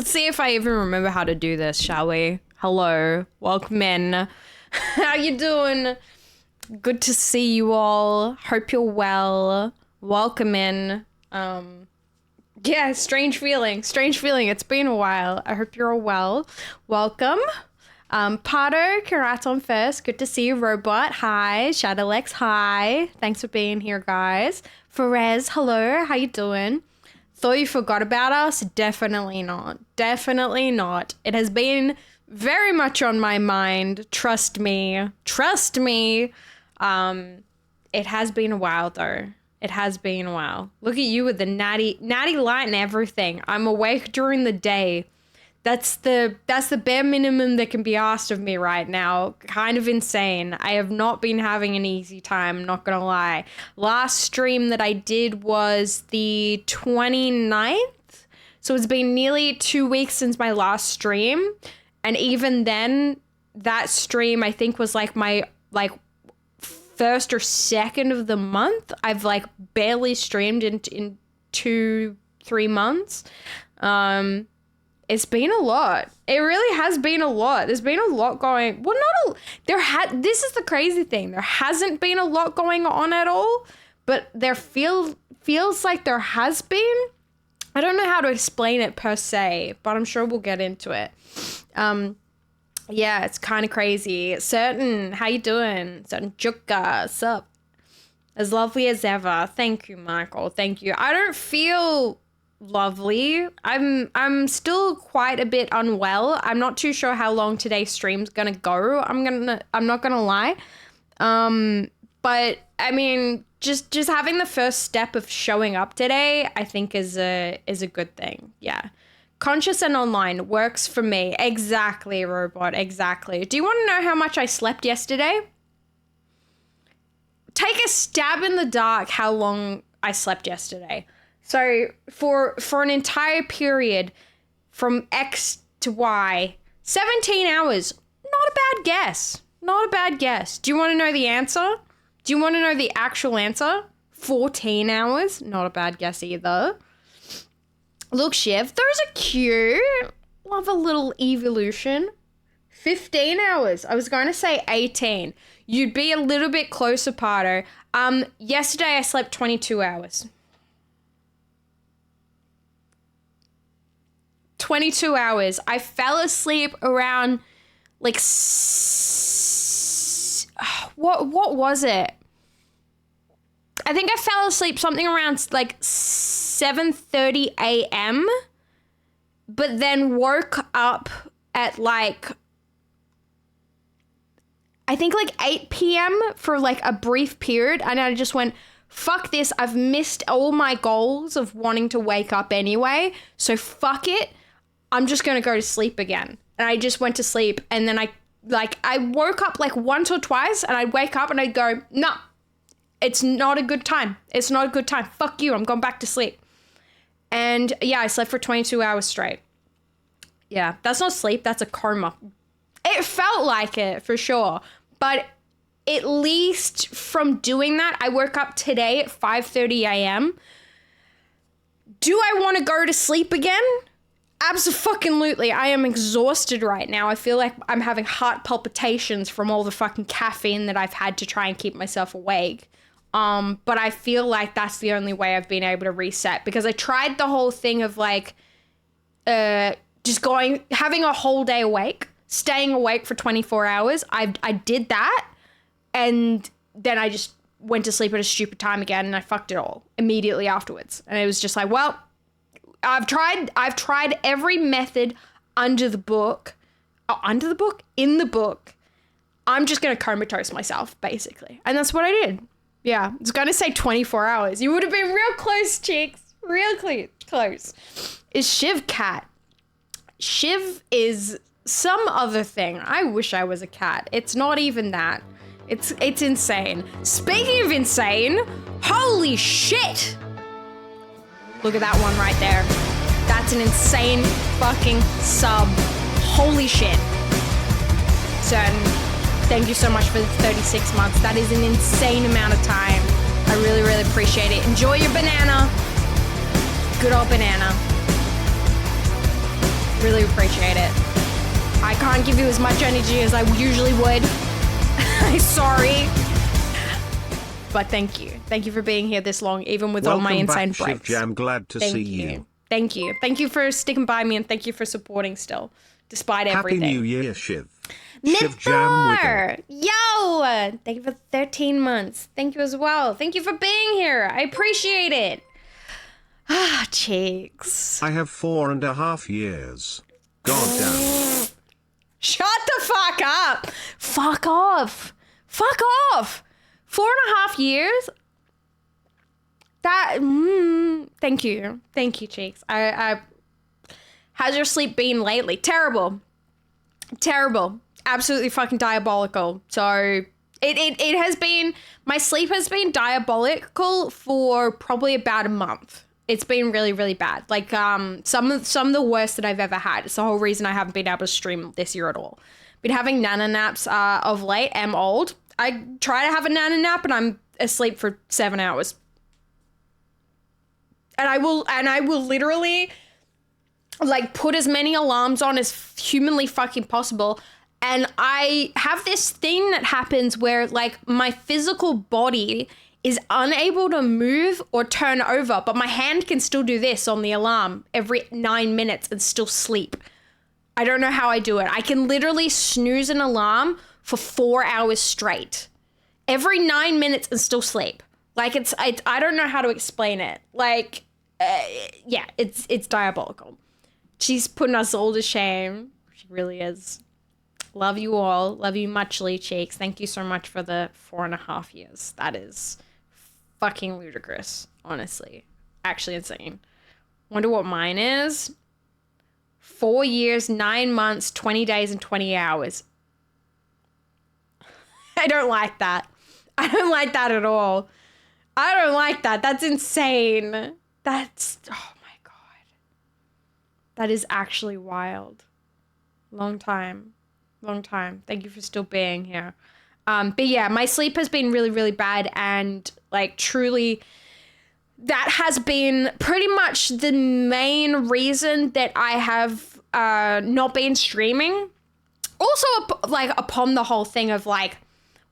Let's see if I even remember how to do this, shall we? Hello, welcome in. How you doing? Good to see you all. Hope you're well. Welcome in. Yeah, strange feeling. It's been a while. I hope you're all well. Welcome. Pato, congrats on first. Good to see you. Robot, hi. Shadowlex, hi. Thanks for being here, guys. Ferez, hello. How you doing? Thought you forgot about us? Definitely not. Definitely not. It has been very much on my mind. Trust me. Trust me. It has been a while, though. It has been a while. Look at you with the natty light and everything. I'm awake during the day. That's the bare minimum that can be asked of me right now. Kind of insane. I have not been having an easy time, not gonna lie. Last stream that I did was the 29th. So it's been nearly 2 weeks since my last stream. And even then, that stream I think was like my first or second of the month. I've like barely streamed in 2-3 months. It's been a lot. It really has been a lot. There's been a lot going. Well, this is the crazy thing. There hasn't been a lot going on at all, but there feels like there has been. I don't know how to explain it per se, but I'm sure we'll get into it. Yeah, it's kind of crazy. Certain, how you doing? Certain Juka, sup? As lovely as ever. Thank you, Michael. Thank you. I don't feel lovely. I'm still quite a bit unwell. I'm not too sure how long today's stream's gonna go. I'm not gonna lie. But I mean, just having the first step of showing up today, I think is a good thing. Yeah. Conscious and online works for me. Exactly, Robot. Exactly. Do you want to know how much I slept yesterday? Take a stab in the dark how long I slept yesterday. So for an entire period from X to Y, 17 hours. Not a bad guess. Not a bad guess. Do you want to know the answer? Do you want to know the actual answer? 14 hours. Not a bad guess either. Look, Shiv, those are cute. Love a little evolution. 15 hours. I was going to say 18. You'd be a little bit closer, Pardo. Yesterday I slept 22 hours. 22 hours. I fell asleep around like what was it? I think I fell asleep something around like 7:30 a.m. but then woke up at like I think like 8 p.m. for like a brief period, and I just went, fuck this, I've missed all my goals of wanting to wake up anyway, so fuck it. I'm just going to go to sleep again. And I just went to sleep. And then I woke up like once or twice and I'd wake up and I'd go, no, it's not a good time. It's not a good time. Fuck you. I'm going back to sleep. And yeah, I slept for 22 hours straight. Yeah, that's not sleep. That's a coma. It felt like it for sure. But at least from doing that, I woke up today at 5:30 a.m. Do I want to go to sleep again? Absolutely. I am exhausted right now. I feel like I'm having heart palpitations from all the fucking caffeine that I've had to try and keep myself awake. But I feel like that's the only way I've been able to reset, because I tried the whole thing of like, just having a whole day awake, staying awake for 24 hours. I did that. And then I just went to sleep at a stupid time again, and I fucked it all immediately afterwards. And it was just like, well, I've tried every method in the book. I'm just going to comatose myself, basically. And that's what I did. Yeah, I was going to say 24 hours. You would have been real close, chicks. Real close. Is Shiv cat? Shiv is some other thing. I wish I was a cat. It's not even that. It's insane. Speaking of insane, holy shit! Look at that one right there. That's an insane fucking sub. Holy shit. Certain, thank you so much for the 36 months. That is an insane amount of time. I really, really appreciate it. Enjoy your banana. Good old banana. Really appreciate it. I can't give you as much energy as I usually would. I'm sorry. But thank you. Thank you for being here this long, even with all my insane breaks. I'm glad to see you. Thank you. Thank you for sticking by me, and thank you for supporting still, despite everything. Happy New Year, Shiv. Shiv Jam Yo! Thank you for 13 months. Thank you as well. Thank you for being here. I appreciate it. Ah, cheeks. I have 4.5 years. God damn. Shut the fuck up. Fuck off. Fuck off. 4.5 years? That, thank you. Thank you, cheeks. How's your sleep been lately? Terrible. Terrible. Absolutely fucking diabolical. So it has been, my sleep has been diabolical for probably about a month. It's been really, really bad. Like some of the worst that I've ever had. It's the whole reason I haven't been able to stream this year at all. Been having nana naps of late. I'm old. I try to have a nana nap and I'm asleep for 7 hours. And I will literally like put as many alarms on as humanly fucking possible. And I have this thing that happens where like my physical body is unable to move or turn over, but my hand can still do this on the alarm every 9 minutes and still sleep. I don't know how I do it. I can literally snooze an alarm for 4 hours straight. Every 9 minutes and still sleep. Like I don't know how to explain it. Like, yeah, it's diabolical. She's putting us all to shame. She really is. Love you all. Love you muchly, cheeks. Thank you so much for the 4.5 years. That is fucking ludicrous, honestly. Actually insane. Wonder what mine is. 4 years, 9 months, 20 days, and 20 hours. I don't like that. I don't like that at all. I don't like that. That's insane. That's, oh my God. That is actually wild. Long time. Long time. Thank you for still being here. But yeah, my sleep has been really, really bad, and like truly that has been pretty much the main reason that I have not been streaming. Also, like upon the whole thing of like,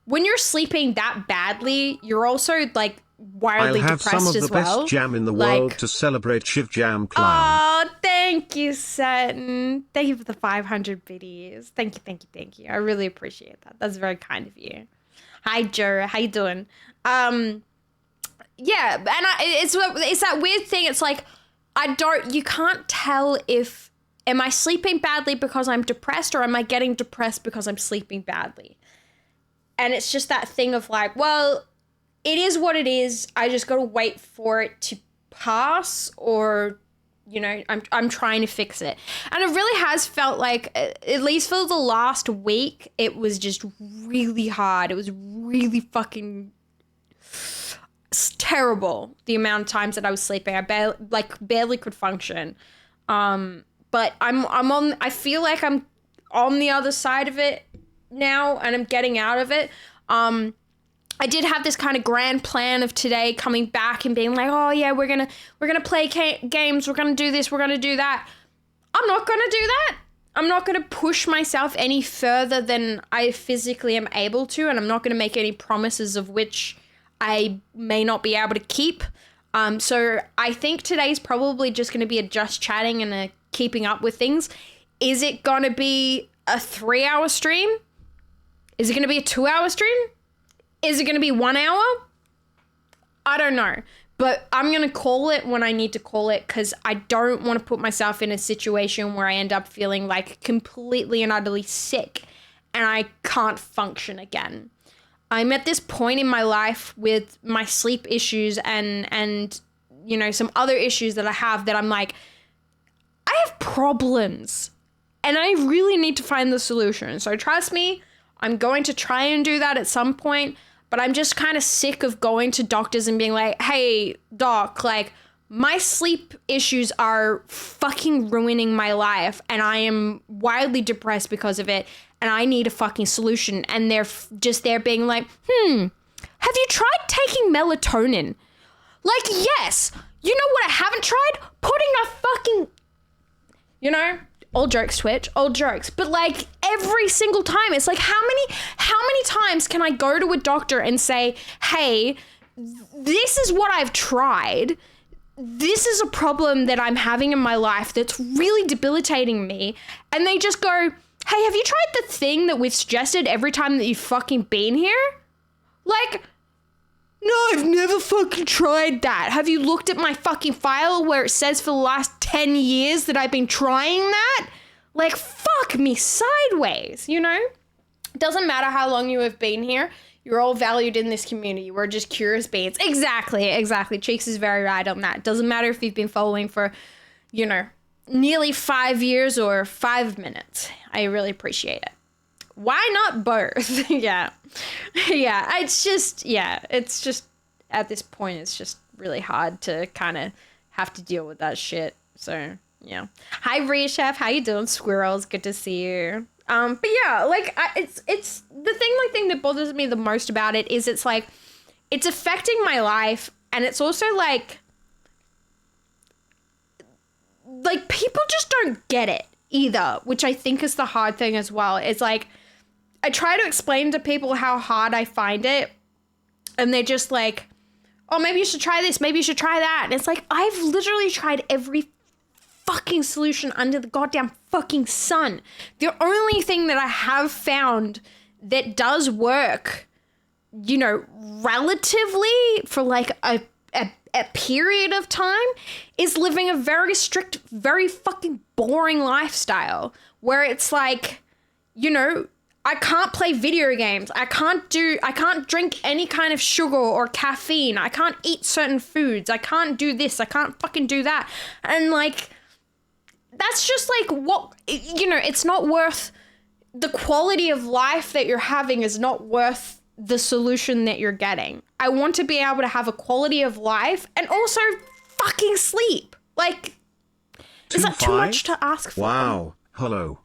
when you're sleeping that badly, you're also like wildly depressed as well. I'll have some of the best jam in the world to celebrate Shiv Jam Clown. Oh, thank you, Sutton. Thank you for the 500 biddies. Thank you, thank you, thank you. I really appreciate that. That's very kind of you. Hi, Joe. How you doing? Yeah, and it's that weird thing. It's like, you can't tell if, am I sleeping badly because I'm depressed, or am I getting depressed because I'm sleeping badly? And it's just that thing of like, well, it is what it is. I just got to wait for it to pass, or, you know, I'm trying to fix it. And it really has felt like, at least for the last week, it was just really hard. It was really fucking terrible, the amount of times that I was sleeping. I barely could function. But I feel like I'm on the other side of it now, and I'm getting out of it. I did have this kind of grand plan of today coming back and being like, oh yeah, we're gonna play games, we're gonna do this, we're gonna do that. I'm not gonna do that. I'm not gonna push myself any further than I physically am able to, and I'm not gonna make any promises of which I may not be able to keep. So I think today's probably just gonna be a just chatting and a keeping up with things. Is it gonna be a 3-hour stream? Is it gonna be a 2-hour stream? Is it going to be 1 hour? I don't know. But I'm going to call it when I need to call it, because I don't want to put myself in a situation where I end up feeling like completely and utterly sick and I can't function again. I'm at this point in my life with my sleep issues and you know, some other issues that I have that I'm like, I have problems and I really need to find the solution. So trust me, I'm going to try and do that at some point. But I'm just kind of sick of going to doctors and being like, hey, doc, like, my sleep issues are fucking ruining my life, and I am wildly depressed because of it, and I need a fucking solution. And they're just there being like, have you tried taking melatonin? Like, yes. You know what I haven't tried? Putting a fucking, you know, All jokes, Twitch, all jokes. But like every single time, it's like how many times can I go to a doctor and say, hey, this is what I've tried. This is a problem that I'm having in my life that's really debilitating me. And they just go, hey, have you tried the thing that we've suggested every time that you've fucking been here? Like, no, I've never fucking tried that. Have you looked at my fucking file where it says for the last 10 years that I've been trying that? Like, fuck me sideways, you know? It doesn't matter how long you have been here. You're all valued in this community. We're just curious beings. Exactly. Cheeks is very right on that. Doesn't matter if you've been following for, you know, nearly 5 years or 5 minutes. I really appreciate it. Why not both? Yeah. It's just at this point, it's just really hard to kind of have to deal with that shit. So yeah. Hi, Rechef. How you doing, squirrels? Good to see you. But yeah, like it's the thing that bothers me the most about it is it's like it's affecting my life, and it's also like people just don't get it either, which I think is the hard thing as well. It's like I try to explain to people how hard I find it, and they're just like, oh, maybe you should try this, maybe you should try that. And it's like, I've literally tried every fucking solution under the goddamn fucking sun. The only thing that I have found that does work, you know, relatively for like a period of time is living a very strict, very fucking boring lifestyle where it's like, you know, I can't play video games. I can't drink any kind of sugar or caffeine. I can't eat certain foods. I can't do this. I can't fucking do that. And like, that's just like what, you know, it's not worth the quality of life that you're having is not worth the solution that you're getting. I want to be able to have a quality of life and also fucking sleep. Like, is that too much to ask for? Wow. Hello.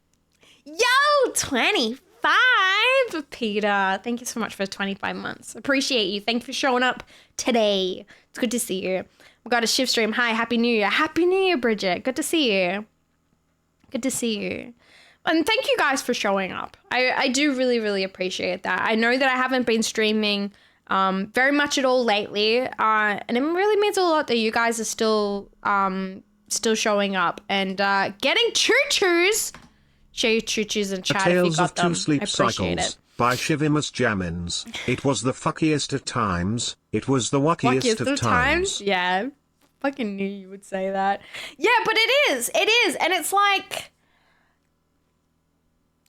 Yo, 25, Peter. Thank you so much for 25 months. Appreciate you. Thank you for showing up today. It's good to see you. We got a shift stream. Hi, Happy New Year. Happy New Year, Bridget. Good to see you. Good to see you. And thank you guys for showing up. I do really, really appreciate that. I know that I haven't been streaming very much at all lately. And it really means a lot that you guys are still showing up and getting choo-choos. Share your choo-choos in chat if you Tales got of them. Two Sleep I appreciate Cycles it. by Shivimus Jamins. It was the fuckiest of times. It was the wackiest of times. Yeah. Fucking knew you would say that. Yeah, but it is. And it's like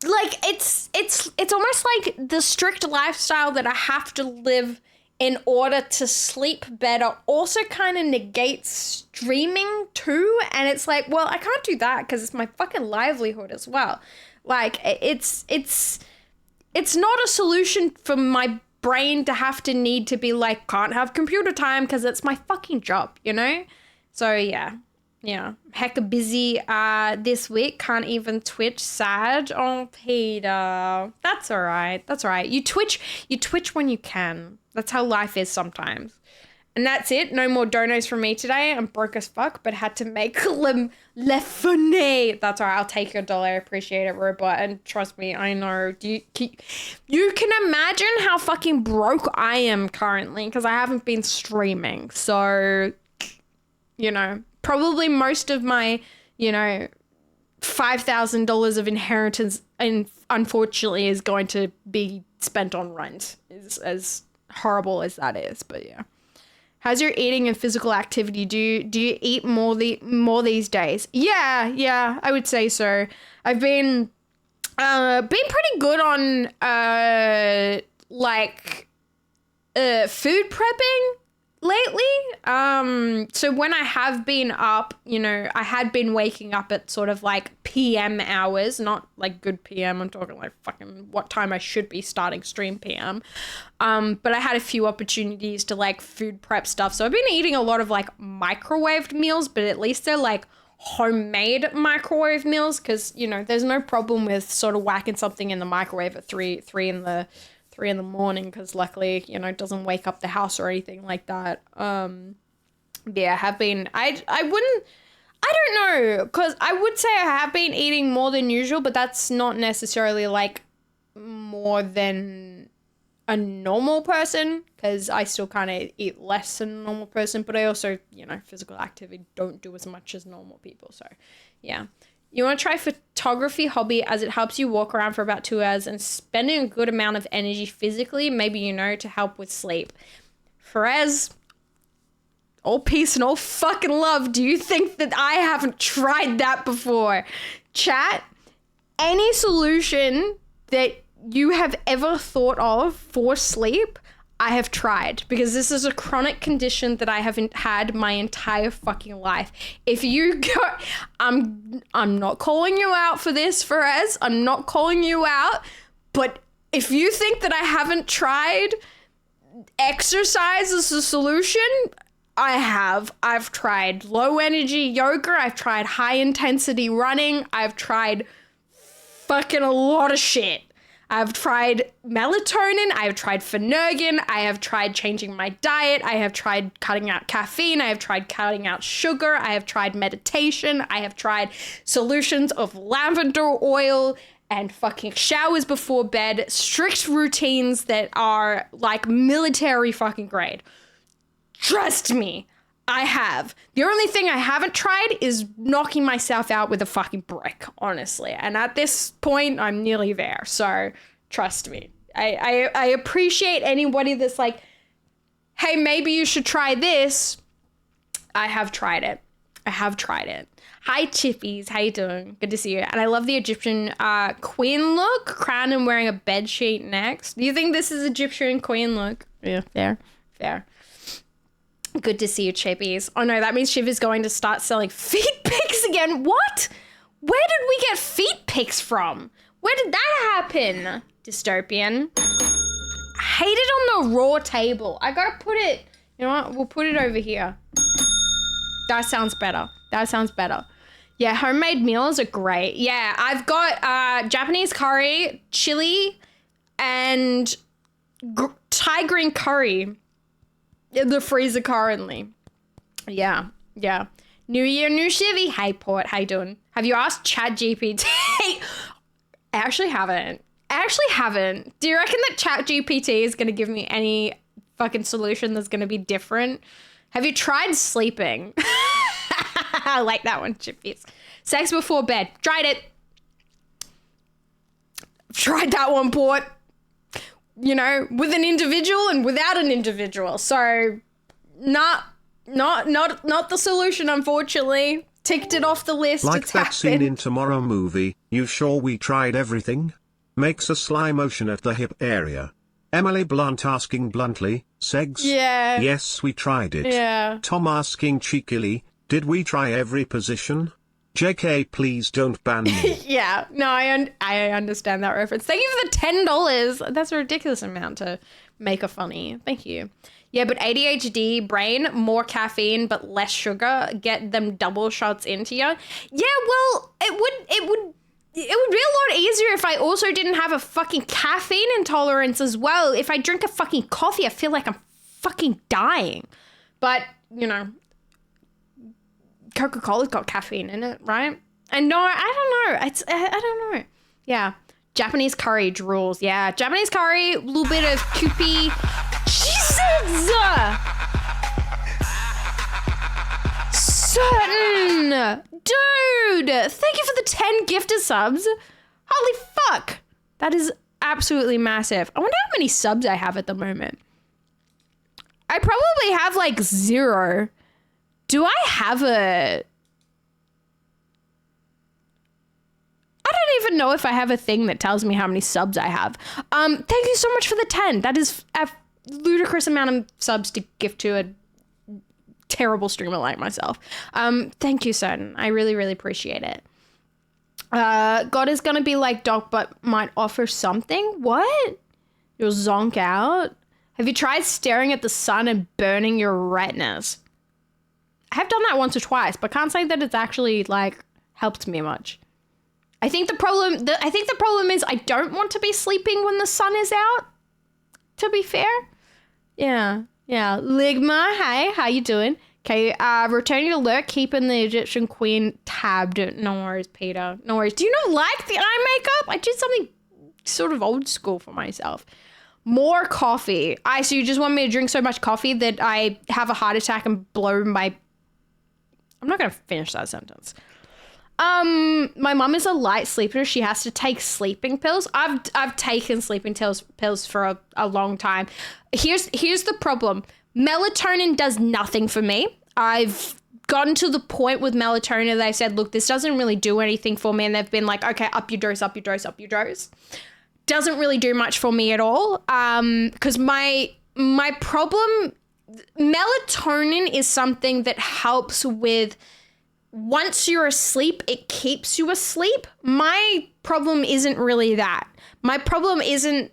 it's almost like the strict lifestyle that I have to live in order to sleep better also kind of negates streaming too. And it's like, well, I can't do that because it's my fucking livelihood as well. Like it's not a solution for my brain to have to need to be like, can't have computer time because it's my fucking job, you know? So yeah, hecka busy this week. Can't even Twitch. Sad. Oh, Peter. That's all right. You Twitch when you can. That's how life is sometimes. And that's it. No more donos from me today. I'm broke as fuck, but had to make le funny. That's all right. I'll take your dollar. I appreciate it, robot. And trust me, I know. You can imagine how fucking broke I am currently because I haven't been streaming. So, you know, probably most of my, you know, $5,000 of inheritance, and unfortunately, is going to be spent on rent. As horrible as that is, but yeah. How's your eating and physical activity? Do you eat more these days? Yeah, I would say so. I've been pretty good on food prepping lately. So when I have been up, you know, I had been waking up at sort of like PM hours, not like good PM. I'm talking like fucking what time I should be starting stream PM. But I had a few opportunities to like food prep stuff. So I've been eating a lot of like microwaved meals, but at least they're like homemade microwave meals. Cause you know, there's no problem with sort of whacking something in the microwave at three in the morning, because luckily, you know, it doesn't wake up the house or anything like that. Yeah, I have been, I don't know, because I would say I have been eating more than usual, but that's not necessarily like more than a normal person, because I still kind of eat less than a normal person, but I also, you know, physical activity don't do as much as normal people. So yeah. You want to try photography hobby as it helps you walk around for about 2 hours and spending a good amount of energy physically, maybe, you know, to help with sleep. Perez, all peace and all fucking love. Do you think that I haven't tried that before? Chat, any solution that you have ever thought of for sleep, I have tried, because this is a chronic condition that I haven't had my entire fucking life. If you go, I'm not calling you out for this, Perez. I'm not calling you out, but if you think that I haven't tried exercise as a solution, I have. I've tried low energy yoga. I've tried high intensity running. I've tried fucking a lot of shit. I've tried melatonin. I have tried Phenergan. I have tried changing my diet. I have tried cutting out caffeine. I have tried cutting out sugar. I have tried meditation. I have tried solutions of lavender oil and fucking showers before bed, strict routines that are like military fucking grade. Trust me, I have. The only thing I haven't tried is knocking myself out with a fucking brick, honestly. And at this point, I'm nearly there. So trust me. I appreciate anybody that's like, hey, maybe you should try this. I have tried it. Hi, Chippies. How you doing? Good to see you. And I love the Egyptian queen look. Crown and wearing a bed sheet next. Do you think this is Egyptian queen look? Yeah, fair. Good to see you, Chippies. Oh no, that means Shiv is going to start selling feet pics again. What? Where did we get feet pics from? Where did that happen? Dystopian. I hate it on the raw table. I gotta put it, you know what? We'll put it over here. That sounds better. Yeah, homemade meals are great. Yeah, I've got Japanese curry, chili, and Thai green curry in the freezer currently. Yeah. New year, new Chivy. Hey, Port, how you doing? Have you asked ChatGPT? I actually haven't. Do you reckon that ChatGPT is going to give me any fucking solution that's going to be different? Have you tried sleeping? I like that one, Chippies. Sex before bed. Tried it. Tried that one, Port. You know, with an individual and without an individual. So, not the solution, unfortunately. Ticked it off the list. Like it's that happened. scene in Tomorrow Movie, you sure we tried everything? Makes a sly motion at the hip area. Emily Blunt asking bluntly, Segs? Yeah. Yes, we tried it. Yeah. Tom asking cheekily, did we try every position? JK, please don't ban me. Yeah, no, I understand that reference. Thank you for the $10. That's a ridiculous amount to make a funny. Thank you. Yeah, but ADHD brain, more caffeine but less sugar. Get them double shots into you. Yeah, well, it would be a lot easier if I also didn't have a fucking caffeine intolerance as well. If I drink a fucking coffee, I feel like I'm fucking dying. But, you know, Coca-Cola's got caffeine in it, right? And no, I don't know. I don't know. Yeah. Japanese curry drools. Yeah. Japanese curry, a little bit of Kewpie. Jesus! Certain! Dude! Thank you for the 10 gifted subs. Holy fuck! That is absolutely massive. I wonder how many subs I have at the moment. I probably have like 0. Do I have a... I don't even know if I have a thing that tells me how many subs I have. Thank you so much for the 10. That is a ludicrous amount of subs to gift to a terrible streamer like myself. Thank you, Certain. I really, really appreciate it. God is gonna be like Doc, but might offer something? What? You'll zonk out? Have you tried staring at the sun and burning your retinas? I have done that once or twice, but can't say that it's actually like helped me much. I think the problem is I don't want to be sleeping when the sun is out. To be fair, yeah. Ligma, hey, how you doing? Okay, returning to lurk, keeping the Egyptian queen tabbed. No worries, Peter. No worries. Do you not like the eye makeup? I did something sort of old school for myself. More coffee. So you just want me to drink so much coffee that I have a heart attack and blow my... I'm not going to finish that sentence. My mum is a light sleeper. She has to take sleeping pills. I've taken sleeping pills for a long time. Here's the problem. Melatonin does nothing for me. I've gotten to the point with melatonin that I said, look, this doesn't really do anything for me. And they've been like, okay, up your dose, up your dose, up your dose. Doesn't really do much for me at all. Because my problem, melatonin is something that helps with, once you're asleep, it keeps you asleep. My problem isn't really that. My problem isn't,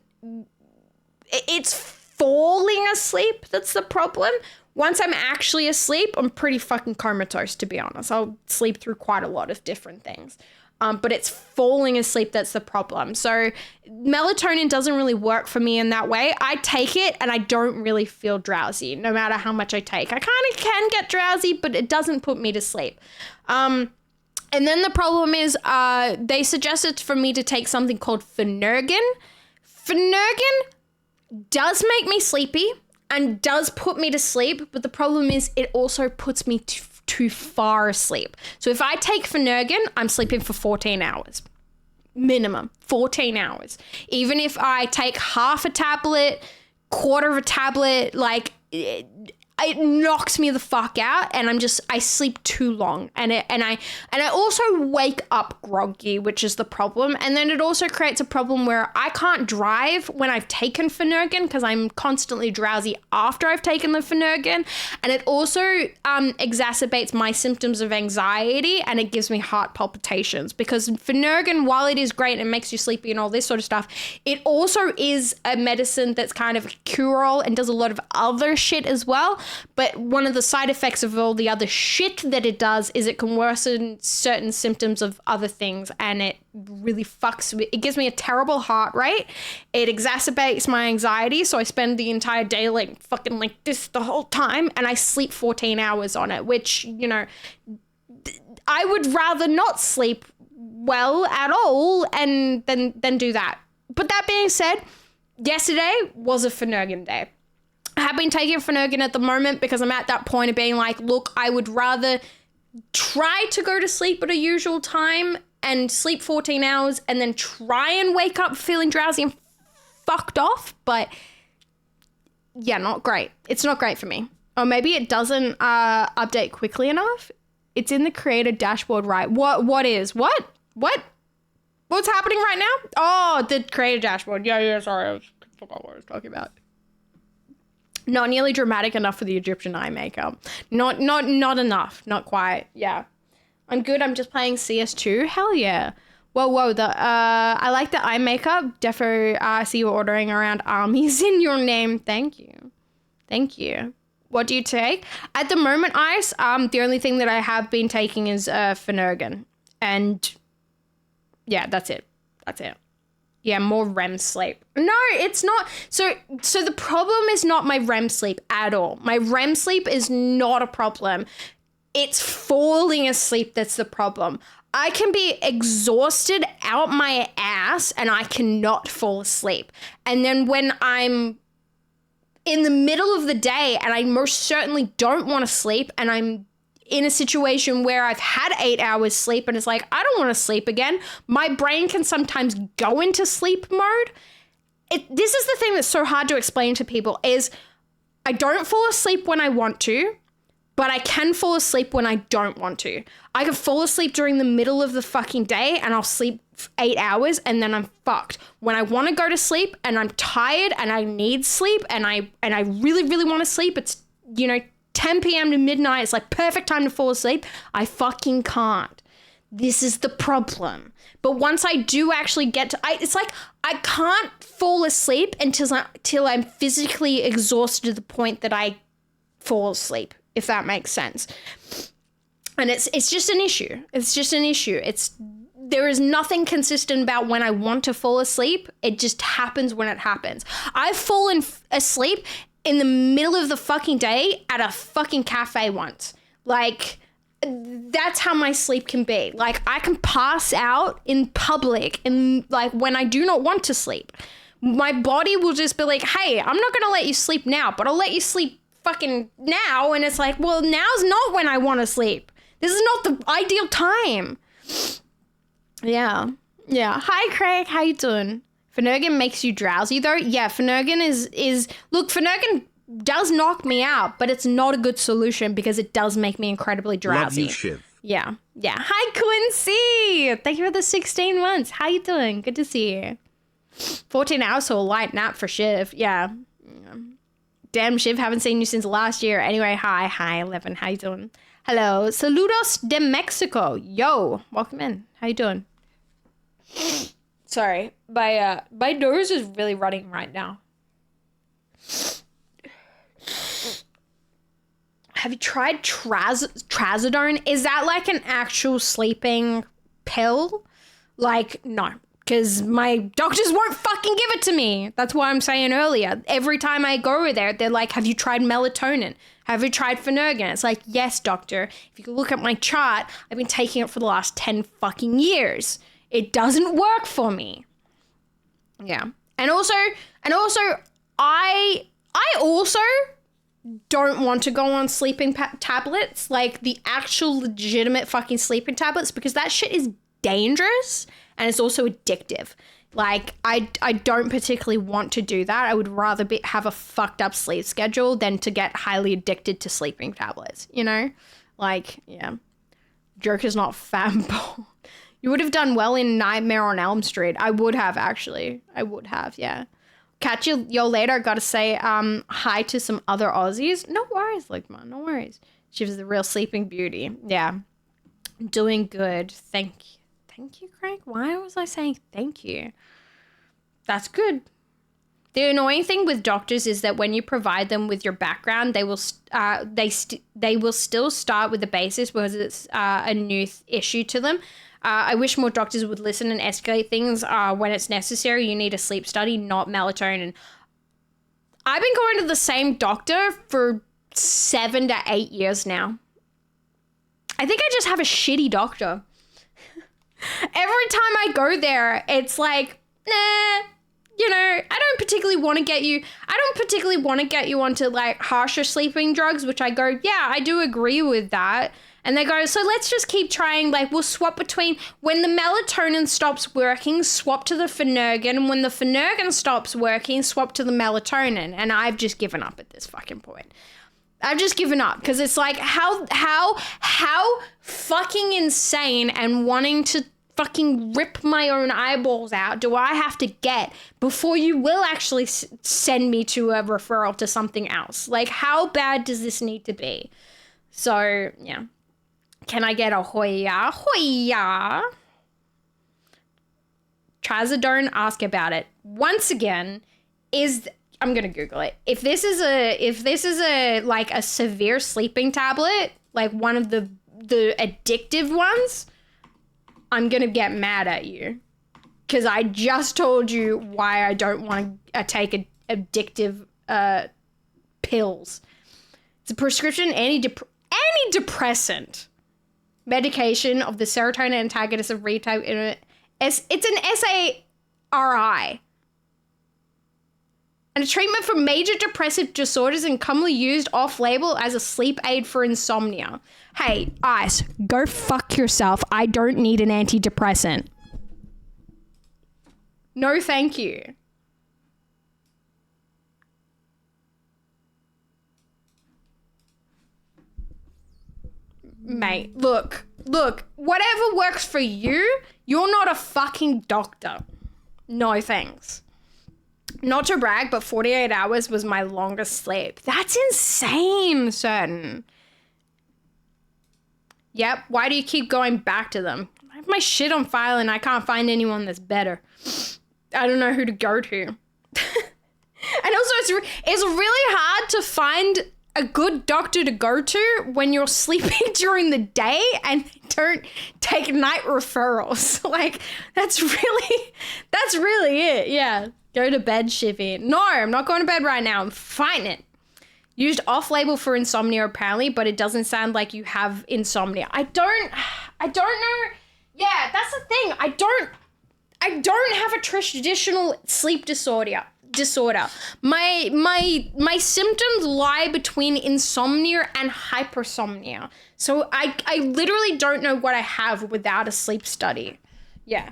it's falling asleep that's the problem. Once I'm actually asleep, I'm pretty fucking comatose, to be honest. I'll sleep through quite a lot of different things. But it's falling asleep that's the problem. So melatonin doesn't really work for me in that way. I take it and I don't really feel drowsy, no matter how much I take. I kind of can get drowsy, but it doesn't put me to sleep. And then the problem is they suggested for me to take something called Phenergan. Phenergan does make me sleepy and does put me to sleep, but the problem is it also puts me too far asleep. So if I take Phenergan, I'm sleeping for 14 hours. Minimum, 14 hours. Even if I take half a tablet, quarter of a tablet, like it knocks me the fuck out, and I sleep too long, and I also wake up groggy, which is the problem. And then it also creates a problem where I can't drive when I've taken Phenergan because I'm constantly drowsy after I've taken the Phenergan, and it also exacerbates my symptoms of anxiety, and it gives me heart palpitations because Phenergan, while it is great and makes you sleepy and all this sort of stuff, it also is a medicine that's kind of a cure-all and does a lot of other shit as well. But one of the side effects of all the other shit that it does is it can worsen certain symptoms of other things, and it really fucks with, it gives me a terrible heart rate. It exacerbates my anxiety, so I spend the entire day like fucking like this the whole time, and I sleep 14 hours on it, which, you know, I would rather not sleep well at all and then do that. But that being said, yesterday was a Phenergan day. I have been taking Phenergan at the moment because I'm at that point of being like, look, I would rather try to go to sleep at a usual time and sleep 14 hours and then try and wake up feeling drowsy and fucked off. But yeah, not great. It's not great for me. Or maybe it doesn't update quickly enough. It's in the creator dashboard, right? What? What's happening right now? Oh, the creator dashboard. Yeah, sorry. I forgot what I was talking about. Not nearly dramatic enough for the Egyptian eye makeup. Not enough. Not quite. Yeah. I'm good. I'm just playing CS2. Hell yeah. Whoa. I like the eye makeup. Defo, I see you ordering around armies in your name. Thank you. What do you take? At the moment, Ice, the only thing that I have been taking is Phenergan. And yeah, that's it. Yeah, more REM sleep. No, it's not. So the problem is not my REM sleep at all. My REM sleep is not a problem. It's falling asleep that's the problem. I can be exhausted out my ass and I cannot fall asleep. And then when I'm in the middle of the day and I most certainly don't want to sleep and I'm in a situation where I've had 8 hours sleep and it's like, I don't want to sleep again. My brain can sometimes go into sleep mode. This is the thing that's so hard to explain to people is I don't fall asleep when I want to, but I can fall asleep when I don't want to. I can fall asleep during the middle of the fucking day and I'll sleep 8 hours and then I'm fucked. When I want to go to sleep and I'm tired and I need sleep and I really, really want to sleep, it's, 10 p.m. to midnight, it's like perfect time to fall asleep. I fucking can't. This is the problem. But once I do actually get to, it's like I can't fall asleep until I'm physically exhausted to the point that I fall asleep, if that makes sense. And it's just an issue. There is nothing consistent about when I want to fall asleep. It just happens when it happens. I've fallen asleep in the middle of the fucking day at a fucking cafe once. Like, that's how my sleep can be. Like, I can pass out in public and like when I do not want to sleep. My body will just be like, hey, I'm not gonna let you sleep now, but I'll let you sleep fucking now. And it's like, well, now's not when I want to sleep. This is not the ideal time. Yeah. Hi, Craig. How you doing? Phenergan makes you drowsy though. Yeah, Phenergan is look, Phenergan does knock me out, but it's not a good solution because it does make me incredibly drowsy. Love you, Shiv. Yeah. Hi, Quincy. Thank you for the 16 months. How you doing? Good to see you. 14 hours, so a light nap for Shiv. Yeah. Damn, Shiv, haven't seen you since last year. Anyway, hi, 11. How you doing? Hello. Saludos de Mexico. Yo, welcome in. How you doing? Sorry, my nose is really running right now. Have you tried trazodone? Is that like an actual sleeping pill? Like, no. Because my doctors won't fucking give it to me. That's why I'm saying earlier. Every time I go there, they're like, have you tried melatonin? Have you tried Phenergan? It's like, yes, doctor. If you can look at my chart, I've been taking it for the last 10 fucking years. It doesn't work for me. Yeah. And also, I also don't want to go on sleeping tablets, like the actual legitimate fucking sleeping tablets, because that shit is dangerous. And it's also addictive. Like, I don't particularly want to do that. I would rather have a fucked up sleep schedule than to get highly addicted to sleeping tablets, you know? Like, yeah. Joke is not famball. You would have done well in Nightmare on Elm Street. I would have, actually. I would have, yeah. Catch you later. Gotta say hi to some other Aussies. No worries, Ligma. No worries. She was the real sleeping beauty. Yeah. Doing good. Thank you. Thank you, Craig. Why was I saying thank you? That's good. The annoying thing with doctors is that when you provide them with your background, they will still start with the basis because it's a new issue to them. I wish more doctors would listen and escalate things when it's necessary. You need a sleep study, not melatonin. I've been going to the same doctor for 7 to 8 years now. I think I just have a shitty doctor. Every time I go there, it's like, nah, you know, I don't particularly want to get you onto like harsher sleeping drugs, which I go, yeah, I do agree with that. And they go, so let's just keep trying, like we'll swap between when the melatonin stops working, swap to the Phenergan, and when the Phenergan stops working, swap to the melatonin. And I've just given up at this fucking point. I've just given up because it's like how fucking insane and wanting to fucking rip my own eyeballs out do I have to get before you will actually send me to a referral to something else? Like, how bad does this need to be? So, yeah. Can I get a hoya? Hoya! Trazodone, ask about it. Once again, I'm gonna Google it. If this is a like a severe sleeping tablet, like one of the addictive ones, I'm gonna get mad at you because I just told you why I don't want to take addictive pills. It's a prescription antidepressant medication of the serotonin antagonist of retype. It's an SARI. And a treatment for major depressive disorders and commonly used off-label as a sleep aid for insomnia. Hey, Ice, go fuck yourself. I don't need an antidepressant. No, thank you. Mate, look, whatever works for you, you're not a fucking doctor. No thanks. Not to brag, but 48 hours was my longest sleep. That's insane, certain. Yep, why do you keep going back to them? I have my shit on file and I can't find anyone that's better. I don't know who to go to. And also, it's really hard to find a good doctor to go to when you're sleeping during the day and they don't take night referrals. Like, that's really it, yeah. Go to bed, Shivy. No, I'm not going to bed right now. I'm fighting it. Used off-label for insomnia apparently, but it doesn't sound like you have insomnia. I don't know. Yeah, that's the thing. I don't have a traditional sleep disorder. My symptoms lie between insomnia and hypersomnia. So I literally don't know what I have without a sleep study. Yeah.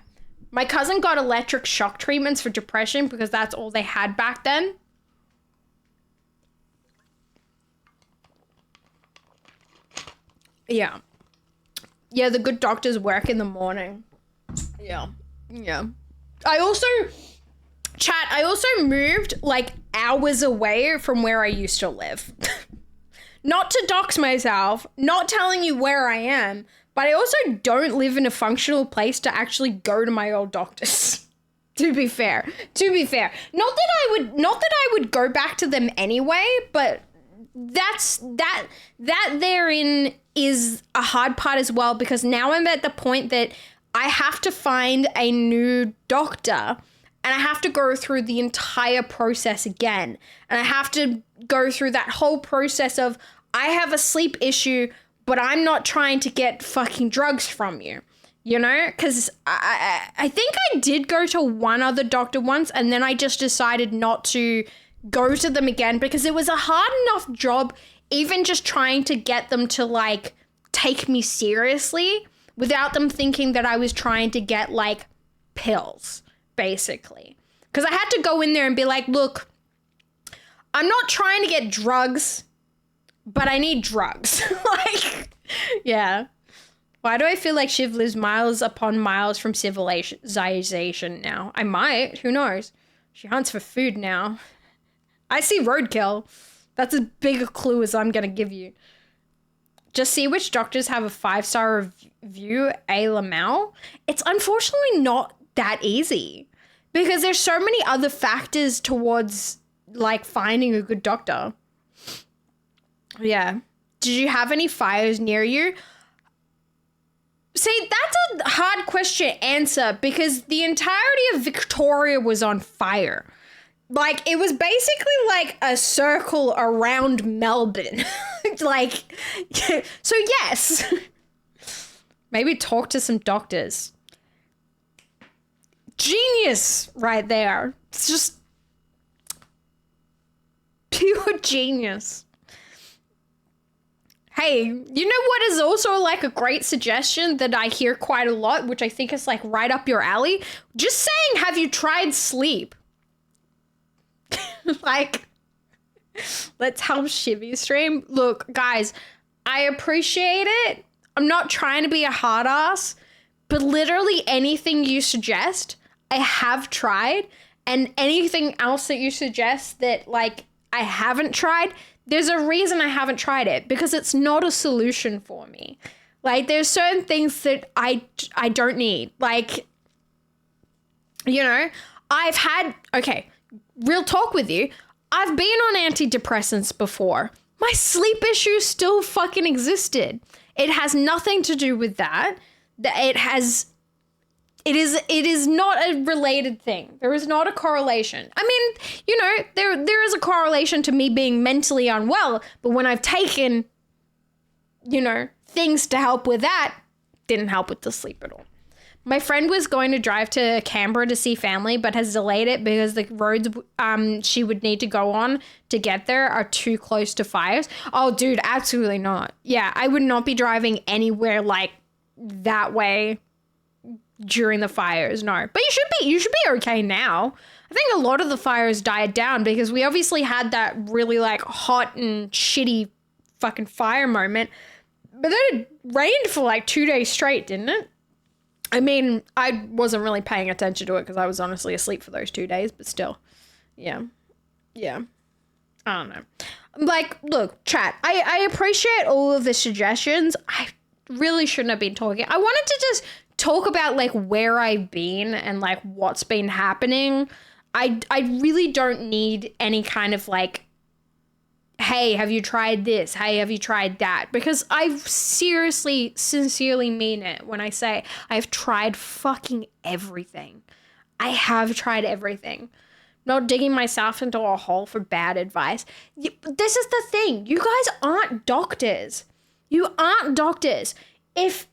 My cousin got electric shock treatments for depression because that's all they had back then. Yeah. Yeah, the good doctors work in the morning. Yeah. Yeah. I also moved like hours away from where I used to live. Not to dox myself, not telling you where I am, but I also don't live in a functional place to actually go to my old doctors. To be fair. Not that I would go back to them anyway, but that therein is a hard part as well, because now I'm at the point that I have to find a new doctor and I have to go through the entire process again. And I have to go through that whole process of, I have a sleep issue, but I'm not trying to get fucking drugs from you. You know, because I think I did go to one other doctor once, and then I just decided not to go to them again because it was a hard enough job even just trying to get them to like take me seriously without them thinking that I was trying to get like pills, basically. Because I had to go in there and be like, look, I'm not trying to get drugs, but I need drugs. Like, yeah. Why do I feel like Shiv lives miles upon miles from civilization now? I might. Who knows? She hunts for food now. I see roadkill. That's as big a clue as I'm going to give you. Just see which doctors have a 5-star review, A. Lamau. It's unfortunately not that easy because there's so many other factors towards like finding a good doctor. Yeah. Did you have any fires near you? See, that's a hard question to answer because the entirety of Victoria was on fire. Like, it was basically like a circle around Melbourne. Like, so yes. Maybe talk to some doctors. Genius right there. It's just pure genius. Hey, you know what is also like a great suggestion that I hear quite a lot, which I think is like right up your alley? Just saying, have you tried sleep? Like, let's help Shivy stream. Look, guys, I appreciate it. I'm not trying to be a hard ass, but literally anything you suggest, I have tried. And anything else that you suggest that like I haven't tried, there's a reason I haven't tried it because it's not a solution for me. Like, there's certain things that I don't need. Like, you know, okay, real talk with you. I've been on antidepressants before. My sleep issues still fucking existed. It has nothing to do with that. It is not a related thing. There is not a correlation. I mean, you know, there is a correlation to me being mentally unwell, but when I've taken, you know, things to help with that, didn't help with the sleep at all. My friend was going to drive to Canberra to see family, but has delayed it because the roads she would need to go on to get there are too close to fires. Oh, dude, absolutely not. Yeah, I would not be driving anywhere like that way during the fires, no. But you should be okay now. I think a lot of the fires died down because we obviously had that really like hot and shitty fucking fire moment. But then it rained for like 2 days straight, didn't it? I mean, I wasn't really paying attention to it because I was honestly asleep for those 2 days, but still. Yeah. I don't know. Like, look, chat, I appreciate all of the suggestions. I really shouldn't have been talking. I wanted to just talk about like where I've been and like what's been happening. I really don't need any kind of like, hey, have you tried this? Hey, have you tried that? Because I seriously, sincerely mean it when I say I've tried fucking everything. I have tried everything. not digging myself into a hole for bad advice. This is the thing. You guys aren't doctors. You aren't doctors. If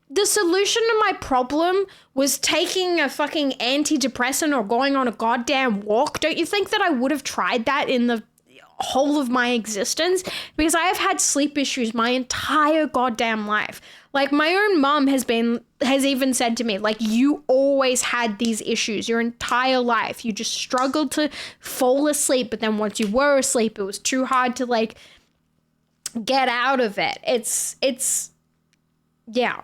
the solution to my problem was taking a fucking antidepressant or going on a goddamn walk, don't you think that I would have tried that in the whole of my existence? Because I have had sleep issues my entire goddamn life. Like, my own mum has even said to me, like, you always had these issues your entire life. You just struggled to fall asleep, but then once you were asleep, it was too hard to, like, get out of it. Yeah.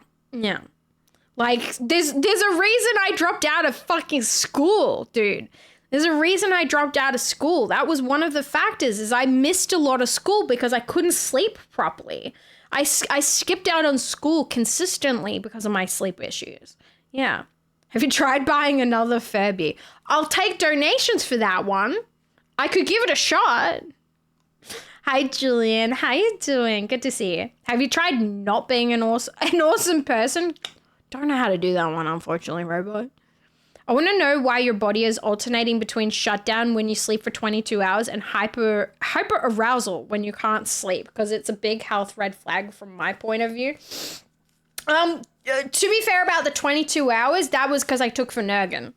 Like, there's a reason I dropped out of fucking school, dude. There's a reason I dropped out of school. That was one of the factors, is I missed a lot of school because I couldn't sleep properly. I skipped out on school consistently because of my sleep issues. Yeah. Have you tried buying another Furby? I'll take donations for that one. I could give it a shot. Hi, Julian. How you doing? Good to see you. Have you tried not being an awesome person? Don't know how to do that one, unfortunately, Robot. I want to know why your body is alternating between shutdown when you sleep for 22 hours and hyper arousal when you can't sleep, because it's a big health red flag from my point of view. To be fair about the 22 hours, that was because I took Phenergan.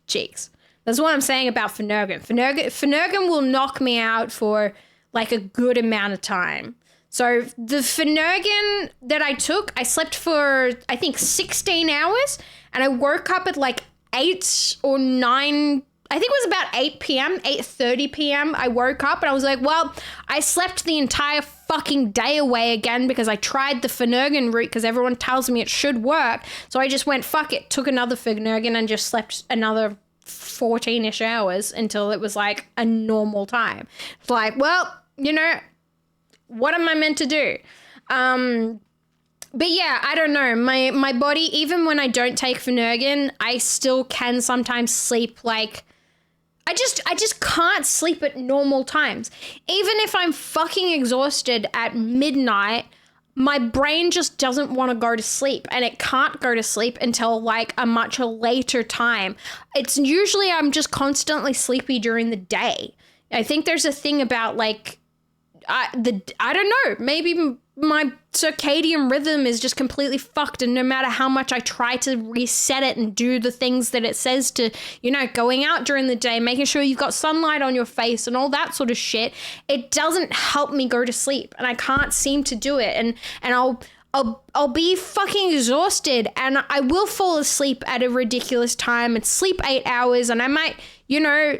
Cheeks. That's what I'm saying about Phenergan. Phenergan will knock me out for like a good amount of time. So the Phenergan that I took, I slept for, I think, 16 hours, and I woke up at like 8 or 9, I think it was about 8 p.m., 8:30 p.m. I woke up and I was like, well, I slept the entire fucking day away again because I tried the Phenergan route because everyone tells me it should work. So I just went, fuck it, took another Phenergan and just slept another 14-ish hours until it was like a normal time. It's like, well, you know, what am I meant to do? But yeah, I don't know. My body, even when I don't take Phenergan, I still can sometimes sleep like, I just can't sleep at normal times. Even if I'm fucking exhausted at midnight, my brain just doesn't want to go to sleep, and it can't go to sleep until like a much later time. It's usually I'm just constantly sleepy during the day. I think there's a thing about like, I don't know, maybe my circadian rhythm is just completely fucked, and no matter how much I try to reset it and do the things that it says to, you know, going out during the day, making sure you've got sunlight on your face and all that sort of shit, it doesn't help me go to sleep, and I can't seem to do it, and I'll be fucking exhausted, and I will fall asleep at a ridiculous time and sleep 8 hours, and I might, you know,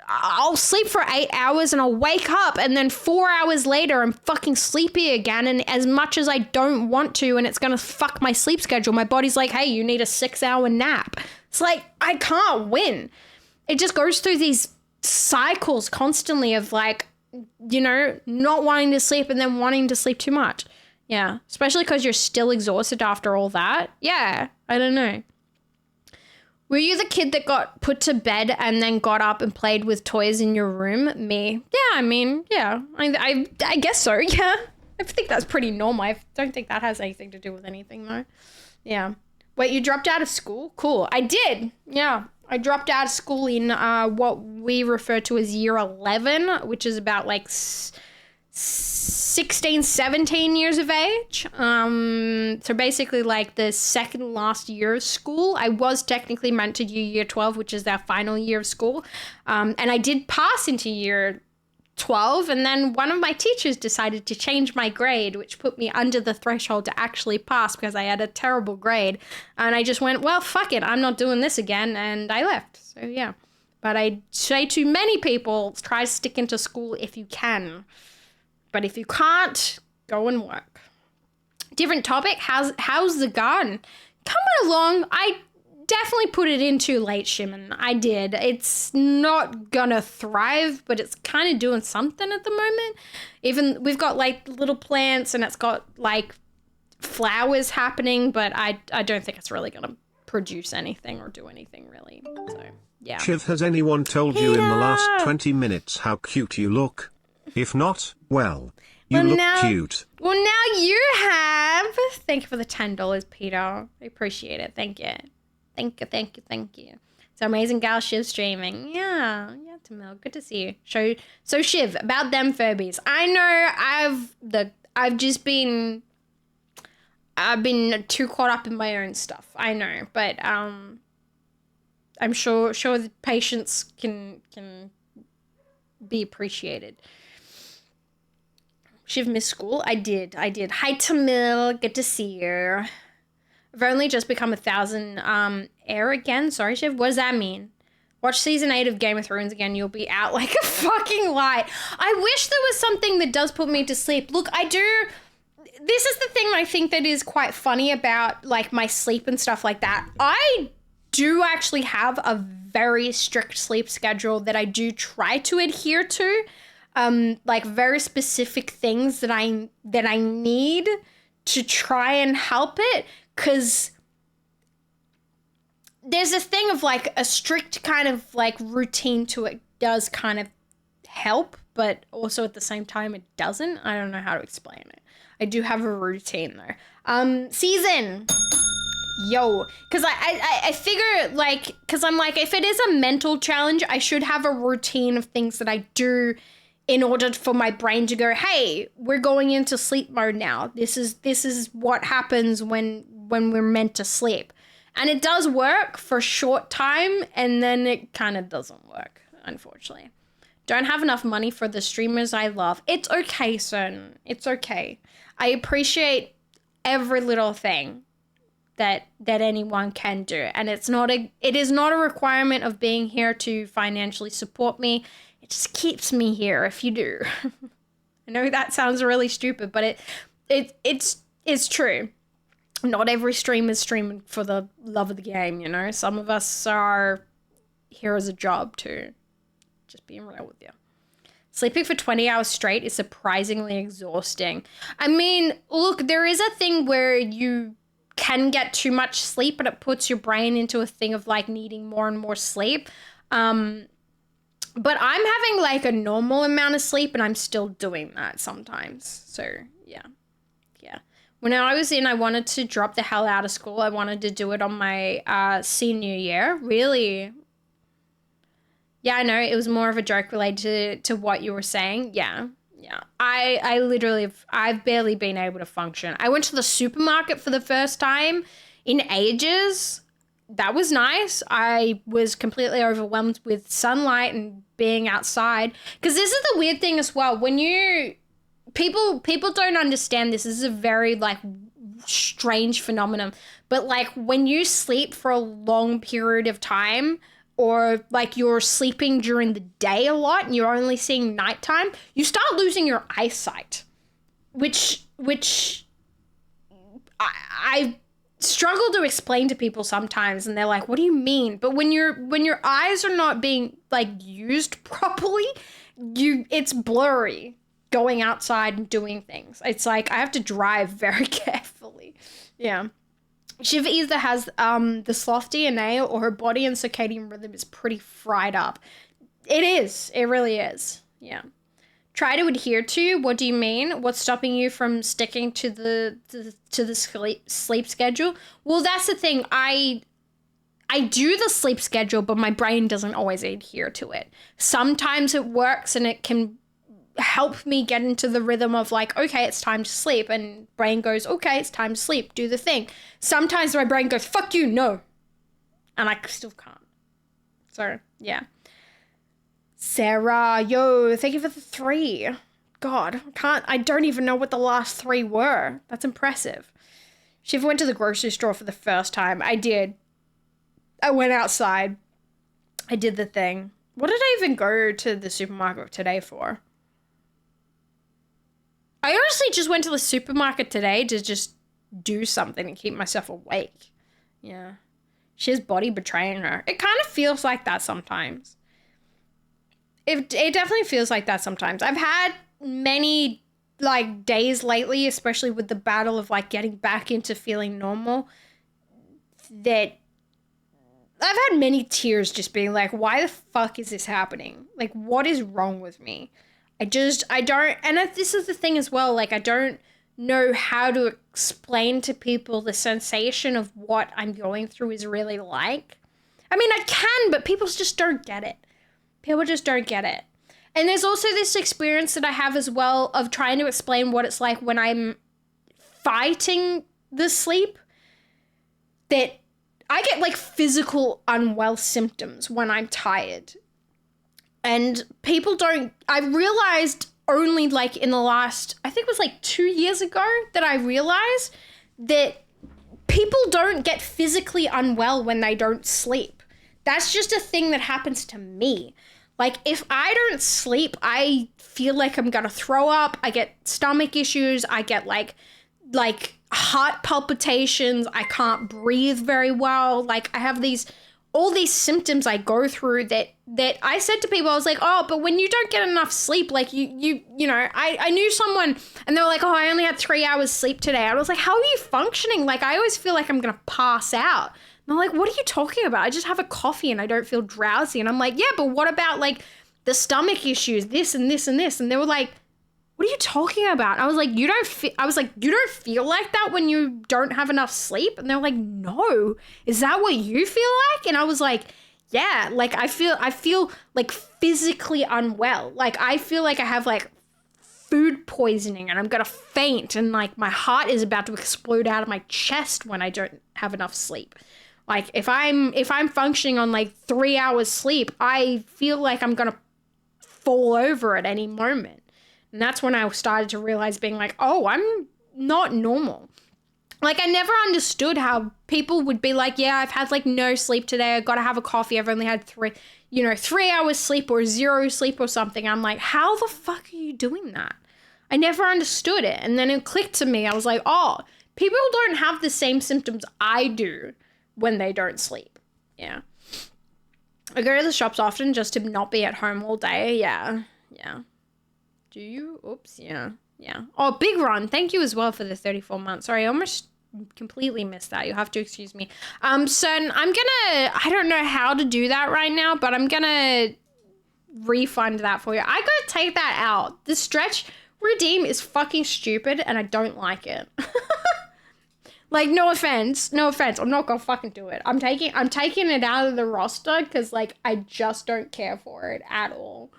I'll sleep for 8 hours and I'll wake up, and then 4 hours later I'm fucking sleepy again, and as much as I don't want to, and it's gonna fuck my sleep schedule, my body's like, hey, you need a 6-hour nap. It's like, I can't win. It just goes through these cycles constantly of like, you know, not wanting to sleep and then wanting to sleep too much. Yeah, especially because you're still exhausted after all that. Yeah, I don't know. Were you the kid that got put to bed and then got up and played with toys in your room? Me. Yeah, I mean, yeah. I guess so, yeah. I think that's pretty normal. I don't think that has anything to do with anything, though. Yeah. Wait, you dropped out of school? Cool. I did. Yeah. I dropped out of school in what we refer to as year 11, which is about like 16, 17 years of age. So basically like the second last year of school. I was technically meant to do year 12, which is our final year of school. And I did pass into year 12, and then one of my teachers decided to change my grade, which put me under the threshold to actually pass because I had a terrible grade. And I just went, well, fuck it, I'm not doing this again, and I left. So yeah. But I say to many people, try to stick into school if you can. But if you can't, go and work. Different topic. How's the garden? Coming along. I definitely put it in too late, Shimon. I did. It's not gonna thrive, but it's kind of doing something at the moment. Even we've got like little plants, and it's got like flowers happening, but I don't think it's really gonna produce anything or do anything really. So yeah. Shiv, has anyone told you in the last 20 minutes how cute you look? If not, well, you look cute. Well, now you have. Thank you for the $10, Peter. I appreciate it. Thank you. Thank you. So amazing gal Shiv streaming. Yeah, Tamil, good to see you. So Shiv, about them Furbies. I know I've been too caught up in my own stuff. I know, but I'm sure the patience can be appreciated. Shiv missed school. I did. Hi Tamil, good to see you. I've only just become 1,000 air again. Sorry, Shiv. What does that mean? Watch season 8 of Game of Thrones again. You'll be out like a fucking light. I wish there was something that does put me to sleep. Look, I do. This is the thing I think that is quite funny about like my sleep and stuff like that. I do actually have a very strict sleep schedule that I do try to adhere to. Like very specific things that I need to try and help it. Because there's this thing of like a strict kind of like routine to it does kind of help, but also at the same time it doesn't. I don't know how to explain it. I do have a routine though. Season. Yo, because I figure like, because I'm like, if it is a mental challenge, I should have a routine of things that I do in order for my brain to go, hey, we're going into sleep mode now. This is what happens when we're meant to sleep. And it does work for a short time, and then it kind of doesn't work, unfortunately. Don't have enough money for the streamers I love. It's okay, son. It's okay. I appreciate every little thing that anyone can do. And it is not a requirement of being here to financially support me. It just keeps me here if you do. I know that sounds really stupid, but it's true. Not every streamer is streaming for the love of the game, you know? Some of us are here as a job too. Just being real with you. Sleeping for 20 hours straight is surprisingly exhausting. I mean, look, there is a thing where you can get too much sleep, but it puts your brain into a thing of like needing more and more sleep. But I'm having like a normal amount of sleep and I'm still doing that sometimes. So yeah. When I wanted to drop the hell out of school. I wanted to do it on my senior year. Really? Yeah, I know. It was more of a joke related to what you were saying. Yeah. I literally, I've barely been able to function. I went to the supermarket for the first time in ages. That was nice. I was completely overwhelmed with sunlight and being outside. Because this is the weird thing as well. When people don't understand this. This is a very like strange phenomenon. But like when you sleep for a long period of time, or like you're sleeping during the day a lot and you're only seeing nighttime, you start losing your eyesight, which I struggle to explain to people sometimes, and they're like, what do you mean? But when your eyes are not being like used properly, it's blurry going outside and doing things. It's like I have to drive very carefully. Yeah. Shiv either has the sloth DNA or her body and circadian rhythm is pretty fried up. It is. It really is. Yeah. Try to adhere to. What do you mean? What's stopping you from sticking to the sleep schedule? Well, that's the thing. I do the sleep schedule, but my brain doesn't always adhere to it. Sometimes it works and it can help me get into the rhythm of like, okay, it's time to sleep, and brain goes, okay, it's time to sleep, do the thing. Sometimes my brain goes, fuck you, no, and I still can't. So yeah. Sarah, yo, thank you for the 3. God, I don't even know what the last 3 were. That's impressive. Shiv went to the grocery store for the first time. I did. I went outside. I did the thing. What did I even go to the supermarket today for? I honestly just went to the supermarket today to just do something and keep myself awake. Yeah. She has body betraying her. It kind of feels like that sometimes. It definitely feels like that sometimes. I've had many like days lately, especially with the battle of like getting back into feeling normal, that I've had many tears just being like, why the fuck is this happening? Like, what is wrong with me? I don't, and this is the thing as well, like, I don't know how to explain to people the sensation of what I'm going through is really like. I mean, I can, but people just don't get it. People just don't get it. And there's also this experience that I have as well of trying to explain what it's like when I'm fighting the sleep, that I get like physical unwell symptoms when I'm tired. And people don't, I realized only like in the last, I think it was like 2 years ago that I realized that people don't get physically unwell when they don't sleep. That's just a thing that happens to me. Like, if I don't sleep, I feel like I'm gonna throw up. I get stomach issues. I get like heart palpitations. I can't breathe very well. Like, I have all these symptoms I go through that I said to people, I was like, oh, but when you don't get enough sleep, like you know, I knew someone and they were like, oh, I only had 3 hours sleep today. I was like, how are you functioning? Like, I always feel like I'm gonna pass out. And I'm like, what are you talking about? I just have a coffee and I don't feel drowsy. And I'm like, yeah, but what about like the stomach issues, this and this and this? And they were like, what are you talking about? And I was like, you don't feel like that when you don't have enough sleep? And they were like, no. Is that what you feel like? And I was like, yeah, like I feel like physically unwell. Like I feel like I have like food poisoning and I'm gonna faint and like my heart is about to explode out of my chest when I don't have enough sleep. Like if I'm functioning on like 3 hours sleep, I feel like I'm gonna fall over at any moment. And that's when I started to realize being like, oh, I'm not normal. Like I never understood how people would be like, yeah, I've had like no sleep today. I gotta have a coffee. I've only had 3 hours sleep or 0 sleep or something. I'm like, how the fuck are you doing that? I never understood it. And then it clicked to me. I was like, oh, people don't have the same symptoms I do when they don't sleep. Yeah. I go to the shops often just to not be at home all day. Yeah. Do you? Oops. Yeah. Oh, Big Ron, thank you as well for the 34 months. Sorry, I almost completely missed that. You'll have to excuse me. So I don't know how to do that right now, but I'm gonna refund that for you. I gotta take that out. The stretch redeem is fucking stupid and I don't like it. Like, no offense. I'm not gonna fucking do it. I'm taking it out of the roster because, like, I just don't care for it at all.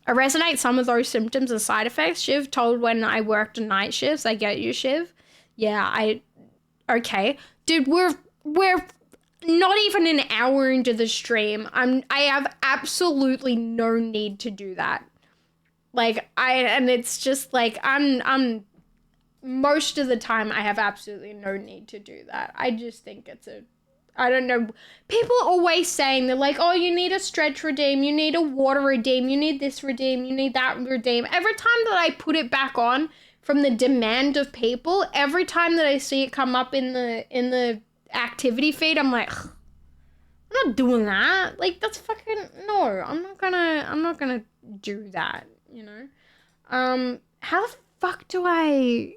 I resonate some of those symptoms and side effects. Shiv told when I worked night shifts. I get you, Shiv. Yeah, okay. Dude, we're not even an hour into the stream. I have absolutely no need to do that. Like, and it's just like, I'm most of the time I have absolutely no need to do that. I just think I don't know. People are always saying, they're like, oh, you need a stretch redeem, you need a water redeem, you need this redeem, you need that redeem. Every time that I put it back on from the demand of people, every time that I see it come up in the activity feed, I'm like, ugh, I'm not doing that. Like, that's fucking, no, I'm not gonna do that, you know? How the fuck do I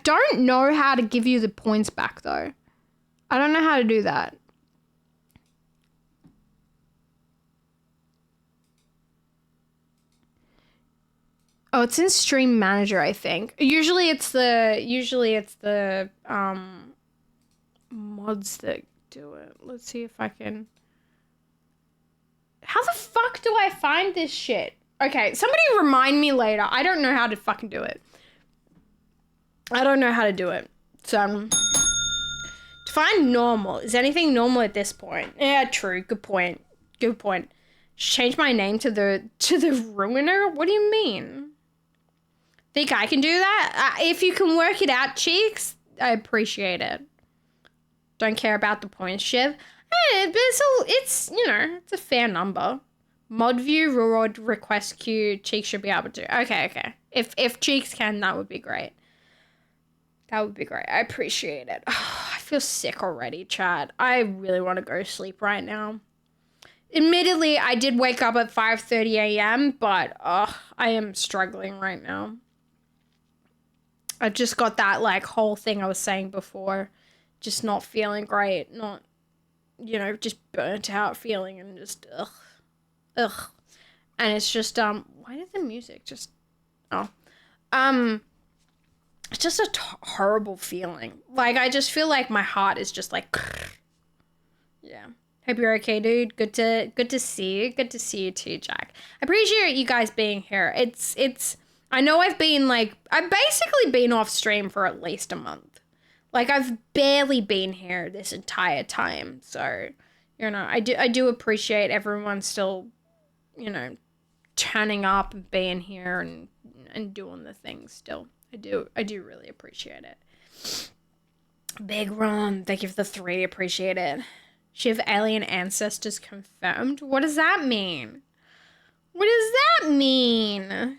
don't know how to give you the points back, though. I don't know how to do that. Oh, it's in Stream Manager, I think. Usually it's the mods that do it. Let's see if I can. How the fuck do I find this shit? Okay, somebody remind me later. I don't know how to fucking do it. I don't know how to do it. So, to find normal. Is anything normal at this point? Yeah, true. Good point. Change my name to the ruiner? What do you mean? Think I can do that? If you can work it out, Cheeks, I appreciate it. Don't care about the points, Shiv. But it's it's a fair number. Mod view, reward request queue, Cheeks should be able to. Okay. If Cheeks can, that would be great. That would be great. I appreciate it. Oh, I feel sick already, Chad. I really want to go to sleep right now. Admittedly, I did wake up at 5:30 a.m., but I am struggling right now. I just got that like whole thing I was saying before. Just not feeling great. Not, just burnt out feeling and just ugh. And it's just, why did the music just, It's just a horrible feeling. Like, I just feel like my heart is just like, yeah. Hope you're okay, dude. Good to see you. Good to see you too, Jack. I appreciate you guys being here. I know I've basically been off stream for at least a month. Like, I've barely been here this entire time. So, you know, I do appreciate everyone still, you know, turning up and being here and doing the things still. I do really appreciate it. Big Ron, thank you for the 3, appreciate it. Shiv alien ancestors confirmed. What does that mean? What does that mean?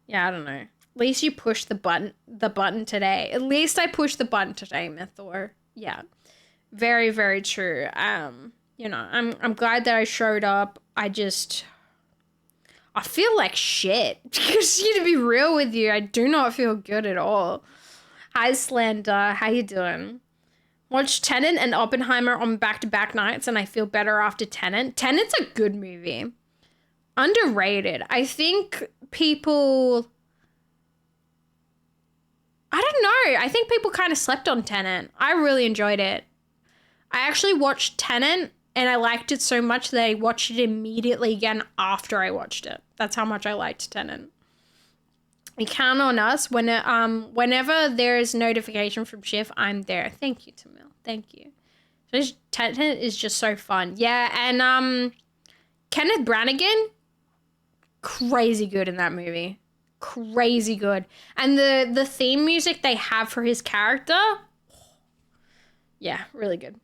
Yeah, I don't know. At least you pushed the button today. At least I pushed the button today, Mythor. Yeah. Very, very true. You know, I'm glad that I showed up. I feel like shit. Because to be real with you, I do not feel good at all. Hi, Slender. How you doing? Watched Tenet and Oppenheimer on back-to-back nights, and I feel better after Tenet. Tenet's a good movie. Underrated. I think people... I don't know. I think people kind of slept on Tenet. I really enjoyed it. I actually watched Tenet, and I liked it so much that I watched it immediately again after I watched it. That's how much I liked Tenet. You count on us. Whenever there is notification from Shiv, I'm there. Thank you, Tamil. Thank you. Tenet is just so fun. Yeah, and Kenneth Branagh, crazy good in that movie. Crazy good. And the theme music they have for his character, yeah, really good.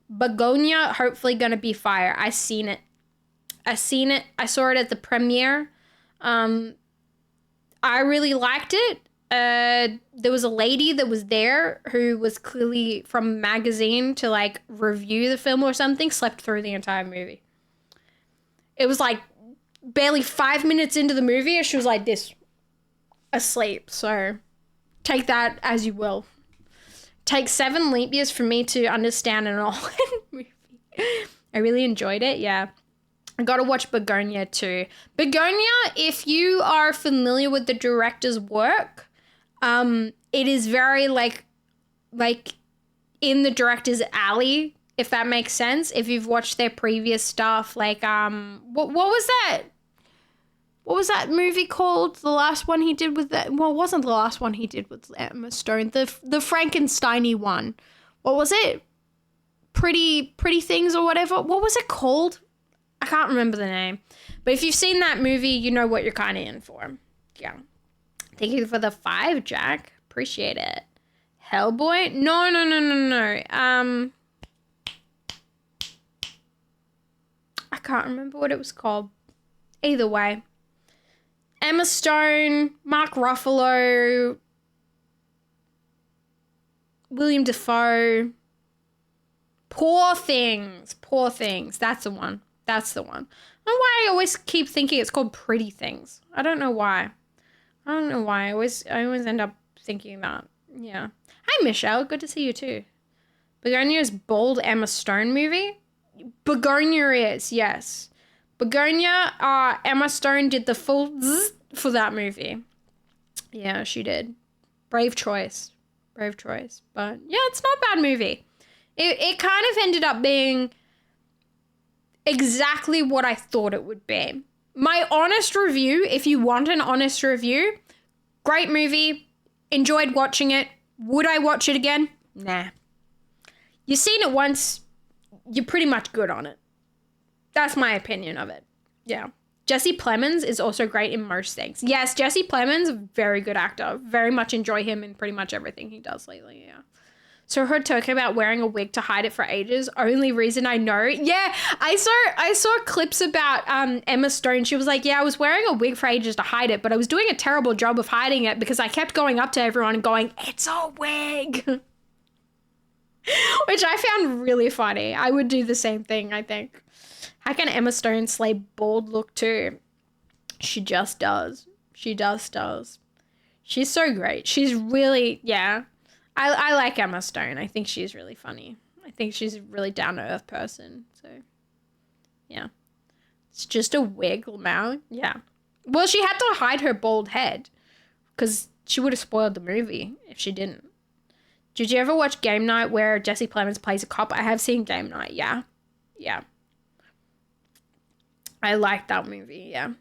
Begonia, hopefully gonna be fire. I seen it. I saw it at the premiere. I really liked it. There was a lady that was there who was clearly from a magazine to like review the film or something, slept through the entire movie. It was like barely 5 minutes into the movie and she was like this, asleep. So take that as you will. Take 7 leap years for me to understand an all movie. I really enjoyed it, yeah. I gotta watch Begonia too. Begonia, if you are familiar with the director's work, it is very like in the director's alley, if that makes sense. If you've watched their previous stuff, like what was that? What was that movie called? The last one he did with that? Well, it wasn't the last one he did with Emma Stone. The Frankenstein-y one. What was it? Pretty Things or whatever. What was it called? I can't remember the name. But if you've seen that movie, you know what you're kind of in for. Yeah. Thank you for the 5, Jack. Appreciate it. Hellboy? No. I can't remember what it was called. Either way. Emma Stone, Mark Ruffalo, William Dafoe. Poor Things. That's the one. I don't know why I always keep thinking it's called Pretty Things. I don't know why. I always end up thinking that. Yeah. Hi, Michelle. Good to see you too. Begonia's bold Emma Stone movie? Begonia is, yes. Begonia, Emma Stone did the full zzz for that movie. Yeah, she did. Brave choice. But yeah, it's not a bad movie. It kind of ended up being exactly what I thought it would be. My honest review, if you want an honest review, great movie, enjoyed watching it. Would I watch it again? Nah. You've seen it once, you're pretty much good on it. That's my opinion of it. Yeah. Jesse Plemons is also great in most things. Yes, Jesse Plemons, very good actor. Very much enjoy him in pretty much everything he does lately, yeah. So I heard talking about wearing a wig to hide it for ages. Only reason I know. Yeah, I saw clips about Emma Stone. She was like, yeah, I was wearing a wig for ages to hide it, but I was doing a terrible job of hiding it because I kept going up to everyone and going, it's a wig. Which I found really funny. I would do the same thing, I think. How can Emma Stone slay bald look too? She just does. She just does. She's so great. She's really, yeah. I like Emma Stone. I think she's really funny. I think she's a really down-to-earth person. So, yeah. It's just a wig, Lamau. Yeah. Well, she had to hide her bald head because She would have spoiled the movie if she didn't. Did you ever watch Game Night where Jesse Plemons plays a cop? I have seen Game Night, yeah. Yeah. I like that movie, yeah.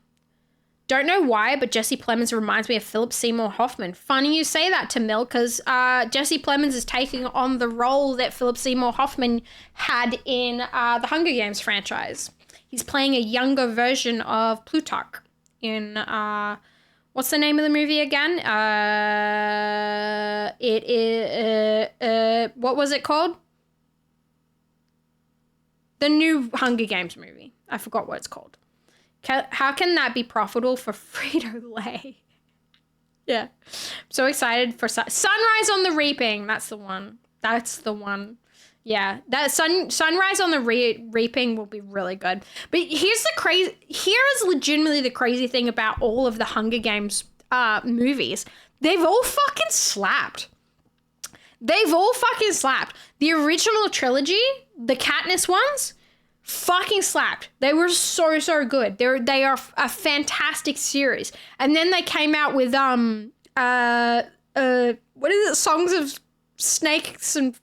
Don't know why, but Jesse Plemons reminds me of Philip Seymour Hoffman. Funny you say that, Tamil, because Jesse Plemons is taking on the role that Philip Seymour Hoffman had in the Hunger Games franchise. He's playing a younger version of Plutarch in, what's the name of the movie again? It is, what was it called? The new Hunger Games movie. I forgot what it's called. How can that be profitable for Frito-Lay? Yeah. I'm so excited for Sunrise on the Reaping. That's the one. That's the one. Yeah. That Sunrise on the Reaping will be really good. But here's legitimately the crazy thing about all of the Hunger Games movies. They've all fucking slapped. The original trilogy, the Katniss ones, fucking slapped. They were so good. They are a fantastic series. And then they came out with what is it? Songs of Snakes and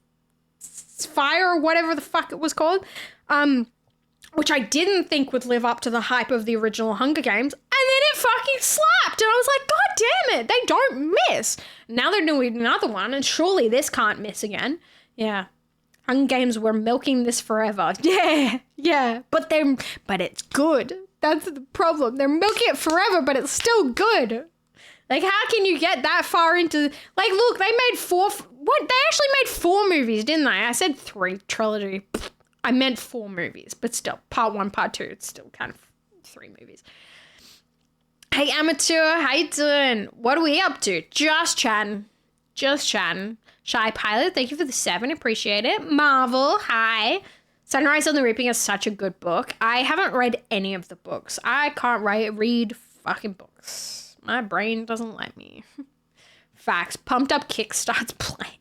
Fire or whatever the fuck it was called. Which I didn't think would live up to the hype of the original Hunger Games. And then it fucking slapped. And I was like, God damn it, they don't miss. Now they're doing another one, and surely this can't miss again. Yeah. Hunger Games, we're milking this forever. Yeah. But it's good. That's the problem. They're milking it forever, but it's still good. Like, how can you get that far into... Like, look, they made They actually made 4 movies, didn't they? I said 3, trilogy. I meant 4 movies, but still, part 1, part 2, it's still kind of 3 movies. Hey, Amateur, how you doing? What are we up to? Just chatting. Shy Pilot, thank you for the 7, appreciate it. Marvel, hi. Sunrise on the Reaping is such a good book. I haven't read any of the books. I can't read fucking books. My brain doesn't let me. Facts. Pumped Up Kick starts playing.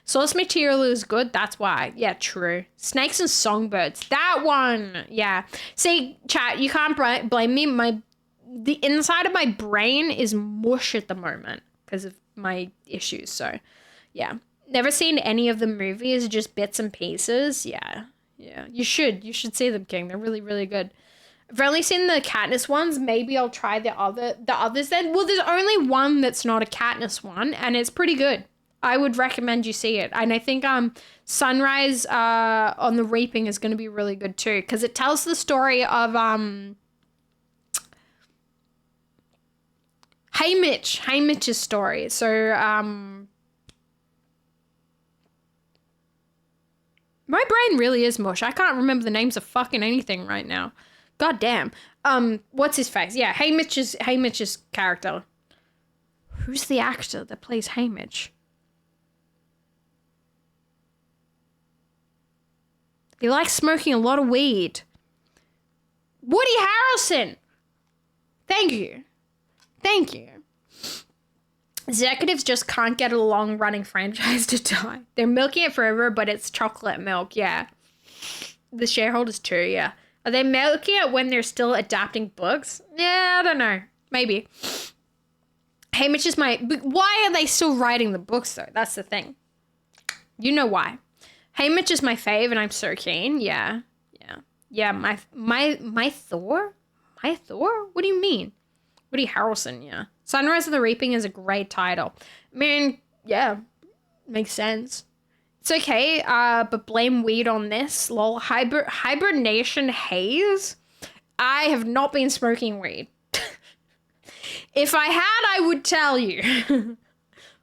Source material is good, that's why. Yeah, true. Snakes and Songbirds. That one. Yeah. See, chat, you can't blame me. The inside of my brain is mush at the moment because of my issues. So, yeah. Never seen any of the movies, just bits and pieces. Yeah. You should see them, King. They're really, really good. I've only seen the Katniss ones. Maybe I'll try the others then. Well, there's only one that's not a Katniss one, and it's pretty good. I would recommend you see it. And I think Sunrise on the Reaping is going to be really good too, because it tells the story of Haymitch's story. So my brain really is mush. I can't remember the names of fucking anything right now. God damn. What's his face? Yeah, Haymitch's character. Who's the actor that plays Haymitch? He likes smoking a lot of weed. Woody Harrelson. Thank you. Executives just can't get a long-running franchise to die. They're milking it forever, but it's chocolate milk, yeah. The shareholders too, yeah. Are they milking it when they're still adapting books? Yeah, I don't know. Maybe. Haymitch is why are they still writing the books, though? That's the thing. You know why. Haymitch is my fave, and I'm so keen. Yeah. My Thor? My Thor? What do you mean? Woody Harrelson, yeah. Sunrise of the Reaping is a great title. I mean, yeah, makes sense. It's okay, but blame weed on this. Lol. Hibernation haze? I have not been smoking weed. If I had, I would tell you.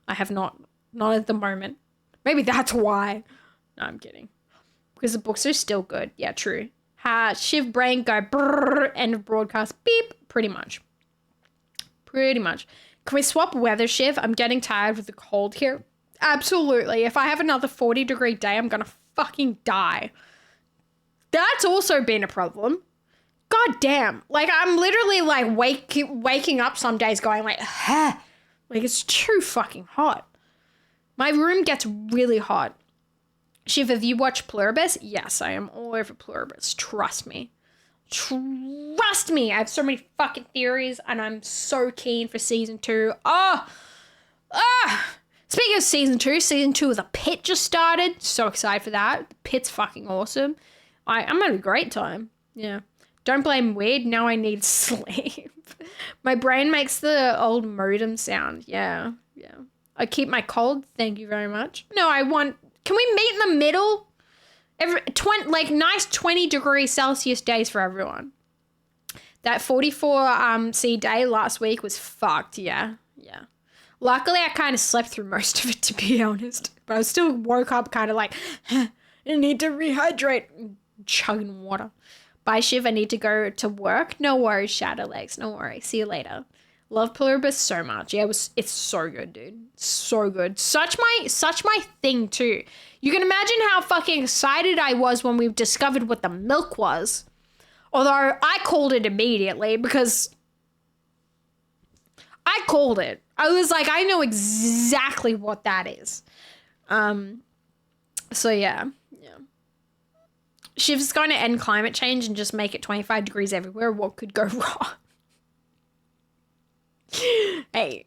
I have not. Not at the moment. Maybe that's why. No, I'm kidding. Because the books are still good. Yeah, true. Shiv brain go brrr, end of broadcast. Beep. Pretty much. Can we swap weather, Shiv? I'm getting tired with the cold here. Absolutely. If I have another 40-degree day, I'm going to fucking die. That's also been a problem. God damn. Like, I'm literally, like, waking up some days going, like, huh. Like, it's too fucking hot. My room gets really hot. Shiv, have you watched Pluribus? Yes, I am all over Pluribus. Trust me. I have so many fucking theories, and I'm so keen for season 2. Oh, Speaking of season 2 of The Pit just started. So excited for that. The Pit's fucking awesome. I'm having a great time. Yeah. Don't blame weed. Now I need sleep. My brain makes the old modem sound. Yeah. Yeah. I keep my cold. Thank you very much. No, can we meet in the middle? Nice 20 degrees Celsius days for everyone. That 44 C day last week was fucked. Yeah. Yeah. Luckily, I kind of slept through most of it, to be honest. But I still woke up kind of like, I need to rehydrate. Chugging water. Bye, Shiv. I need to go to work. No worries, Shadowlegs. No worries. See you later. Love Pluribus so much. Yeah, it's so good, dude. So good. Such my thing, too. You can imagine how fucking excited I was when we discovered what the milk was. Although I called it immediately because I called it. I was like, I know exactly what that is. So yeah. Shiv's going to end climate change and just make it 25 degrees everywhere. What could go wrong? Hey.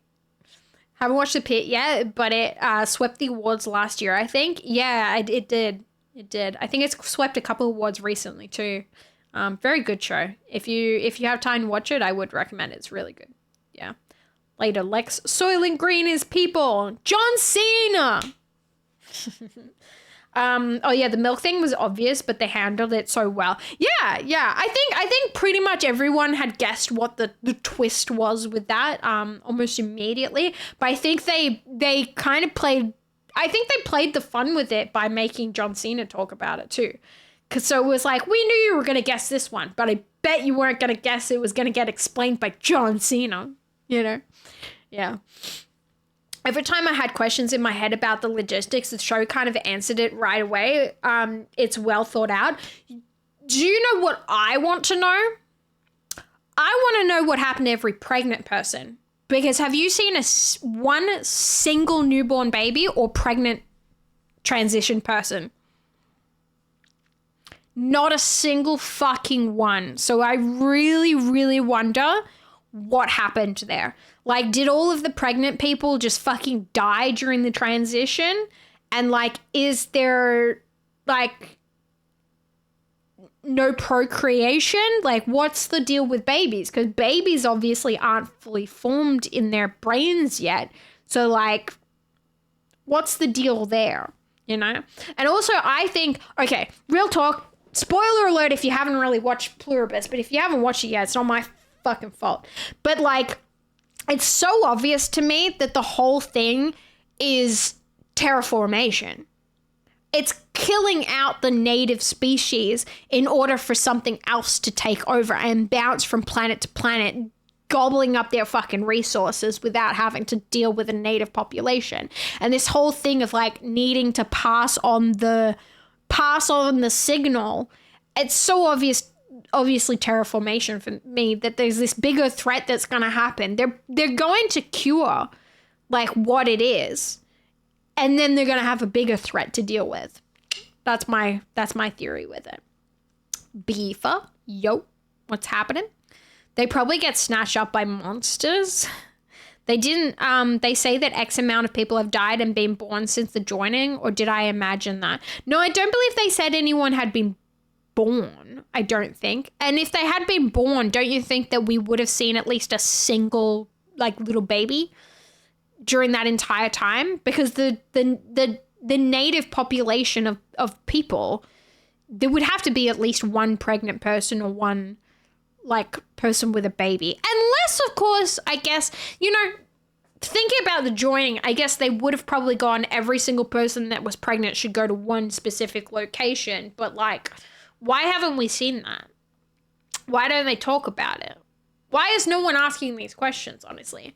Haven't watched The Pit yet, but it swept the awards last year, I think. Yeah, it did. It did. I think it's swept a couple of awards recently too. Very good show. If you have time to watch it, I would recommend it. It's really good. Yeah. Later, Lex Soylent Green is people. John Cena. Oh yeah, the milk thing was obvious, but they handled it so well. Yeah. I think pretty much everyone had guessed what the twist was with that almost immediately. But I think they kind of played the fun with it by making John Cena talk about it too. Cause so it was like, we knew you were gonna guess this one, but I bet you weren't gonna guess it was gonna get explained by John Cena. You know? Yeah. Every time I had questions in my head about the logistics, the show kind of answered it right away. It's well thought out. Do you know what I want to know? I want to know what happened to every pregnant person. Because have you seen one single newborn baby or pregnant transition person? Not a single fucking one. So I really, really wonder what happened there. Like, did all of the pregnant people just fucking die during the transition? And, like, is there, like, no procreation? Like, what's the deal with babies? Because babies obviously aren't fully formed in their brains yet. So, like, what's the deal there? You know? And also, I think, okay, real talk, spoiler alert if you haven't really watched Pluribus, but if you haven't watched it yet, it's not my fucking fault. But, like, it's so obvious to me that the whole thing is terraformation. It's killing out the native species in order for something else to take over and bounce from planet to planet, gobbling up their fucking resources without having to deal with a native population. And this whole thing of like needing to pass on the signal, it's so obviously terraformation for me that there's this bigger threat that's going to happen. They're going to cure like what it is, and then they're going to have a bigger threat to deal with. That's my theory with it. Beefa, yo, what's happening? They probably get snatched up by monsters. They didn't, they say that X amount of people have died and been born since the joining, or did I imagine that? No, I don't believe they said anyone had been born, I don't think. And if they had been born, don't you think that we would have seen at least a single, like, little baby during that entire time? Because the native population of people, there would have to be at least one pregnant person or one, like, person with a baby. Unless, of course, I guess, you know, thinking about the joining, I guess they would have probably gone every single person that was pregnant should go to one specific location. But, like, why haven't we seen that? Why don't they talk about it? Why is no one asking these questions, honestly?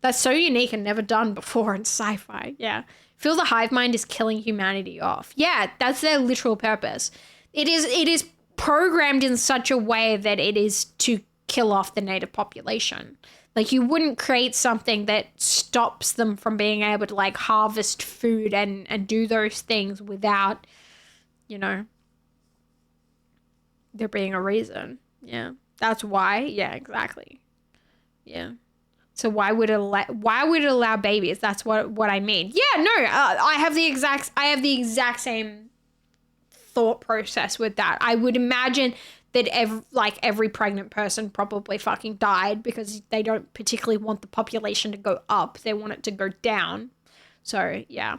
That's so unique and never done before in sci-fi. Yeah. Feel the hive mind is killing humanity off. Yeah, that's their literal purpose. It is programmed in such a way that it is to kill off the native population. Like, you wouldn't create something that stops them from being able to, like, harvest food and do those things without, you know, there being a reason. Yeah. That's why. Yeah, exactly. Yeah. So why would it allow babies? That's what I mean. Yeah, no, I have the exact same thought process with that. I would imagine that every pregnant person probably fucking died because they don't particularly want the population to go up. They want it to go down. So yeah.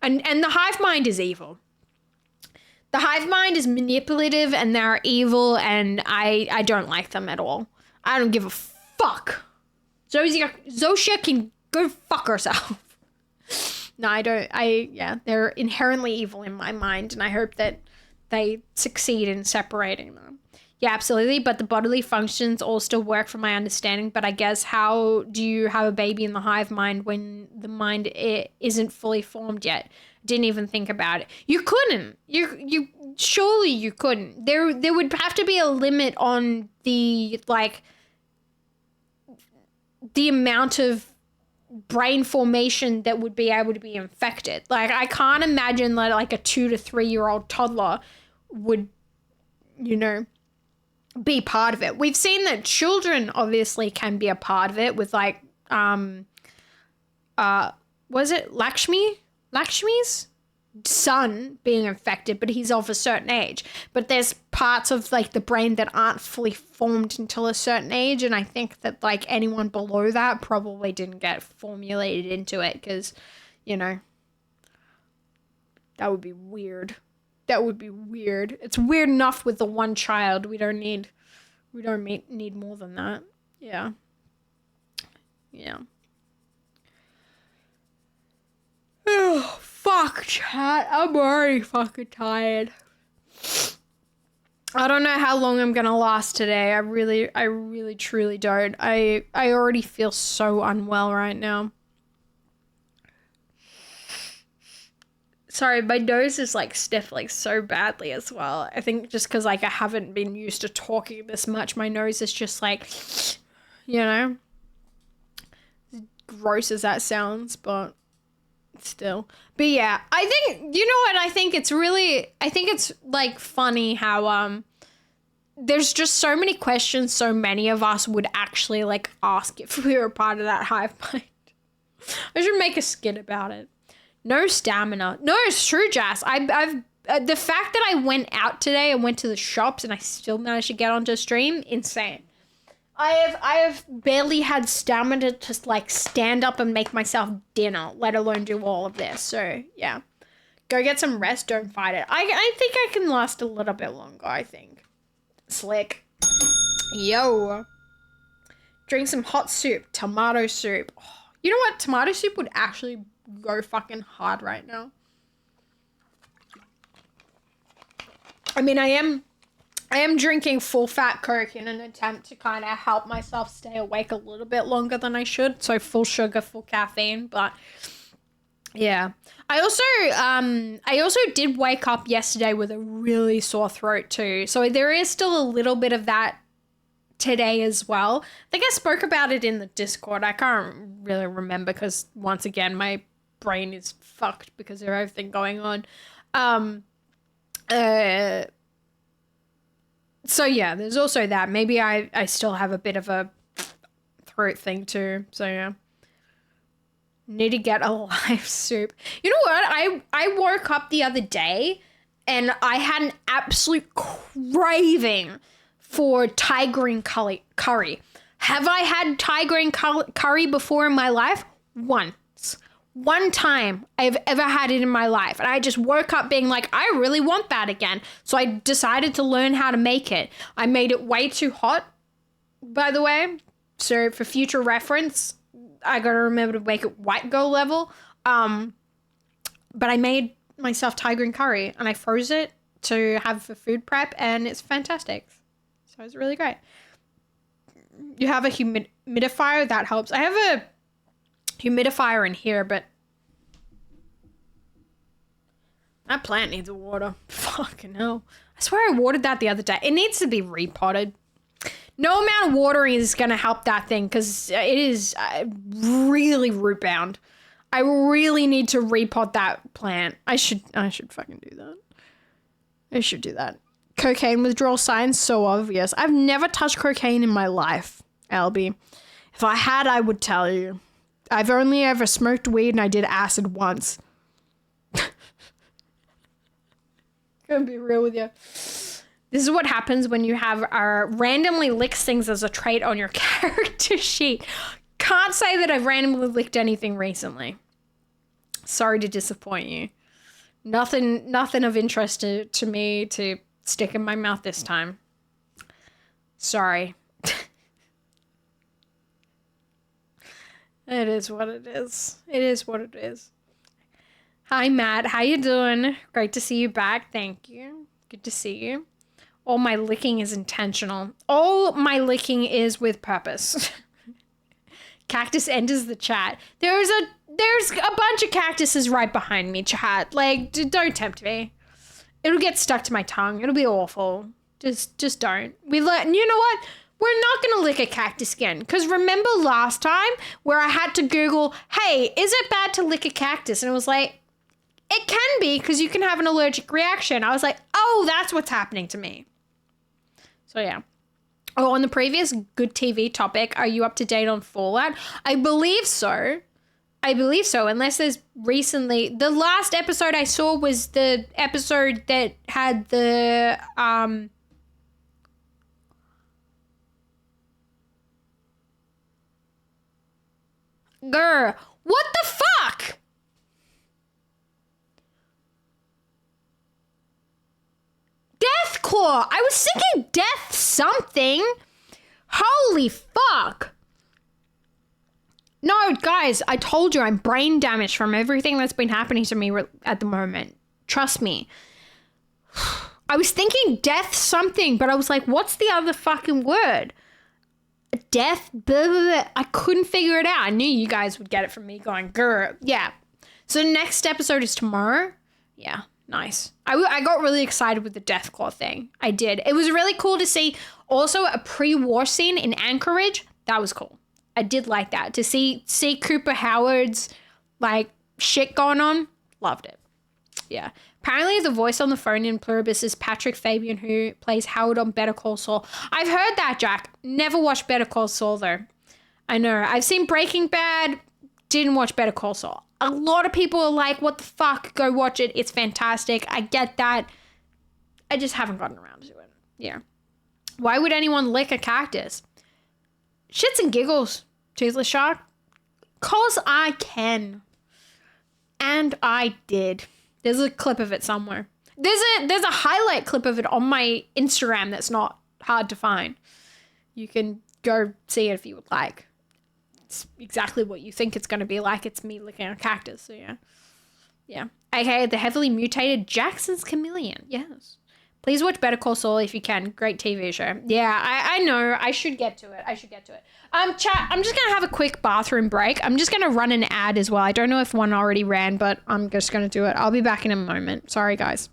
And the hive mind is evil. The hive mind is manipulative and they're evil, and I don't like them at all. I don't give a fuck. Zosia can go fuck herself. No, I don't. They're inherently evil in my mind, and I hope that they succeed in separating them. Yeah, absolutely. But the bodily functions all still work from my understanding. But I guess, how do you have a baby in the hive mind when the mind isn't fully formed yet? Didn't even think about it. You couldn't. You surely you couldn't. There would have to be a limit on the amount of brain formation that would be able to be infected. Like, I can't imagine that like a 2 to 3 year old toddler would, be part of it. We've seen that children obviously can be a part of it with was it Lakshmi's son being infected, but he's of a certain age. But there's parts of like the brain that aren't fully formed until a certain age, and I think that like anyone below that probably didn't get formulated into it, because that would be weird. It's weird enough with the one child. We don't need more than that. Yeah. Oh, fuck, chat. I'm already fucking tired. I don't know how long I'm gonna last today. I really truly don't. I already feel so unwell right now. Sorry, my nose is like sniffling so badly as well. I think just because like I haven't been used to talking this much, my nose is just like, gross as that sounds, but still. But yeah, I think, I think it's like funny how there's just so many questions so many of us would actually like ask if we were part of that hive mind. I should make a skit about it. No stamina. No, it's true, Jazz. I've the fact that I went out today and went to the shops and I still managed to get onto stream, insane. I have barely had stamina to like stand up and make myself dinner, let alone do all of this. So yeah, go get some rest. Don't fight it. I think I can last a little bit longer. I think. Slick. Yo. Drink some hot soup, tomato soup. Oh, you know what? Tomato soup would actually go fucking hard right now. I mean, I am drinking full fat Coke in an attempt to kind of help myself stay awake a little bit longer than I should. So full sugar, full caffeine, but yeah. I also did wake up yesterday with a really sore throat too. So there is still a little bit of that today as well. I think I spoke about it in the Discord. I can't really remember because once again, my brain is fucked because of everything going on. So yeah, there's also that. Maybe I still have a bit of a throat thing too. So yeah. Need to get a live soup. You know what? I woke up the other day and I had an absolute craving for Thai green curry. Have I had Thai green curry before in my life? Once. One time I've ever had it in my life. And I just woke up being like, I really want that again. So I decided to learn how to make it. I made it way too hot, by the way. So for future reference, I gotta remember to make it white girl level. But I made myself Thai green curry and I froze it to have for food prep, and it's fantastic. So it's really great. You have a humidifier, that helps. I have a humidifier in here, but that plant needs water. Fucking hell. I swear I watered that the other day. It needs to be repotted. No amount of watering is going to help that thing because it is really root bound. I really need to repot that plant. I should fucking do that. I should do that. Cocaine withdrawal signs, so obvious. I've never touched cocaine in my life, Albie. If I had, I would tell you. I've only ever smoked weed and I did acid once. Gonna be real with you. This is what happens when you have randomly licks things as a trait on your character sheet. Can't say that I've randomly licked anything recently. Sorry to disappoint you. Nothing of interest to me to stick in my mouth this time. Sorry. It is what it is. It is what it is. Hi, Matt. How you doing? Great to see you back. Thank you. Good to see you. All my licking is intentional. All my licking is with purpose. Cactus enters the chat. There's a bunch of cactuses right behind me, chat. Like, don't tempt me. It'll get stuck to my tongue. It'll be awful. Just don't. You know what? We're not going to lick a cactus again. Because remember last time where I had to Google, hey, is it bad to lick a cactus? And it was like, it can be because you can have an allergic reaction. I was like, oh, that's what's happening to me. So, yeah. Oh, on the previous good TV topic, are you up to date on Fallout? I believe so. Unless there's recently... The last episode I saw was the episode that had the... Grr. What the fuck? Deathclaw. I was thinking death something. Holy fuck. No, guys, I told you I'm brain damaged from everything that's been happening to me at the moment. Trust me. I was thinking death something, but I was like, what's the other fucking word? Death, blah, blah, blah. I couldn't figure it out. I knew you guys would get it from me going, grr. Yeah. So the next episode is tomorrow. Yeah, nice. I got really excited with the Deathclaw thing. I did. It was really cool to see also a pre-war scene in Anchorage. That was cool. I did like that. To see Cooper Howard's, like, shit going on. Loved it. Yeah. Apparently the voice on the phone in Pluribus is Patrick Fabian, who plays Howard on Better Call Saul. I've heard that, Jack. Never watched Better Call Saul, though. I know. I've seen Breaking Bad. Didn't watch Better Call Saul. A lot of people are like, what the fuck? Go watch it. It's fantastic. I get that. I just haven't gotten around to it. Yeah. Why would anyone lick a cactus? Shits and giggles, Toothless Shark. 'Cause I can. And I did. There's a clip of it somewhere. There's a highlight clip of it on my Instagram that's not hard to find. You can go see it if you would like. It's exactly what you think it's going to be like. It's me licking a cactus, so yeah. Yeah. AKA the heavily mutated Jackson's Chameleon. Yes. Please watch Better Call Saul if you can. Great TV show. Yeah, I know. I should get to it. Chat, I'm just going to have a quick bathroom break. I'm just going to run an ad as well. I don't know if one already ran, but I'm just going to do it. I'll be back in a moment. Sorry, guys.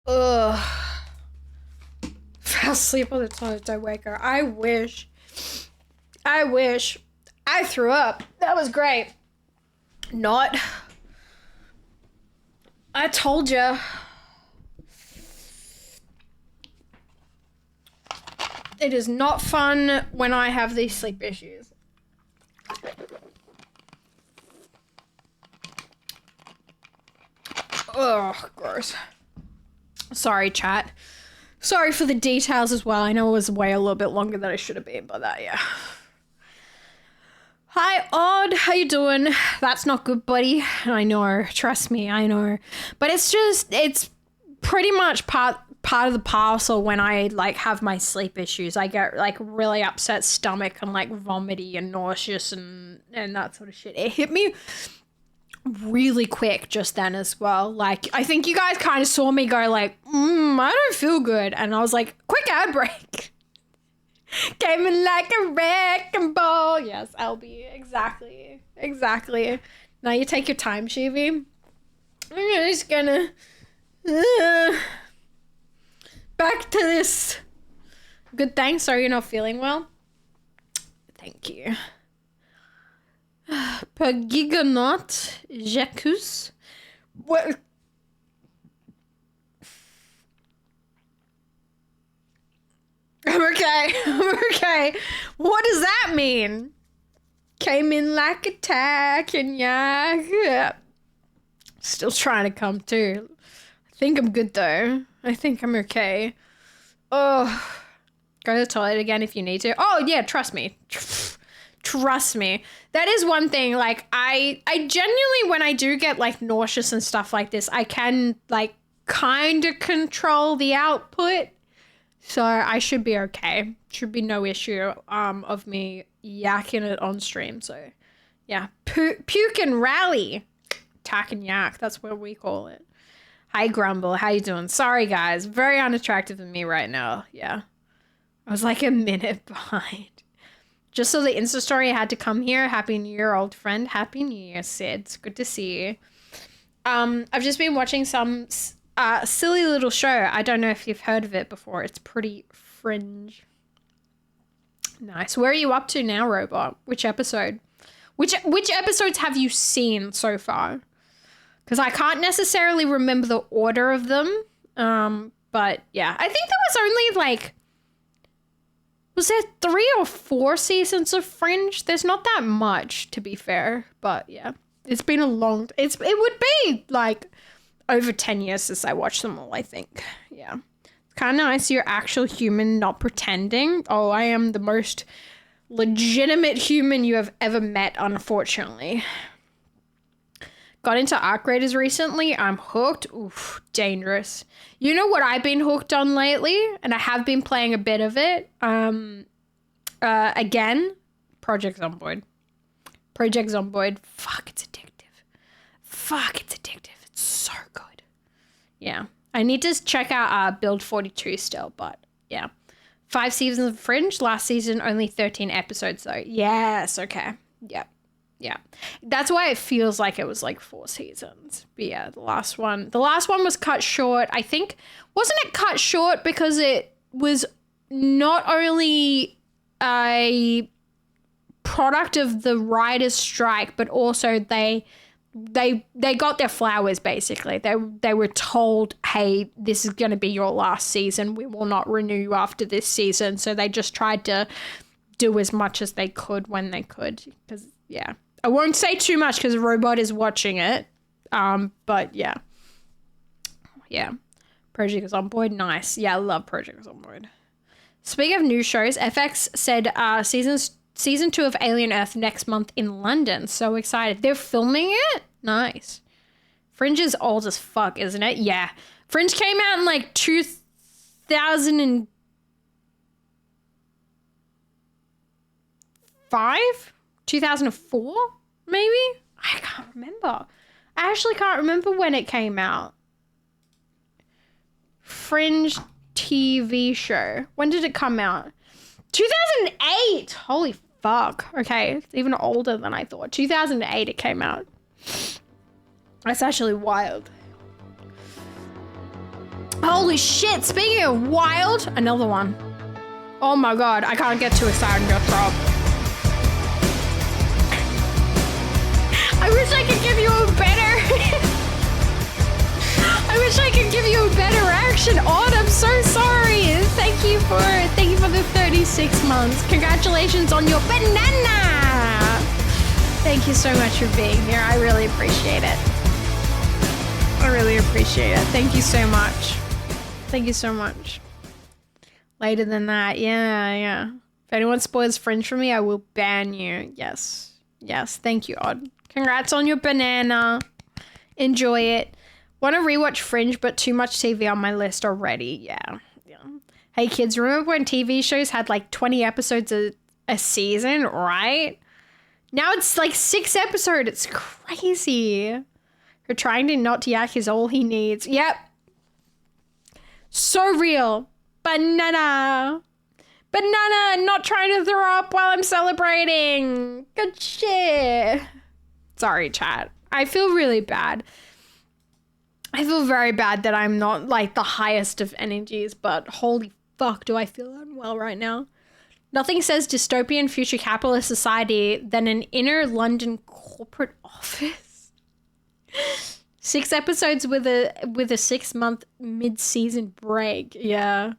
Ugh. Fell asleep on the toilet, don't wake her. I wish. I threw up. That was great. Not. I told ya. It is not fun when I have these sleep issues. Ugh, gross. Sorry, chat. Sorry for the details as well. I know it was way a little bit longer than I should have been, but that, yeah. Hi, Odd. How you doing? That's not good, buddy. I know. Trust me, I know. But it's pretty much part of the parcel when I, like, have my sleep issues. I get, like, really upset stomach and, like, vomity and nauseous and that sort of shit. It hit me really quick just then as well. Like, I think you guys kind of saw me go like, I don't feel good. And I was like, quick ad break. Came in like a wrecking ball. Yes, LB. Exactly. Now you take your time, Shivi. I'm just gonna back to this. Good, thanks. Sorry you're not feeling well. Thank you. Per giganaut Jacques. What? I'm okay. What does that mean? Came in like a tack and yeah. Still trying to come to. I think I'm good though. I think I'm okay. Oh, go to the toilet again if you need to. Oh yeah, trust me. Trust me. That is one thing. Like I genuinely, when I do get like nauseous and stuff like this, I can like kind of control the output. So I should be okay. Should be no issue of me yakking it on stream. So yeah, puke and rally. Tack and yak. That's what we call it. Hi Grumble, how you doing? Sorry guys, very unattractive of me right now. Yeah, I was like a minute behind. Just so the Insta story had to come here. Happy New Year, old friend. Happy New Year, Sid. It's good to see you. I've just been watching some silly little show. I don't know if you've heard of it before. It's pretty fringe. Nice. Where are you up to now, Robot? Which episode? Which episodes have you seen so far? Because I can't necessarily remember the order of them. But yeah, I think there was only like, was there 3 or 4 seasons of Fringe? There's not that much, to be fair. But yeah, it's been a long, it would be like over 10 years since I watched them all, I think. Yeah. It's kind of nice you're actual human, not pretending. Oh, I am the most legitimate human you have ever met, unfortunately. Got into Arc Raiders recently. I'm hooked. Oof, dangerous. You know what I've been hooked on lately? And I have been playing a bit of it. Again, Project Zomboid. Fuck, it's addictive. It's so good. Yeah. I need to check out Build 42 still, but yeah. 5 seasons of Fringe. Last season, only 13 episodes though. Yes, okay. Yep. Yeah. That's why it feels like it was like 4 seasons. But yeah, the last one was cut short. I think, wasn't it cut short because it was not only a product of the writers' strike, but also they got their flowers basically. They were told, hey, this is going to be your last season. We will not renew you after this season. So they just tried to do as much as they could when they could. Because, yeah. I won't say too much because Robot is watching it. But yeah. Yeah. Project Zomboid, nice. Yeah, I love Project Zomboid. Speaking of new shows, FX said season 2 of Alien Earth next month in London. So excited. They're filming it? Nice. Fringe is old as fuck, isn't it? Yeah. Fringe came out in like 2005? 2004? Maybe? I can't remember. I actually can't remember when it came out. Fringe TV show. When did it come out? 2008! Holy fuck. Okay, it's even older than I thought. 2008 it came out. That's actually wild. Holy shit, speaking of wild, another one. Oh my god, I can't get too excited and go throw up. I wish I could give you a better... I wish I could give you a better reaction on. I'm so sorry. Thank you for the 36 months. Congratulations on your banana. Thank you so much for being here. I really appreciate it. I really appreciate it. Thank you so much. Thank you so much. Later than that, yeah. If anyone spoils Fringe for me, I will ban you. Yes. Thank you, Odd. Congrats on your banana. Enjoy it. Want to rewatch Fringe, but too much TV on my list already. Yeah. Hey kids, remember when TV shows had like 20 episodes a season, right? Now it's like 6 episodes. It's crazy. Her trying to not yak is all he needs. Yep. So real. Banana, not trying to throw up while I'm celebrating. Good shit. Sorry, chat. I feel really bad. I feel very bad that I'm not like the highest of energies, but holy fuck, do I feel unwell right now. Nothing says dystopian future capitalist society than an inner London corporate office. 6 episodes with a 6-month mid-season break. Yeah.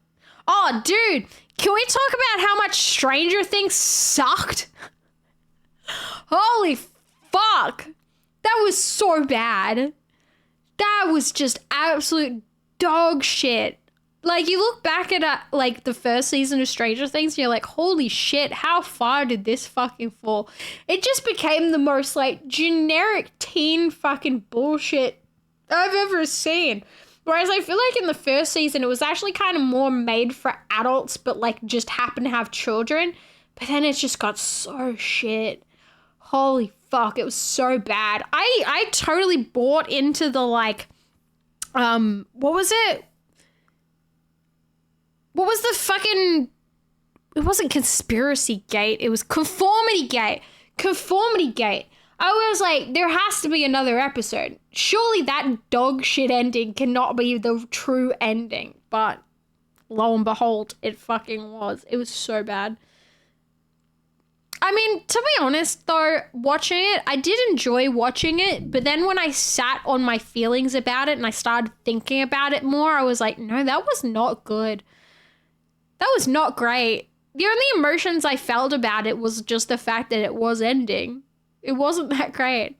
Oh, dude, can we talk about how much Stranger Things sucked? Holy fuck. That was so bad. That was just absolute dog shit. Like, you look back at like the first season of Stranger Things and you're like, holy shit, how far did this fucking fall? It just became the most like generic teen fucking bullshit I've ever seen. Whereas I feel like in the first season, it was actually kind of more made for adults, but like just happened to have children. But then it just got so shit. Holy fuck, it was so bad. I totally bought into the like, what was it? What was the fucking, it wasn't Conspiracy Gate, it was Conformity Gate. Conformity Gate. I was like, there has to be another episode. Surely that dog shit ending cannot be the true ending. But lo and behold, it fucking was. It was so bad. I mean, to be honest though, watching it, I did enjoy watching it. But then when I sat on my feelings about it and I started thinking about it more, I was like, no, that was not good. That was not great. The only emotions I felt about it was just the fact that it was ending. It wasn't that great.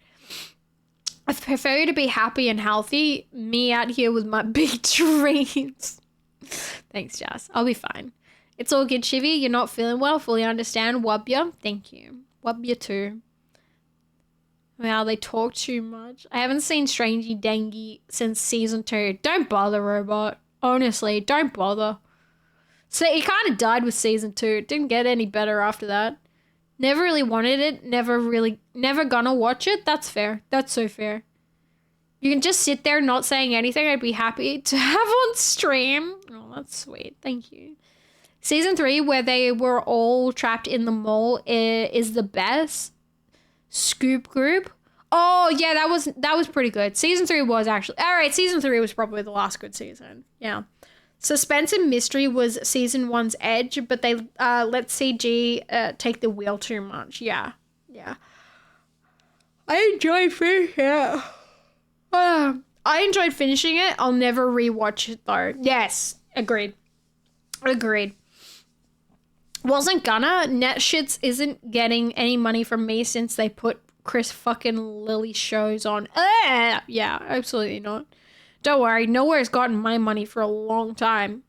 I prefer to be happy and healthy. Me out here with my big dreams. Thanks, Jazz. I'll be fine. It's all good, Shivy. You're not feeling well. Fully understand. Wub ya. Thank you. Wub ya too. Wow, they talk too much. I haven't seen Strangey Dengue since season 2. Don't bother, Robot. Honestly, don't bother. So he kind of died with season 2. It didn't get any better after that. Never really wanted it. Never gonna watch it. That's fair. That's so fair. You can just sit there not saying anything. I'd be happy to have on stream. Oh, that's sweet. Thank you. Season 3, where they were all trapped in the mall, is the best. Scoop Group. Oh, yeah, that was pretty good. Season 3 was actually... All right, season 3 was probably the last good season. Yeah. Suspense and mystery was season 1's edge, but they let CG take the wheel too much. Yeah. I enjoyed finishing it. I enjoyed finishing it. I'll never rewatch it though. Yes, agreed. Wasn't gonna. Netshits isn't getting any money from me since they put Chris fucking Lilly shows on. Yeah, absolutely not. Don't worry, nowhere's gotten my money for a long time.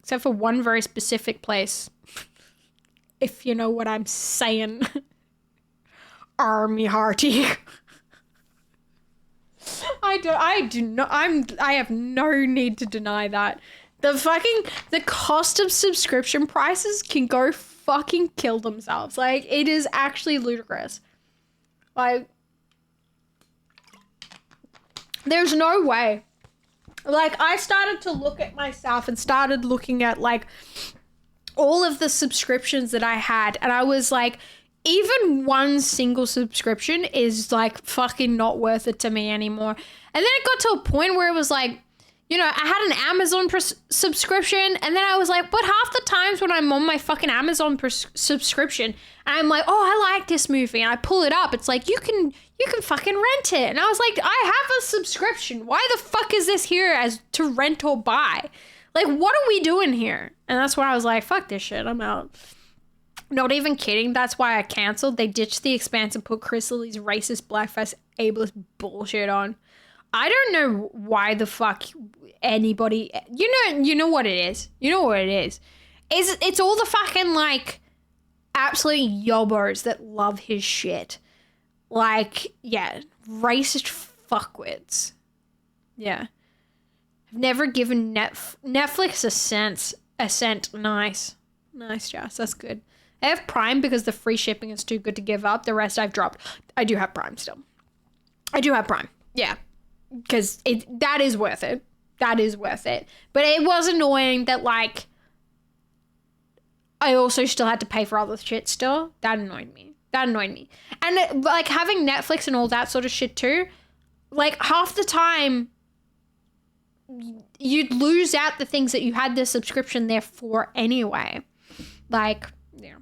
Except for one very specific place. If you know what I'm saying. Army Hearty. I have no need to deny that. The cost of subscription prices can go fucking kill themselves. Like, it is actually ludicrous. Like, there's no way. Like, I started to look at myself and started looking at, like, all of the subscriptions that I had. And I was like, even one single subscription is, like, fucking not worth it to me anymore. And then it got to a point where it was like, you know, I had an Amazon subscription, and then I was like, but half the times when I'm on my fucking Amazon subscription, and I'm like, oh, I like this movie, and I pull it up, it's like, you can fucking rent it. And I was like, I have a subscription. Why the fuck is this here as to rent or buy? Like, what are we doing here? And that's why I was like, fuck this shit, I'm out. Not even kidding. That's why I canceled. They ditched The Expanse and put Chris Lee's racist, blackface, ableist bullshit on. I don't know why the fuck anybody, you know what it is. You know what it is. It's all the fucking like absolute yobbos that love his shit. Like, yeah, racist fuckwits. Yeah. I've never given Netflix a cent. Nice. Nice, Jess. That's good. I have Prime because the free shipping is too good to give up. The rest I've dropped. I do have Prime still. I do have Prime. Yeah. Because that is worth it. That is worth it. But it was annoying that, like, I also still had to pay for all this shit still. That annoyed me. And, like, having Netflix and all that sort of shit too, like, half the time, you'd lose out the things that you had the subscription there for anyway. Like, yeah.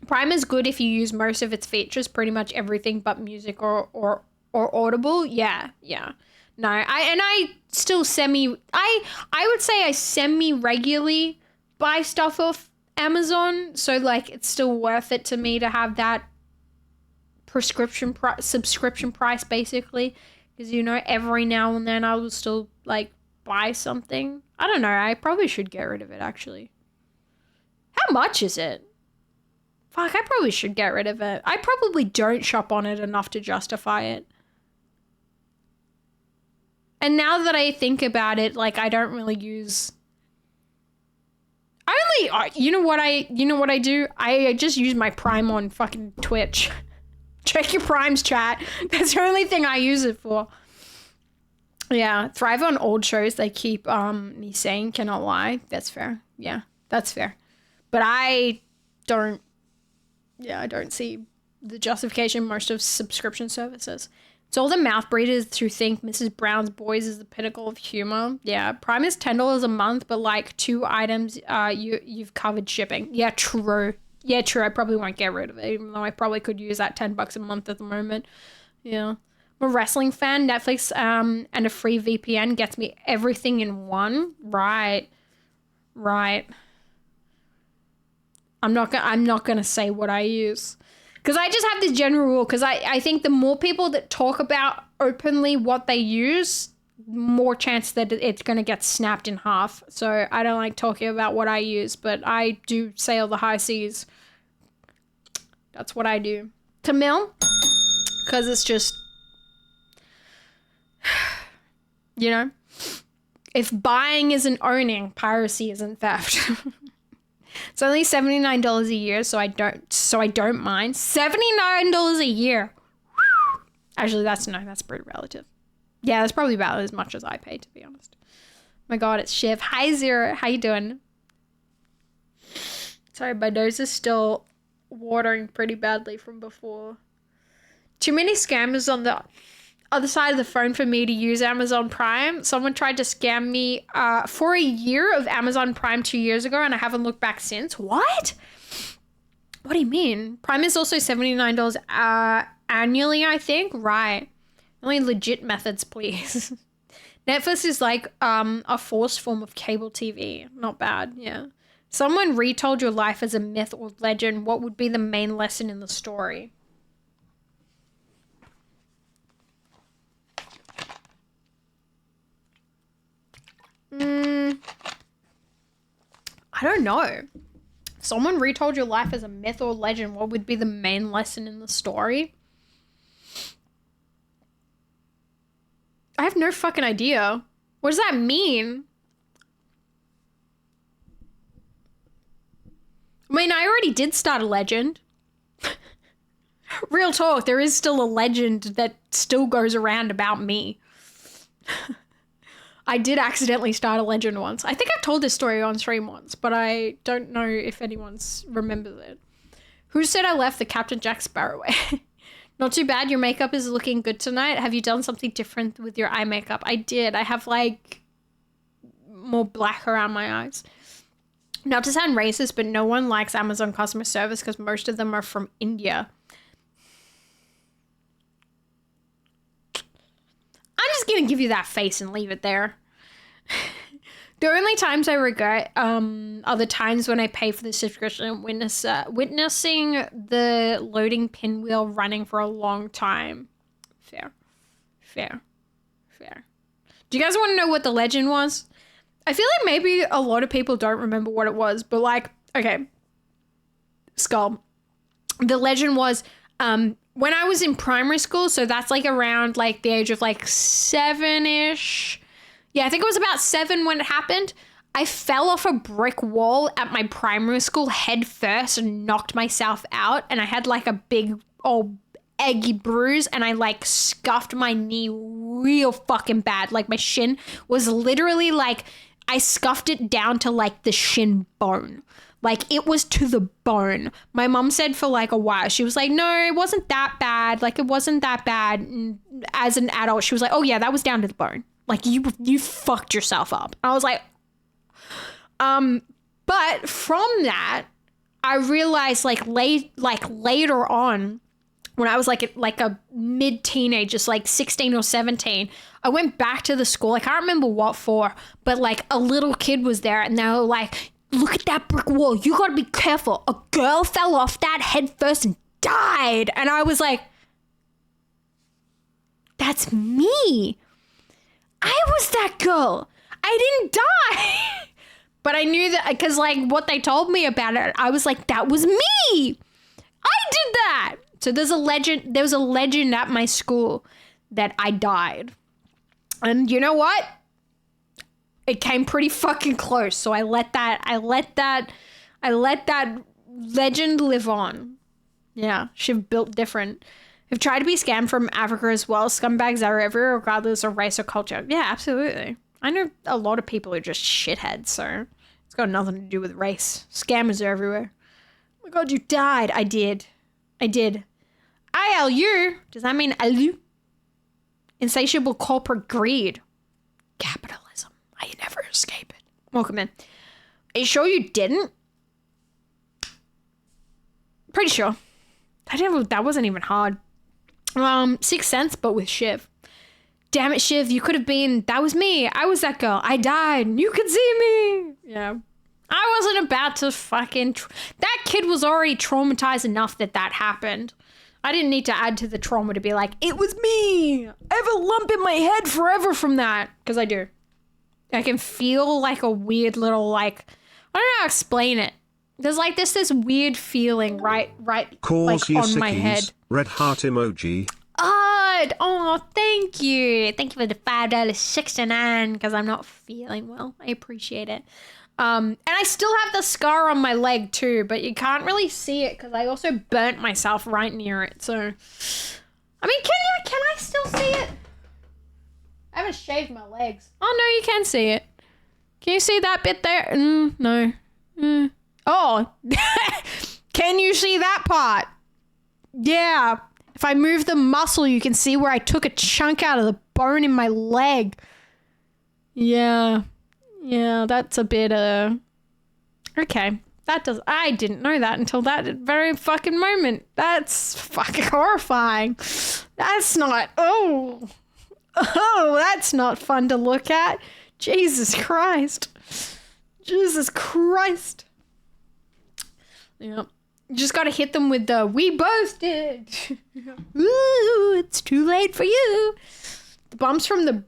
Prime is good if you use most of its features, pretty much everything but music or Audible. Yeah. No, I still I would say I semi-regularly buy stuff off Amazon, so like it's still worth it to me to have that subscription price basically, because you know every now and then I will still like buy something. I don't know, I probably should get rid of it actually. How much is it? Fuck, I probably should get rid of it. I probably don't shop on it enough to justify it. And now that I think about it, like I don't really use. You know what I do? I just use my Prime on fucking Twitch. Check your Primes, chat. That's the only thing I use it for. Yeah, thrive on old shows. They keep me saying, cannot lie. That's fair. Yeah, that's fair. But I don't see the justification in most of subscription services. It's all the mouth breathers who think Mrs. Brown's Boys is the pinnacle of humor. Yeah, Prime is $10 a month, but like 2 items, you've covered shipping. Yeah, true. I probably won't get rid of it, even though I probably could use that $10 a month at the moment. Yeah. I'm a wrestling fan. Netflix and a free VPN gets me everything in one. Right. I'm not gonna say what I use. Because I just have this general rule, because I think the more people that talk about openly what they use, more chance that it's going to get snapped in half. So I don't like talking about what I use, but I do sail the high seas. That's what I do. Camille, because it's just, you know, if buying isn't owning, piracy isn't theft. It's only $79 a year, so I don't mind. $79 a year. Actually, that's pretty relative. Yeah, that's probably about as much as I pay, to be honest. My God, it's Shiv. Hi, Zero. How you doing? Sorry, my nose is still watering pretty badly from before. Too many scammers on the other side of the phone for me to use Amazon Prime. Someone tried to scam me for a year of Amazon Prime 2 years ago, and I haven't looked back since. What? What do you mean? Prime is also $79 annually, I think. Right. Only legit methods, please. Netflix is like a forced form of cable TV. Not bad, yeah. Someone retold your life as a myth or legend. What would be the main lesson in the story? I don't know. Someone retold your life as a myth or legend. What would be the main lesson in the story? I have no fucking idea. What does that mean? I mean, I already did start a legend. Real talk, there is still a legend that still goes around about me. I did accidentally start a legend once. I think I've told this story on stream once, but I don't know if anyone's remembers it. Who said I left the Captain Jack Sparrow way? Not too bad. Your makeup is looking good tonight. Have you done something different with your eye makeup? I did. I have like more black around my eyes. Not to sound racist, but no one likes Amazon customer service because most of them are from India. I'm just going to give you that face and leave it there. The only times I regret are the times when I pay for the subscription and witnessing the loading pinwheel running for a long time. Fair. Do you guys want to know what the legend was? I feel like maybe a lot of people don't remember what it was, but like, okay. Skull. The legend was when I was in primary school, so that's like around like the age of like 7-ish. Yeah, I think it was about 7 when it happened. I fell off a brick wall at my primary school head first and knocked myself out. And I had like a big old eggy bruise and I like scuffed my knee real fucking bad. Like my shin was literally like, I scuffed it down to like the shin bone. Like it was to the bone. My mom said for like a while, she was like, no, it wasn't that bad. Like it wasn't that bad. And as an adult, she was like, oh yeah, that was down to the bone. Like you fucked yourself up. I was like, but from that, I realized later on when I was like a mid-teenager, just like 16 or 17, I went back to the school. I can't remember what for, but like a little kid was there and they were like, look at that brick wall. You gotta be careful. A girl fell off that head first and died. And I was like, that's me. I was that girl. I didn't die. But I knew that because like what they told me about it, I was like, that was me. I did that. So there was a legend at my school that I died. And you know what? It came pretty fucking close. So I let that legend live on. Yeah, she've built different. Have tried to be scammed from Africa as well. Scumbags are everywhere, regardless of race or culture. Yeah, absolutely. I know a lot of people are just shitheads, so it's got nothing to do with race. Scammers are everywhere. Oh my god, you died. I did. ILU? Does that mean ALU? Insatiable corporate greed. Capitalism. I never escape it. Welcome in. Are you sure you didn't? Pretty sure. That wasn't even hard. 6 Sense, but with Shiv. Damn it, Shiv, you could have been, that was me. I was that girl. I died. You could see me. Yeah. I wasn't about to fucking, that kid was already traumatized enough that happened. I didn't need to add to the trauma to be like, it was me. I have a lump in my head forever from that. Because I do. I can feel like a weird little like, I don't know how to explain it. There's like this weird feeling right Calls like on my head. Red heart emoji. Oh, thank you. Thank you for the $5.69 because I'm not feeling well. I appreciate it. And I still have the scar on my leg too, but you can't really see it because I also burnt myself right near it. So, I mean, can I still see it? I haven't shaved my legs. Oh no, you can see it. Can you see that bit there? No. Oh, can you see that part? Yeah. If I move the muscle, you can see where I took a chunk out of the bone in my leg. Yeah, that's a bit, okay. I didn't know that until that very fucking moment. That's fucking horrifying. That's not, that's not fun to look at. Jesus Christ. Yeah. You just gotta hit them with the, we both did. Ooh, it's too late for you. The bumps from the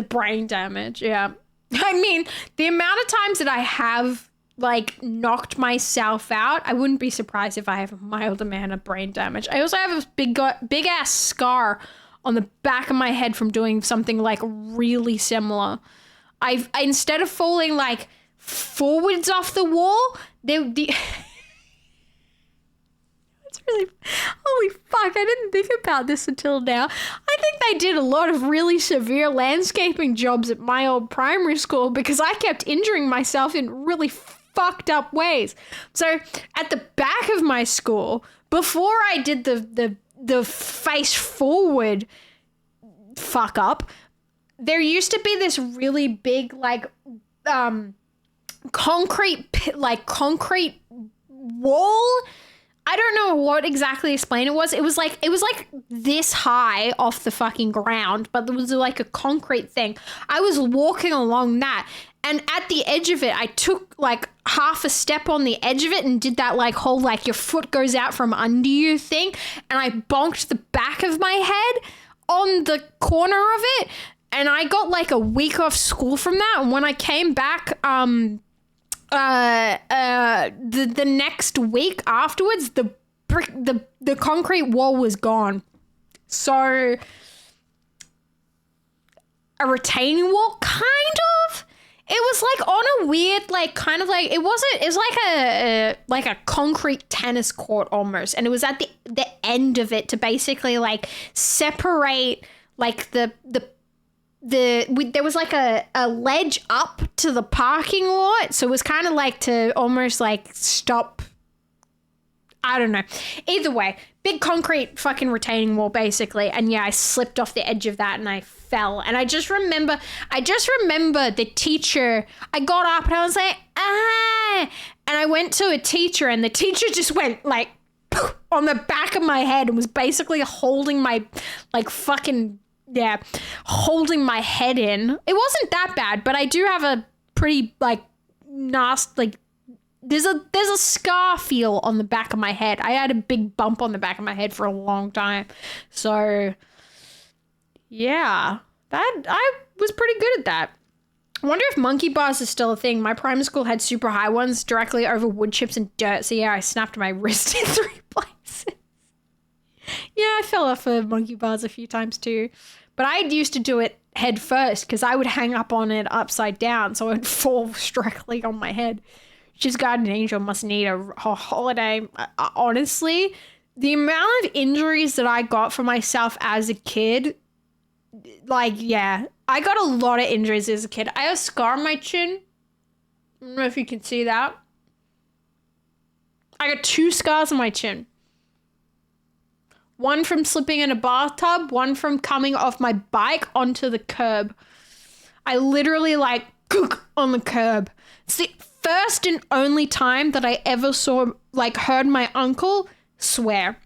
brain damage, yeah. I mean, the amount of times that I have, like, knocked myself out, I wouldn't be surprised if I have a mild amount of brain damage. I also have a big-ass scar on the back of my head from doing something, like, really similar. Instead of falling, like, forwards off the wall, really, holy fuck, I didn't think about this until now. I think they did a lot of really severe landscaping jobs at my old primary school because I kept injuring myself in really fucked up ways. So at the back of my school, before I did the face forward fuck up, there used to be this really big like concrete wall. I don't know what exactly to explain it was. It was like this high off the fucking ground, but there was like a concrete thing. I was walking along that, and at the edge of it, I took like half a step on the edge of it and did that like whole like your foot goes out from under you thing, and I bonked the back of my head on the corner of it, and I got like a week off school from that. And when I came back, the next week afterwards, the concrete wall was gone. So a retaining wall, kind of. It was like on a weird, like kind of like it was like a concrete tennis court almost, and it was at the end of it to basically like separate like there was like a ledge up to the parking lot, so it was kind of like to almost like stop. I don't know. Either way, big concrete fucking retaining wall basically, and yeah, I slipped off the edge of that and I fell. And I just remember the teacher. I got up and I was like, ah, and I went to a teacher, and the teacher just went like on the back of my head and was basically holding my like fucking. Yeah, holding my head in. It wasn't that bad, but I do have a pretty like nasty like there's a scar feel on the back of my head. I had a big bump on the back of my head for a long time. So yeah, that I was pretty good at that. I wonder if monkey bars is still a thing. My primary school had super high ones directly over wood chips and dirt. So yeah, I snapped my wrist in 3 places. Yeah, I fell off of monkey bars a few times too. But I used to do it head first because I would hang up on it upside down, so it would fall directly on my head. She's guardian angel must need a holiday. Honestly, the amount of injuries that I got for myself as a kid, like, yeah, I got a lot of injuries as a kid. I have a scar on my chin. I don't know if you can see that. I got 2 scars on my chin. One from slipping in a bathtub, one from coming off my bike onto the curb. I literally like on the curb. It's the first and only time that I ever heard my uncle swear.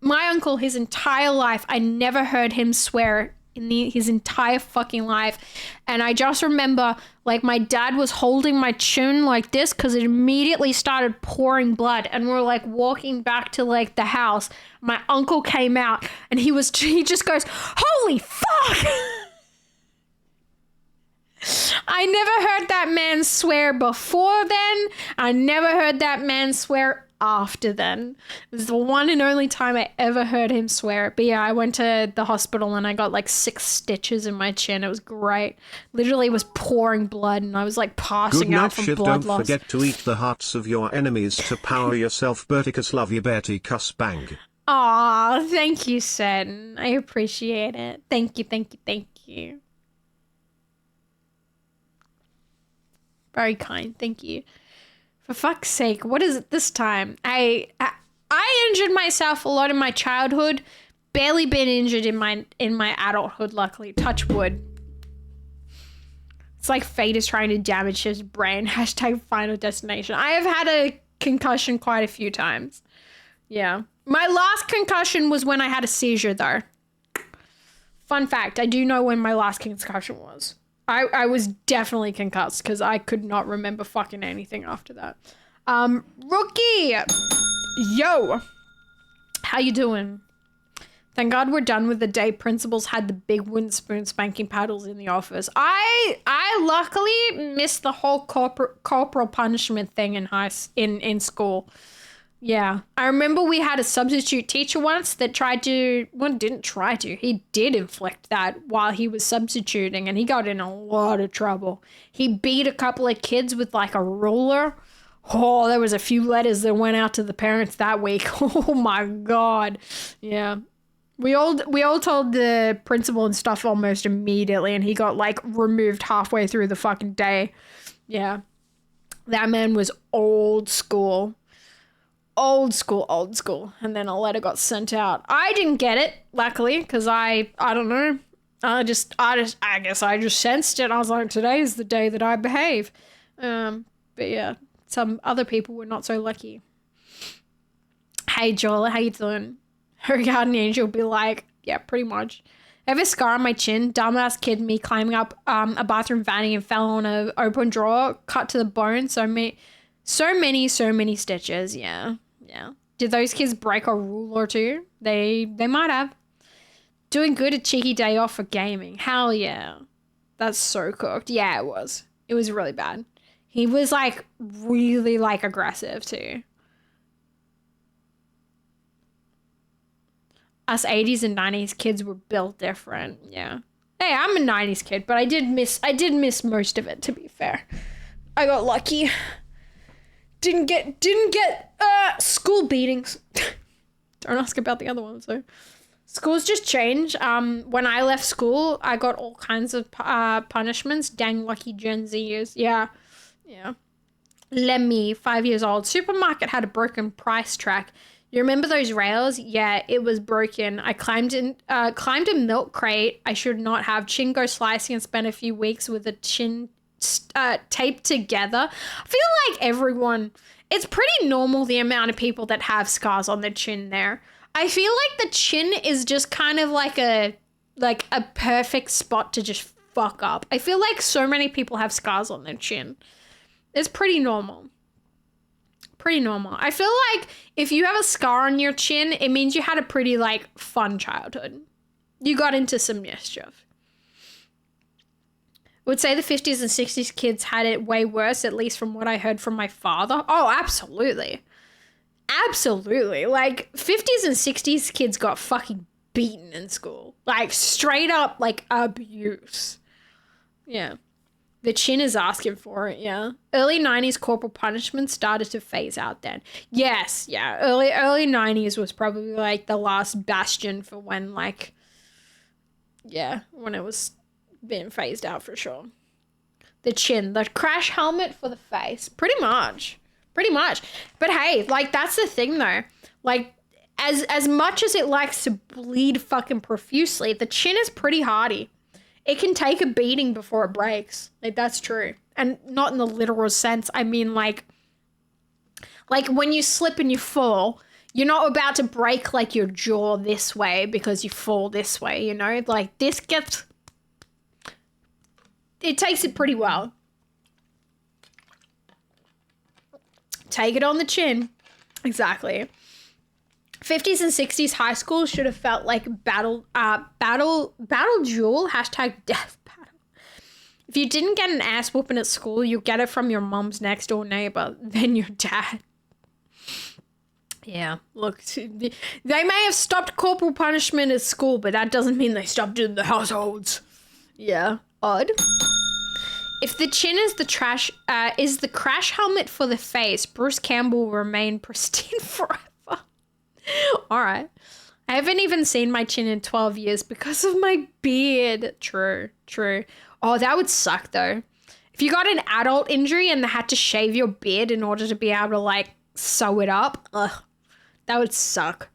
My uncle, his entire life, I never heard him swear in his entire fucking life. And I just remember like my dad was holding my chin like this because it immediately started pouring blood, and we're like walking back to like the house. My uncle came out and he just goes, holy fuck. I never heard that man swear before then. I never heard that man swear after then. It was the one and only time I ever heard him swear. But yeah, I went to the hospital and I got like 6 stitches in my chin. It was great. Literally was pouring blood and I was like passing out from blood loss. Don't forget to eat the hearts of your enemies to power yourself. Berticus love you, Bertie cuss bang. Aw, thank you, Sen. I appreciate it. Thank you, thank you, thank you. Very kind, thank you. For fuck's sake, what is it this time? I injured myself a lot in my childhood. Barely been injured in my adulthood, luckily. Touch wood. It's like fate is trying to damage his brain. # final destination. I have had a concussion quite a few times. Yeah. My last concussion was when I had a seizure, though. Fun fact, I do know when my last concussion was. I was definitely concussed because I could not remember fucking anything after that. Rookie! Yo! How you doing? Thank God we're done with the day principals had the big wooden spoon spanking paddles in the office. I luckily missed the whole corporal punishment thing in school. Yeah. I remember we had a substitute teacher once that he did inflict that while he was substituting, and he got in a lot of trouble. He beat a couple of kids with like a ruler. Oh, there was a few letters that went out to the parents that week. Oh my God. Yeah. We all told the principal and stuff almost immediately, and he got like removed halfway through the fucking day. Yeah. That man was old school. Old school. And then a letter got sent out. I didn't get it, luckily, because I don't know. I guess I just sensed it. I was like, today is the day that I behave. But yeah, some other people were not so lucky. Hey, Joel, how you doing? Her guardian angel will be like, yeah, pretty much. I have a scar on my chin. Dumbass kid me climbing up a bathroom vanity and fell on a open drawer, cut to the bone. So many stitches. Yeah. Did those kids break a rule or two? They might have. Doing good, a cheeky day off for gaming. Hell yeah. That's so cooked. Yeah, it was. It was really bad. He was like really like aggressive too. Us 80s and 90s kids were built different. Yeah. Hey, I'm a 90s kid, but I did miss most of it, to be fair. I got lucky. Didn't get school beatings. Don't ask about the other ones though. Schools just change. When I left school, I got all kinds of punishments. Dang lucky Gen Zers. Yeah. Lemmy, 5 years old. Supermarket had a broken price track. You remember those rails? Yeah, it was broken. I climbed a milk crate. I should not have. Chin go slicing and spent a few weeks with a chin taped together. I feel like everyone, it's pretty normal the amount of people that have scars on their chin there. I feel like the chin is just kind of like a perfect spot to just fuck up. I feel like so many people have scars on their chin. It's pretty normal. I feel like if you have a scar on your chin, it means you had a pretty like fun childhood. You got into some mischief. Would say the 50s and 60s kids had it way worse, at least from what I heard from my father. Oh, absolutely. Like 50s and 60s kids got fucking beaten in school. Like straight up like abuse. Yeah. The chin is asking for it, yeah. Early 90s corporal punishment started to phase out then. Yes, yeah. Early 90s was probably like the last bastion for when like, yeah, when it was being phased out for sure. The chin, the crash helmet for the face. Pretty much. But hey, like that's the thing though. Like as much as it likes to bleed fucking profusely, the chin is pretty hardy. It can take a beating before it breaks. Like that's true. And not in the literal sense. I mean like when you slip and you fall, you're not about to break like your jaw this way because you fall this way, you know? Like it takes it pretty well. Take it on the chin. Exactly. 50s and 60s high school should have felt like battle duel, hashtag death battle. If you didn't get an ass whooping at school, you get it from your mom's next door neighbor, then your dad. Yeah, look, they may have stopped corporal punishment at school, but that doesn't mean they stopped it in the households. Yeah, odd. If the chin is the crash helmet for the face, Bruce Campbell will remain pristine forever. All right. I haven't even seen my chin in 12 years because of my beard. True. Oh, that would suck though. If you got an adult injury and they had to shave your beard in order to be able to like sew it up, that would suck.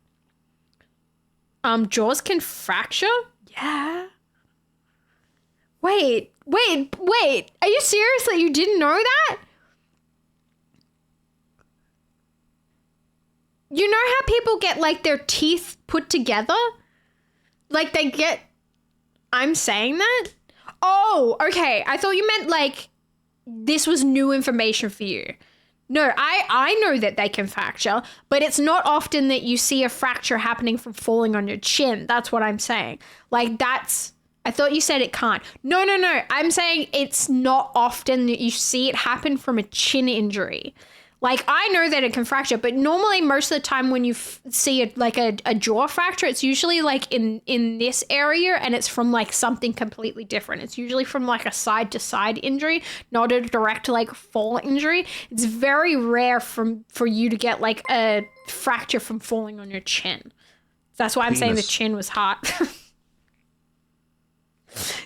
Jaws can fracture? Yeah. Wait. Are you serious that you didn't know that? You know how people get like their teeth put together? Like I'm saying that? Oh, okay. I thought you meant like this was new information for you. No, I know that they can fracture, but it's not often that you see a fracture happening from falling on your chin. That's what I'm saying. Like I thought you said it can't. No. I'm saying it's not often that you see it happen from a chin injury. Like, I know that it can fracture, but normally most of the time when you see a jaw fracture, it's usually like in this area and it's from like something completely different. It's usually from like a side to side injury, not a direct like fall injury. It's very rare for you to get like a fracture from falling on your chin. That's why I'm saying the chin was hot.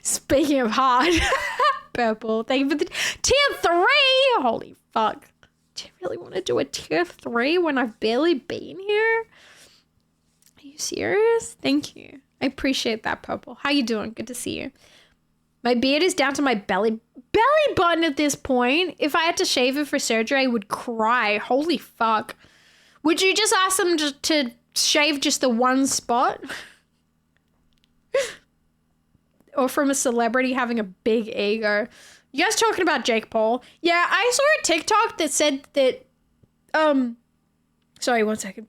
Speaking of hot, Purple, thank you for the tier 3. Holy fuck. Do you really want to do a tier 3 when I've barely been here? Are you serious? Thank you. I appreciate that, Purple. How you doing? Good to see you. My beard is down to my belly button at this point. If I had to shave it for surgery, I would cry. Holy fuck. Would you just ask them to shave just the one spot? Or from a celebrity having a big ego? You guys talking about Jake Paul? Yeah, I saw a TikTok that said that, sorry, 1 second.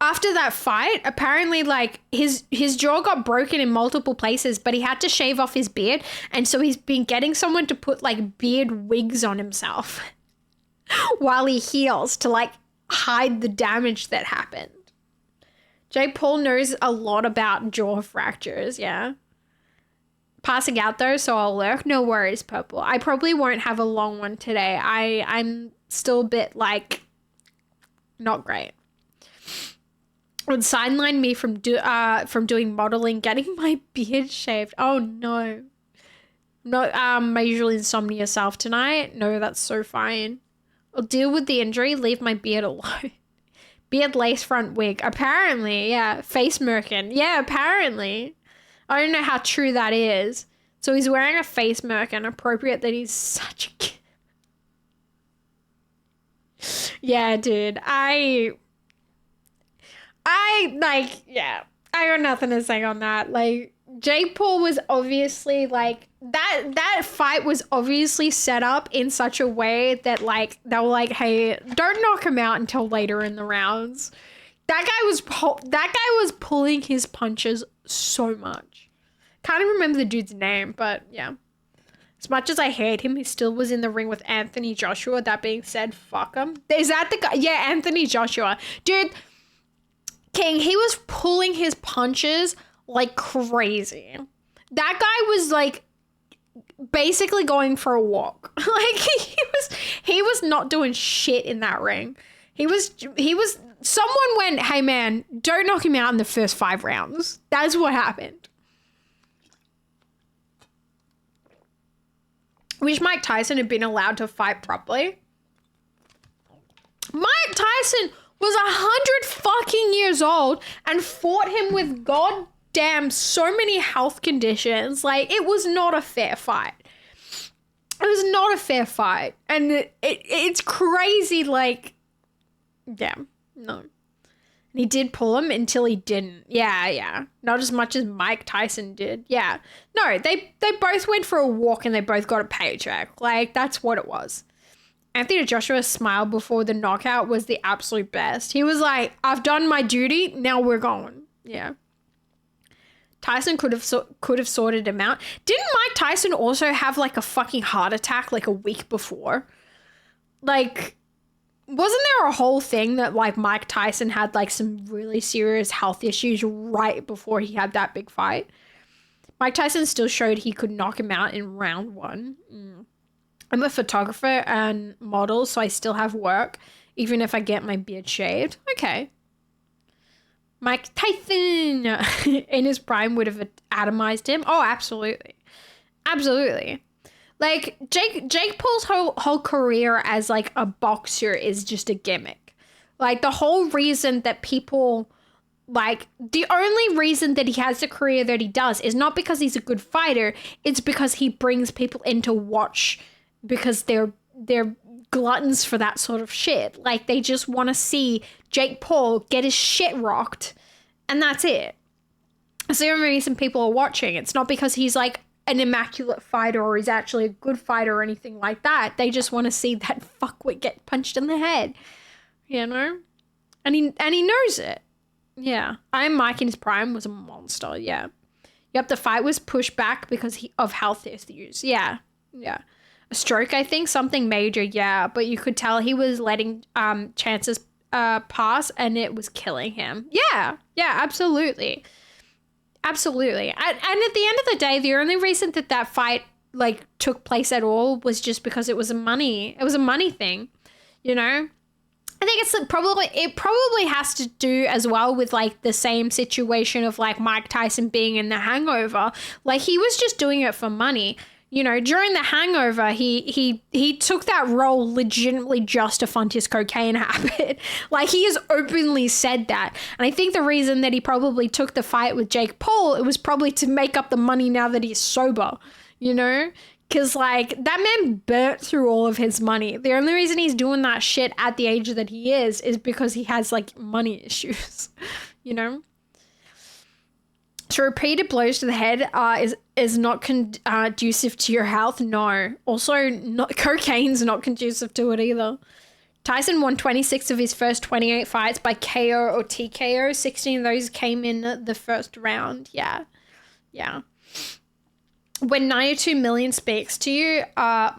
After that fight, apparently, like, his jaw got broken in multiple places, but he had to shave off his beard. And so he's been getting someone to put, like, beard wigs on himself while he heals to, like, hide the damage that happened. Jake Paul knows a lot about jaw fractures, yeah. Passing out, though, so I'll lurk. No worries, Purple. I probably won't have a long one today. I'm still a bit, like, not great. Would sideline me from doing modeling, getting my beard shaved. Oh no. Not my usual insomnia self tonight. No, that's so fine. I'll deal with the injury, leave my beard alone. Beard lace front wig. Apparently, yeah. Face merkin. Yeah, apparently. I don't know how true that is. So he's wearing a face merkin. Appropriate that he's such a kid. Yeah, dude. I got nothing to say on that. Like, Jake Paul was obviously, like, that fight was obviously set up in such a way that, like, they were like, hey, don't knock him out until later in the rounds. That guy was pulling his punches so much. Can't even remember the dude's name, but yeah. As much as I hate him, he still was in the ring with Anthony Joshua. That being said, fuck him. Is that the guy? Yeah, Anthony Joshua. Dude, King, he was pulling his punches like crazy. That guy was like basically going for a walk. Like he was not doing shit in that ring. Someone went, hey man, don't knock him out in the first 5 rounds. That's what happened. Wish Mike Tyson had been allowed to fight properly. Mike Tyson was 100 fucking years old and fought him with goddamn so many health conditions. Like, it was not a fair fight. It was not a fair fight. And it's crazy, like, yeah, no. And he did pull him until he didn't. Yeah. Not as much as Mike Tyson did. Yeah. No, they both went for a walk and they both got a paycheck. Like, that's what it was. Anthony Joshua's smile before the knockout was the absolute best. He was like, I've done my duty, now we're going. Yeah. Tyson could have sorted him out. Didn't Mike Tyson also have like a fucking heart attack like a week before? Like, wasn't there a whole thing that like Mike Tyson had like some really serious health issues right before he had that big fight? Mike Tyson still showed he could knock him out in round 1. I'm a photographer and model, so I still have work, even if I get my beard shaved. Okay. Mike Tyson in his prime would have atomized him. Oh, absolutely. Absolutely. Like, Jake Paul's whole career as, like, a boxer is just a gimmick. Like, the whole reason that people, like, the only reason that he has the career that he does is not because he's a good fighter. It's because he brings people in to watch because they're gluttons for that sort of shit. Like, they just want to see Jake Paul get his shit rocked, and that's it. It's the only reason people are watching. It's not because he's, like, an immaculate fighter or he's actually a good fighter or anything like that. They just want to see that fuckwit get punched in the head, you know? And he knows it. Yeah. Iron Mike in his prime was a monster, yeah. Yep, the fight was pushed back because of health issues. Yeah. A stroke, I think, something major, yeah. But you could tell he was letting chances pass and it was killing him. Yeah, absolutely. Absolutely. And at the end of the day, the only reason that fight, like, took place at all was just because it was a money thing, you know? I think it probably has to do as well with, like, the same situation of, like, Mike Tyson being in The Hangover. Like, he was just doing it for money. You know, during The Hangover, he took that role legitimately just to fund his cocaine habit. Like, he has openly said that. And I think the reason that he probably took the fight with Jake Paul, it was probably to make up the money now that he's sober, you know? Because, like, that man burnt through all of his money. The only reason he's doing that shit at the age that he is because he has, like, money issues, you know? So repeated blows to the head is not conducive to your health. No. Also, cocaine's not conducive to it either. Tyson won 26 of his first 28 fights by KO or TKO. 16 of those came in the first round. Yeah. When 92 million speaks to you,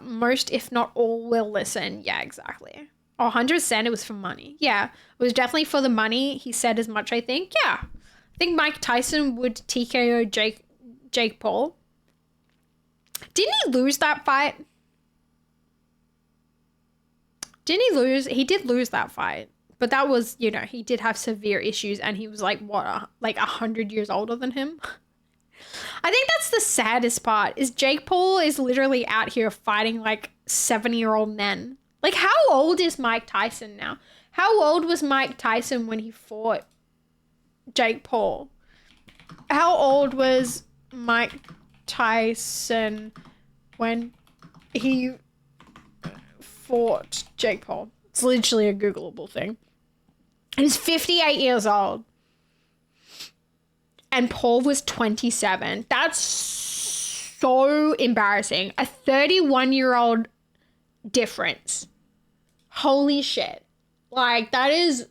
most, if not all, will listen. Yeah, exactly. 100% it was for money. Yeah, it was definitely for the money. He said as much, I think. Yeah. I think Mike Tyson would TKO Jake Paul. Didn't he lose that fight? Didn't he lose? He did lose that fight. But that was, you know, he did have severe issues and he was like, what, like 100 years older than him? I think that's the saddest part is Jake Paul is literally out here fighting like 70-year-old men. Like, how old is Mike Tyson now? How old was Mike Tyson when he fought Jake Paul? How old was Mike Tyson when he fought Jake Paul? It's literally a Googleable thing. He's 58 years old. And Paul was 27. That's so embarrassing. A 31-year-old difference. Holy shit. Like, that is...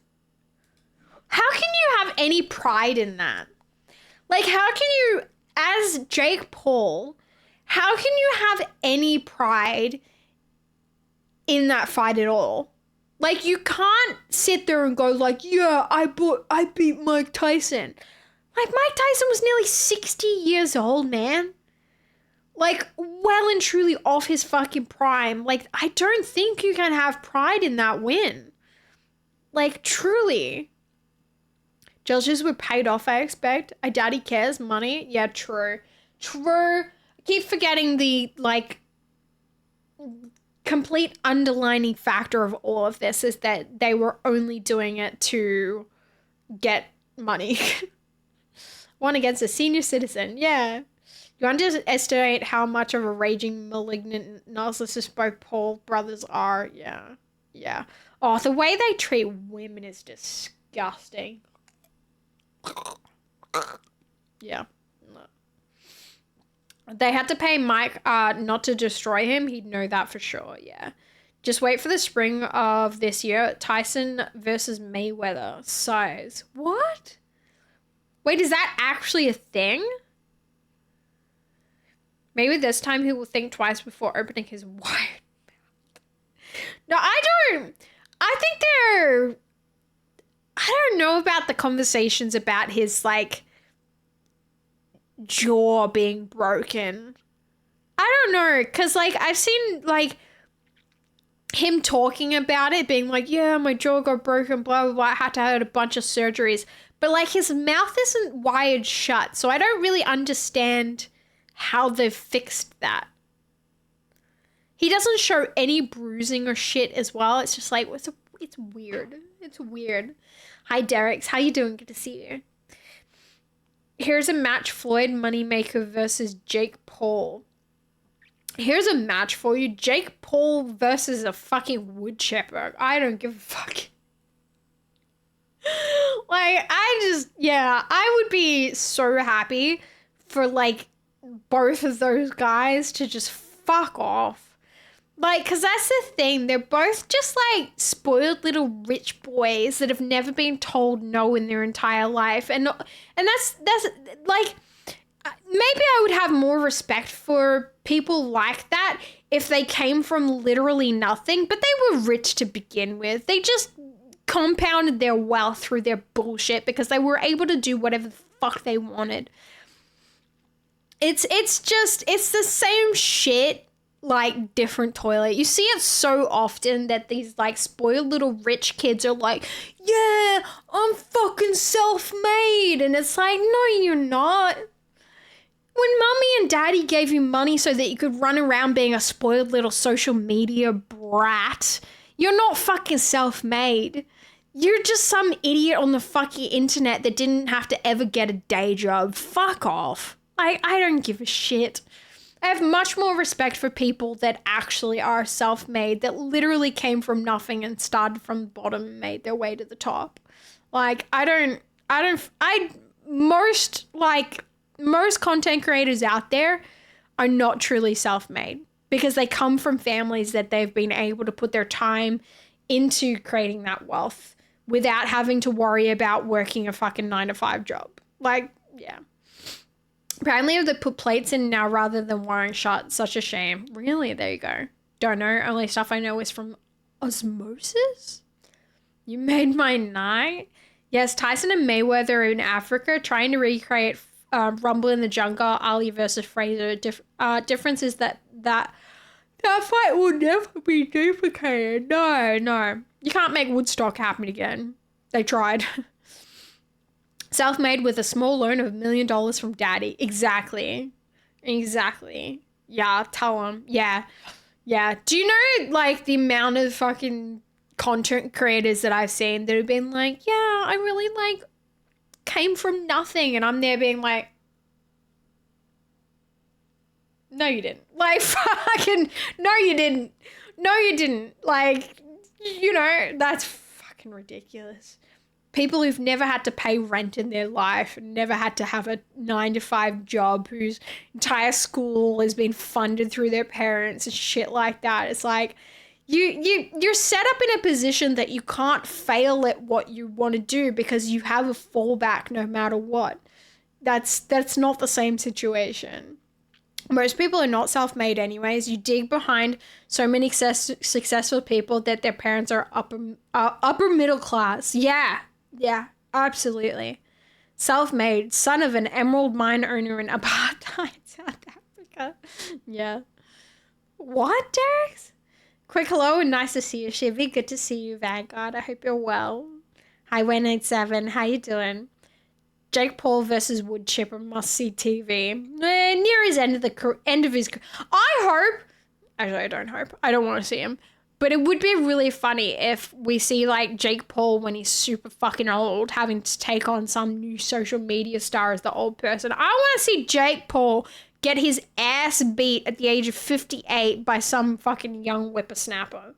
How can you have any pride in that? Like, how can you, as Jake Paul, how can you have any pride in that fight at all? Like, you can't sit there and go like, yeah, I beat Mike Tyson. Like, Mike Tyson was nearly 60 years old, man. Like, well and truly off his fucking prime. Like, I don't think you can have pride in that win. Like, truly. Judges were paid off, I expect. I doubt he cares. Money? Yeah, true. True. I keep forgetting the, like, complete underlining factor of all of this is that they were only doing it to get money. One against a senior citizen. Yeah. You underestimate how much of a raging, malignant narcissist both Paul brothers are. Yeah. Oh, the way they treat women is disgusting. Yeah. No. They had to pay Mike not to destroy him. He'd know that for sure. Yeah. Just wait for the spring of this year. Tyson versus Mayweather. Size. What? Wait, is that actually a thing? Maybe this time he will think twice before opening his wide mouth. No, I don't know about the conversations about his, like, jaw being broken. I don't know, because, like, I've seen, like, him talking about it, being like, yeah, my jaw got broken, blah, blah, blah, I had to have a bunch of surgeries. But, like, his mouth isn't wired shut, so I don't really understand how they've fixed that. He doesn't show any bruising or shit as well. It's just like, it's weird. It's weird. Hi, Derek's. How you doing? Good to see you. Here's a match, Floyd Moneymaker versus Jake Paul. Here's a match for you. Jake Paul versus a fucking wood chipper. I don't give a fuck. Like, I would be so happy for, like, both of those guys to just fuck off. Like, because that's the thing. They're both just, like, spoiled little rich boys that have never been told no in their entire life. And that's like, maybe I would have more respect for people like that if they came from literally nothing, but they were rich to begin with. They just compounded their wealth through their bullshit because they were able to do whatever the fuck they wanted. It's the same shit, like, different toilet. You see it so often that these, like, spoiled little rich kids are like, yeah, I'm fucking self-made. And it's like, no, you're not. When mommy and daddy gave you money so that you could run around being a spoiled little social media brat, you're not fucking self-made. You're just some idiot on the fucking internet that didn't have to ever get a day job. Fuck off. I don't give a shit. I have much more respect for people that actually are self-made, that literally came from nothing and started from the bottom and made their way to the top. Like, most content creators out there are not truly self-made because they come from families that they've been able to put their time into creating that wealth without having to worry about working a fucking 9-to-5 job. Like, yeah. Apparently they put plates in now rather than wearing shirts. Such a shame. Really? There you go. Don't know. Only stuff I know is from osmosis. You made my night. Yes, Tyson and Mayweather are in Africa trying to recreate Rumble in the Jungle, Ali versus Fraser. Difference is that fight will never be duplicated. No. You can't make Woodstock happen again. They tried. Self-made with a small loan of $1 million from daddy. Exactly. Yeah, tell him. Yeah. Do you know, like, the amount of fucking content creators that I've seen that have been like, yeah, I really, like, came from nothing. And I'm there being like, no, you didn't. Like, fucking, no, you didn't. Like, you know, that's fucking ridiculous. People who've never had to pay rent in their life, never had to have a 9-to-5 job, whose entire school has been funded through their parents and shit like that. It's like, you're set up in a position that you can't fail at what you want to do because you have a fallback no matter what. That's not the same situation. Most people are not self-made anyways. You dig behind so many successful people that their parents are upper middle class. Yeah, absolutely. Self-made, son of an emerald mine owner in apartheid South Africa. Yeah. What, Dex? Quick hello and nice to see you, Chevy. Good to see you, Vanguard. I hope you're well. Hi, 187. How you doing? Jake Paul versus Wood Chipper must see TV. Near his end of his career. I hope. Actually, I don't hope. I don't want to see him. But it would be really funny if we see like Jake Paul when he's super fucking old having to take on some new social media star as the old person. I want to see Jake Paul get his ass beat at the age of 58 by some fucking young whippersnapper.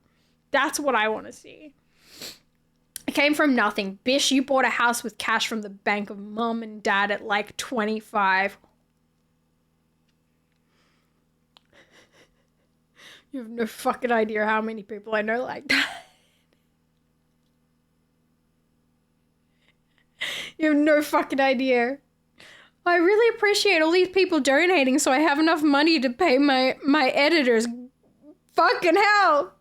That's what I want to see. I came from nothing. Bish, you bought a house with cash from the bank of mom and dad at like 25. You have no fucking idea how many people I know like that. You have no fucking idea. I really appreciate all these people donating so I have enough money to pay my editors. Fucking hell.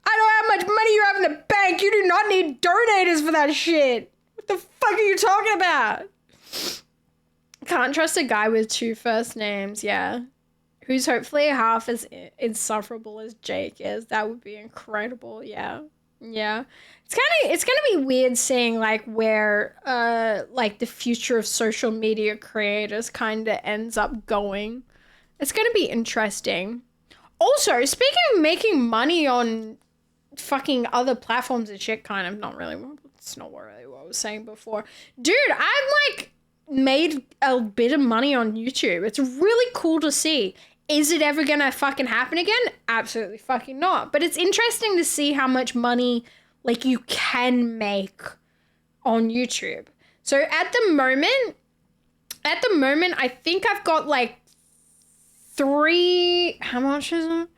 I know how much money you have in the bank. You do not need donators for that shit. What the fuck are you talking about? Can't trust a guy with 2 first names, yeah. Who's hopefully half as insufferable as Jake is. That would be incredible, yeah. It's gonna be weird seeing like where like the future of social media creators kind of ends up going. It's gonna be interesting. Also, speaking of making money on fucking other platforms and shit, kind of not really. It's not really what I was saying before, dude. I've like made a bit of money on YouTube. It's really cool to see. Is it ever gonna fucking happen again? Absolutely fucking not. But it's interesting to see how much money like you can make on YouTube. So at the moment, I think I've got like 3. How much is it?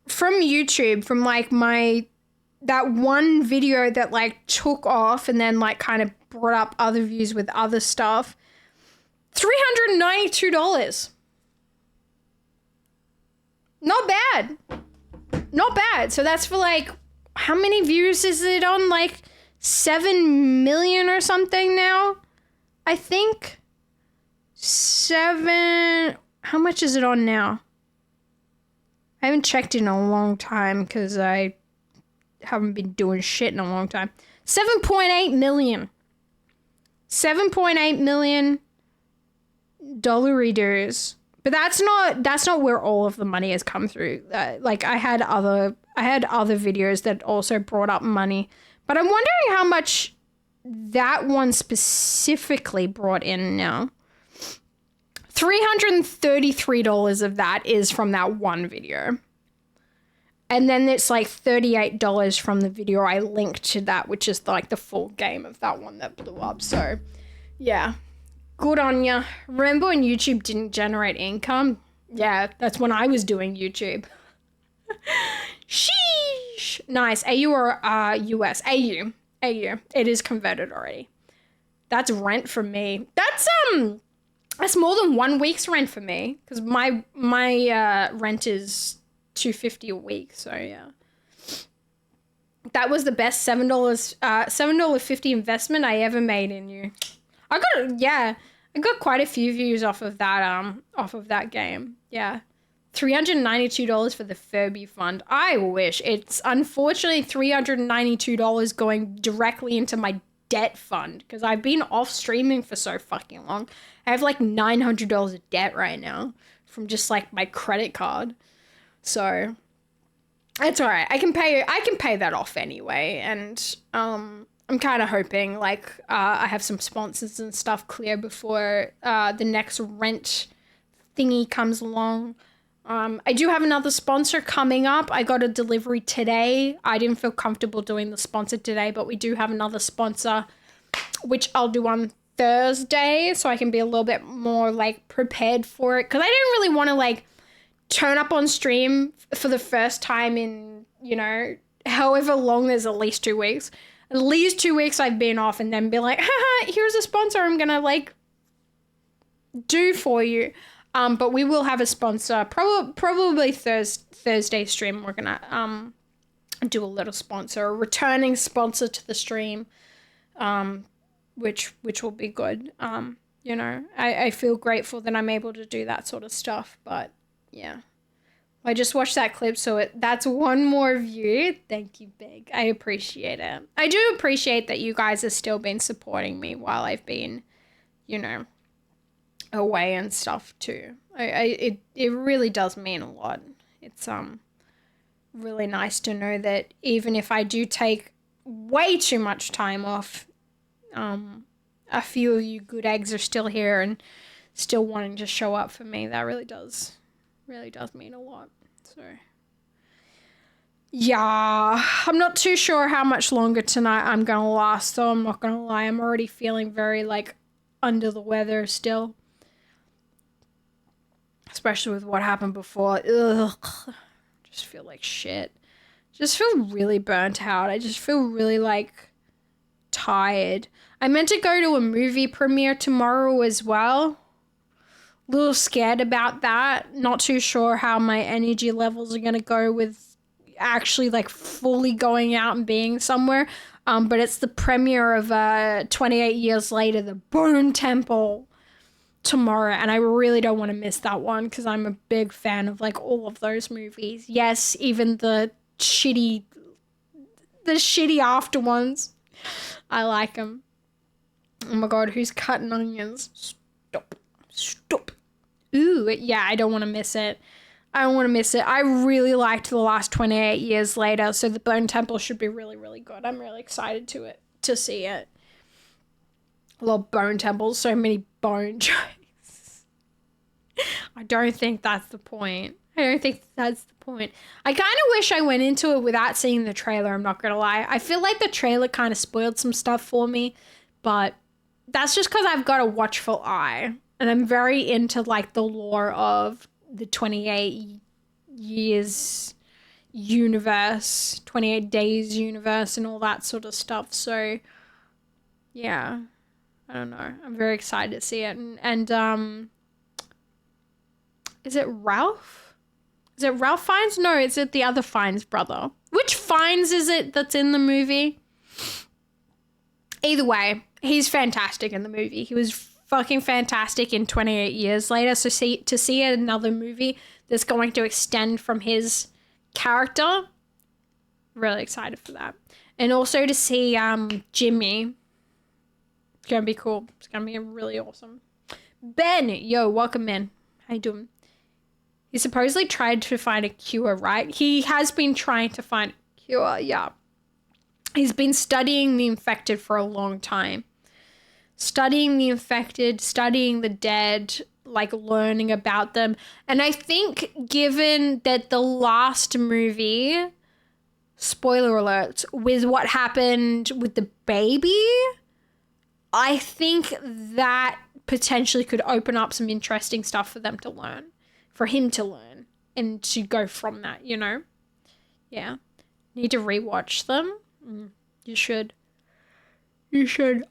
From YouTube, from like that one video that like took off and then like kind of brought up other views with other stuff. $392. Not bad. So that's for like, how many views is it on? Like 7 million or something now? I think 7. How much is it on now? I haven't checked in a long time because I haven't been doing shit in a long time. 7.8 million. 7.8 million. dollary dues. But that's not where all of the money has come through. Like I had other videos that also brought up money, but I'm wondering how much that one specifically brought in now. $333 of that is from that one video. And then it's like $38 from the video I linked to that, which is like the full game of that one that blew up. So yeah. Good on ya. Remember when YouTube didn't generate income? Yeah, that's when I was doing YouTube. Sheesh. Nice. AU or US? AU. AU. It is converted already. That's rent for me. That's more than 1 week's rent for me. Because my rent is $2.50 a week. So yeah. That was the best $7.50 investment I ever made in you. I got quite a few views off of that game. Yeah. $392 for the Furby fund. I wish. It's unfortunately $392 going directly into my debt fund because I've been off streaming for so fucking long. I have like $900 of debt right now from just like my credit card. So it's all right. I can pay that off anyway, and I'm kind of hoping like I have some sponsors and stuff clear before the next rent thingy comes along. I do have another sponsor coming up. I got a delivery today. I didn't feel comfortable doing the sponsor today, but we do have another sponsor, which I'll do on Thursday, so I can be a little bit more like prepared for it. Because I didn't really want to like turn up on stream for the first time in, however long, there's at least 2 weeks. At least 2 weeks I've been off and then be like, haha, here's a sponsor I'm going to like do for you. But we will have a sponsor, probably Thursday stream. We're going to do a little sponsor, a returning sponsor to the stream, which will be good. I feel grateful that I'm able to do that sort of stuff, but yeah. I just watched that clip, so that's one more view. Thank you, Big. I appreciate it. I do appreciate that you guys have still been supporting me while I've been, away and stuff too. It really does mean a lot. It's really nice to know that even if I do take way too much time off, a few of you good eggs are still here and still wanting to show up for me. That really does mean a lot. So yeah, I'm not too sure how much longer tonight I'm gonna last, so I'm not gonna lie, I'm already feeling very like under the weather still, especially with what happened before. Ugh, just feel like shit. Just feel really burnt out. I just feel really like tired. I meant to go to a movie premiere tomorrow as well. Little scared about that. Not too sure how my energy levels are gonna go with actually like fully going out and being somewhere. But it's the premiere of 28 Years Later, The Bone Temple, tomorrow, and I really don't want to miss that one because I'm a big fan of like all of those movies. Yes, even the shitty after ones. I like them. Oh my god, who's cutting onions? Stop. Ooh, yeah, I don't want to miss it. I really liked The Last 28 Years Later, so The Bone Temple should be really, really good. I'm really excited to see it. I love Bone Temple, so many bone jokes. I don't think that's the point. I kind of wish I went into it without seeing the trailer, I'm not gonna lie. I feel like the trailer kind of spoiled some stuff for me, but that's just because I've got a watchful eye. And I'm very into like the lore of the 28 years universe, 28 days universe and all that sort of stuff. So yeah, I don't know. I'm very excited to see it. And is it Ralph? Is it Ralph Fiennes? No, is it the other Fiennes brother? Which Fiennes is it that's in the movie? Either way, he's fantastic in the movie. He was fucking fantastic in 28 Years Later. So to see another movie that's going to extend from his character, really excited for that. And also to see Jimmy. It's gonna be cool. It's gonna be really awesome. Ben, yo, welcome in. How you doing? He supposedly tried to find a cure, right? He has been trying to find a cure, yeah. He's been studying the infected for a long time. Studying the infected, studying the dead, like learning about them. And I think given that the last movie, spoiler alert, with what happened with the baby, I think that potentially could open up some interesting stuff for them to learn, for him to learn, and to go from that, you know? Yeah. Need to rewatch them? You should. You should.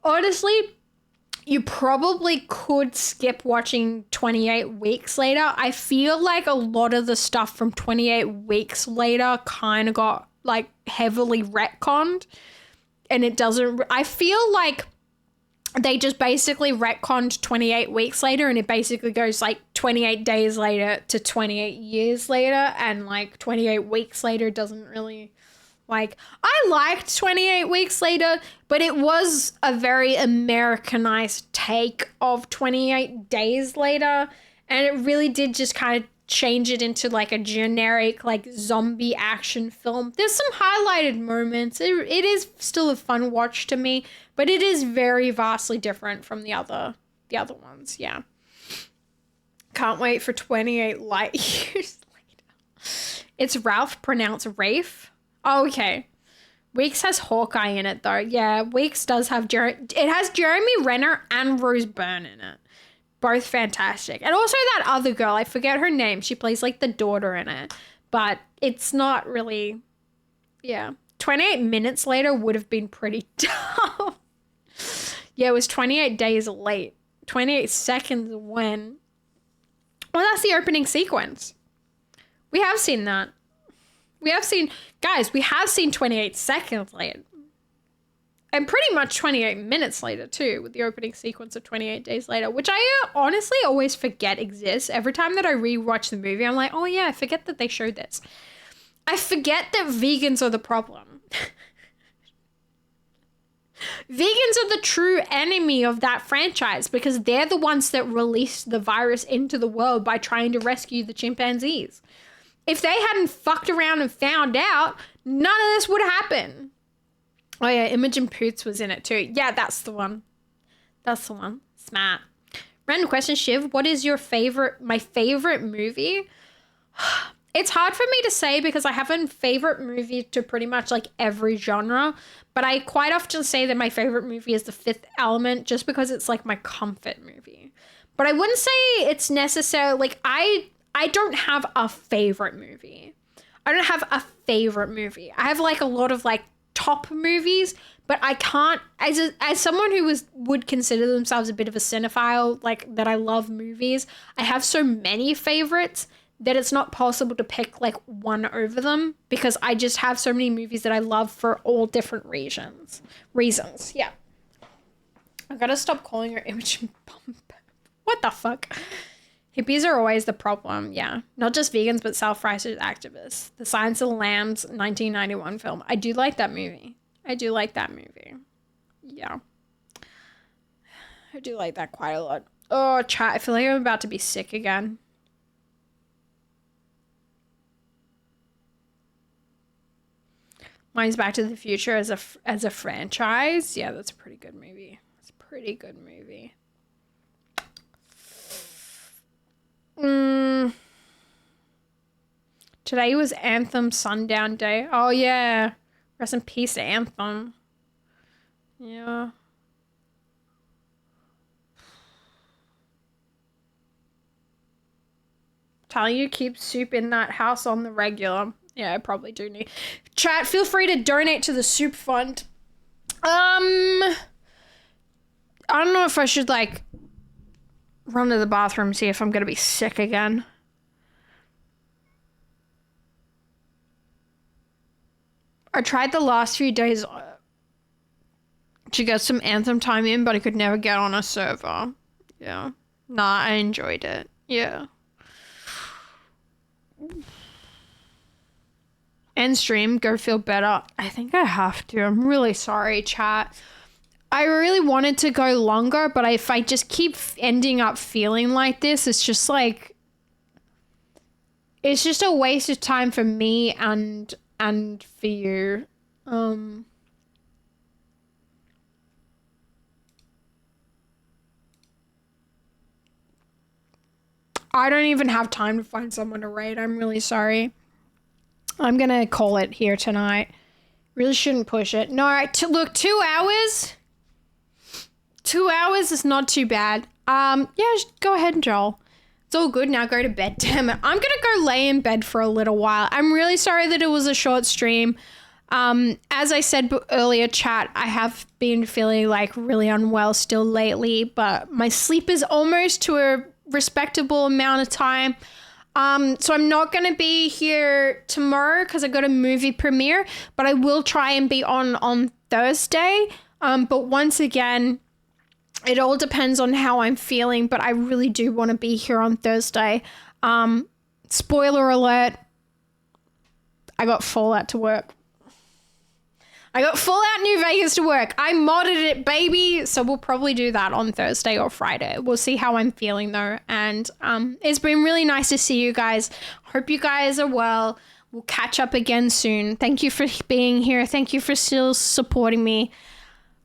Honestly, you probably could skip watching 28 Weeks Later. I feel like a lot of the stuff from 28 Weeks Later kind of got like heavily retconned, and it doesn't. I feel like they just basically retconned 28 Weeks Later, and it basically goes like 28 days later to 28 years later, and like 28 weeks later doesn't really. Like, I liked 28 Weeks Later, but it was a very Americanized take of 28 Days Later. And it really did just kind of change it into like a generic, like zombie action film. There's some highlighted moments. It is still a fun watch to me, but it is very vastly different from the other ones. Yeah. Can't wait for 28 light years later. It's Ralph, pronounced Rafe. Oh, okay. Weeks has Hawkeye in it, though. Yeah, Weeks does have it has Jeremy Renner and Rose Byrne in it. Both fantastic. And also that other girl, I forget her name. She plays like the daughter in it. But it's not really, yeah. 28 minutes later would have been pretty tough. Yeah, it was 28 days late. 28 seconds when. Well, that's the opening sequence. We have seen that. We have seen 28 seconds later. And pretty much 28 minutes later, too, with the opening sequence of 28 Days Later, which I honestly always forget exists. Every time that I rewatch the movie, I'm like, oh yeah, I forget that they showed this. I forget that vegans are the problem. Vegans are the true enemy of that franchise because they're the ones that released the virus into the world by trying to rescue the chimpanzees. If they hadn't fucked around and found out, none of this would happen. Oh yeah, Imogen Poots was in it too. Yeah, that's the one. That's the one. Smart. Random question, Shiv. What is my favorite movie? It's hard for me to say because I have a favorite movie to pretty much like every genre. But I quite often say that my favorite movie is The Fifth Element just because it's like my comfort movie. But I wouldn't say it's necessarily like I don't have a favorite movie. I don't have a favorite movie. I have like a lot of like top movies, but I can't, as someone who would consider themselves a bit of a cinephile, like that I love movies, I have so many favorites that it's not possible to pick like one over them because I just have so many movies that I love for all different reasons. Yeah. I've got to stop calling her Imogen Pump. What the fuck? Hippies are always the problem, yeah. Not just vegans, but self-righteous activists. The Silence of the Lambs 1991 film. I do like that movie. Yeah. I do like that quite a lot. Oh, chat, I feel like I'm about to be sick again. Mine's Back to the Future as a franchise. Yeah, that's a pretty good movie. Today was Anthem Sundown Day. Oh yeah. Rest in peace, Anthem. Yeah. Telling you, keep soup in that house on the regular. Yeah, I probably do need. Chat, feel free to donate to the soup fund. I don't know if I should like run to the bathroom, see if I'm gonna be sick again. I tried the last few days to get some Anthem time in, but I could never get on a server. Yeah. Nah, I enjoyed it. Yeah. End stream, go feel better. I think I have to. I'm really sorry, chat. I really wanted to go longer, but if I just keep ending up feeling like this, it's just like, it's just a waste of time for me and for you. I don't even have time to find someone to raid. I'm really sorry. I'm going to call it here tonight. Really shouldn't push it. No, look, 2 hours. 2 hours is not too bad. Yeah, go ahead, Joel. It's all good now. Go to bed. Damn it. I'm going to go lay in bed for a little while. I'm really sorry that it was a short stream. As I said earlier, chat, I have been feeling like really unwell still lately, but my sleep is almost to a respectable amount of time. So I'm not going to be here tomorrow because I got a movie premiere, but I will try and be on Thursday. But once again, it all depends on how I'm feeling, but I really do want to be here on Thursday. Spoiler alert, I got Fallout to work. I got Fallout New Vegas to work. I modded it, baby. So we'll probably do that on Thursday or Friday. We'll see how I'm feeling though. And it's been really nice to see you guys. Hope you guys are well. We'll catch up again soon. Thank you for being here. Thank you for still supporting me.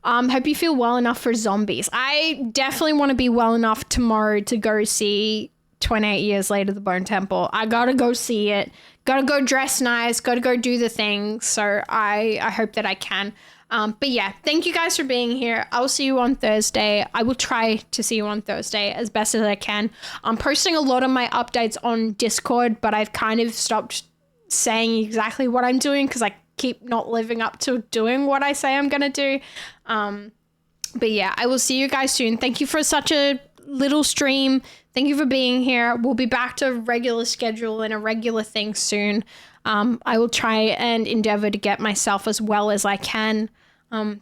Hope you feel well enough for zombies. I definitely want to be well enough tomorrow to go see 28 Years Later, The Bone Temple. I gotta go see it. Gotta go dress nice. Gotta go do the thing. So I hope that I can. But yeah, thank you guys for being here. I'll see you on Thursday. I will try to see you on Thursday as best as I can. I'm posting a lot of my updates on Discord, but I've kind of stopped saying exactly what I'm doing because I keep not living up to doing what I say I'm gonna do. But yeah, I will see you guys soon. Thank you for such a little stream. Thank you for being here. We'll be back to a regular schedule and a regular thing soon. I will try and endeavor to get myself as well as I can. Thanks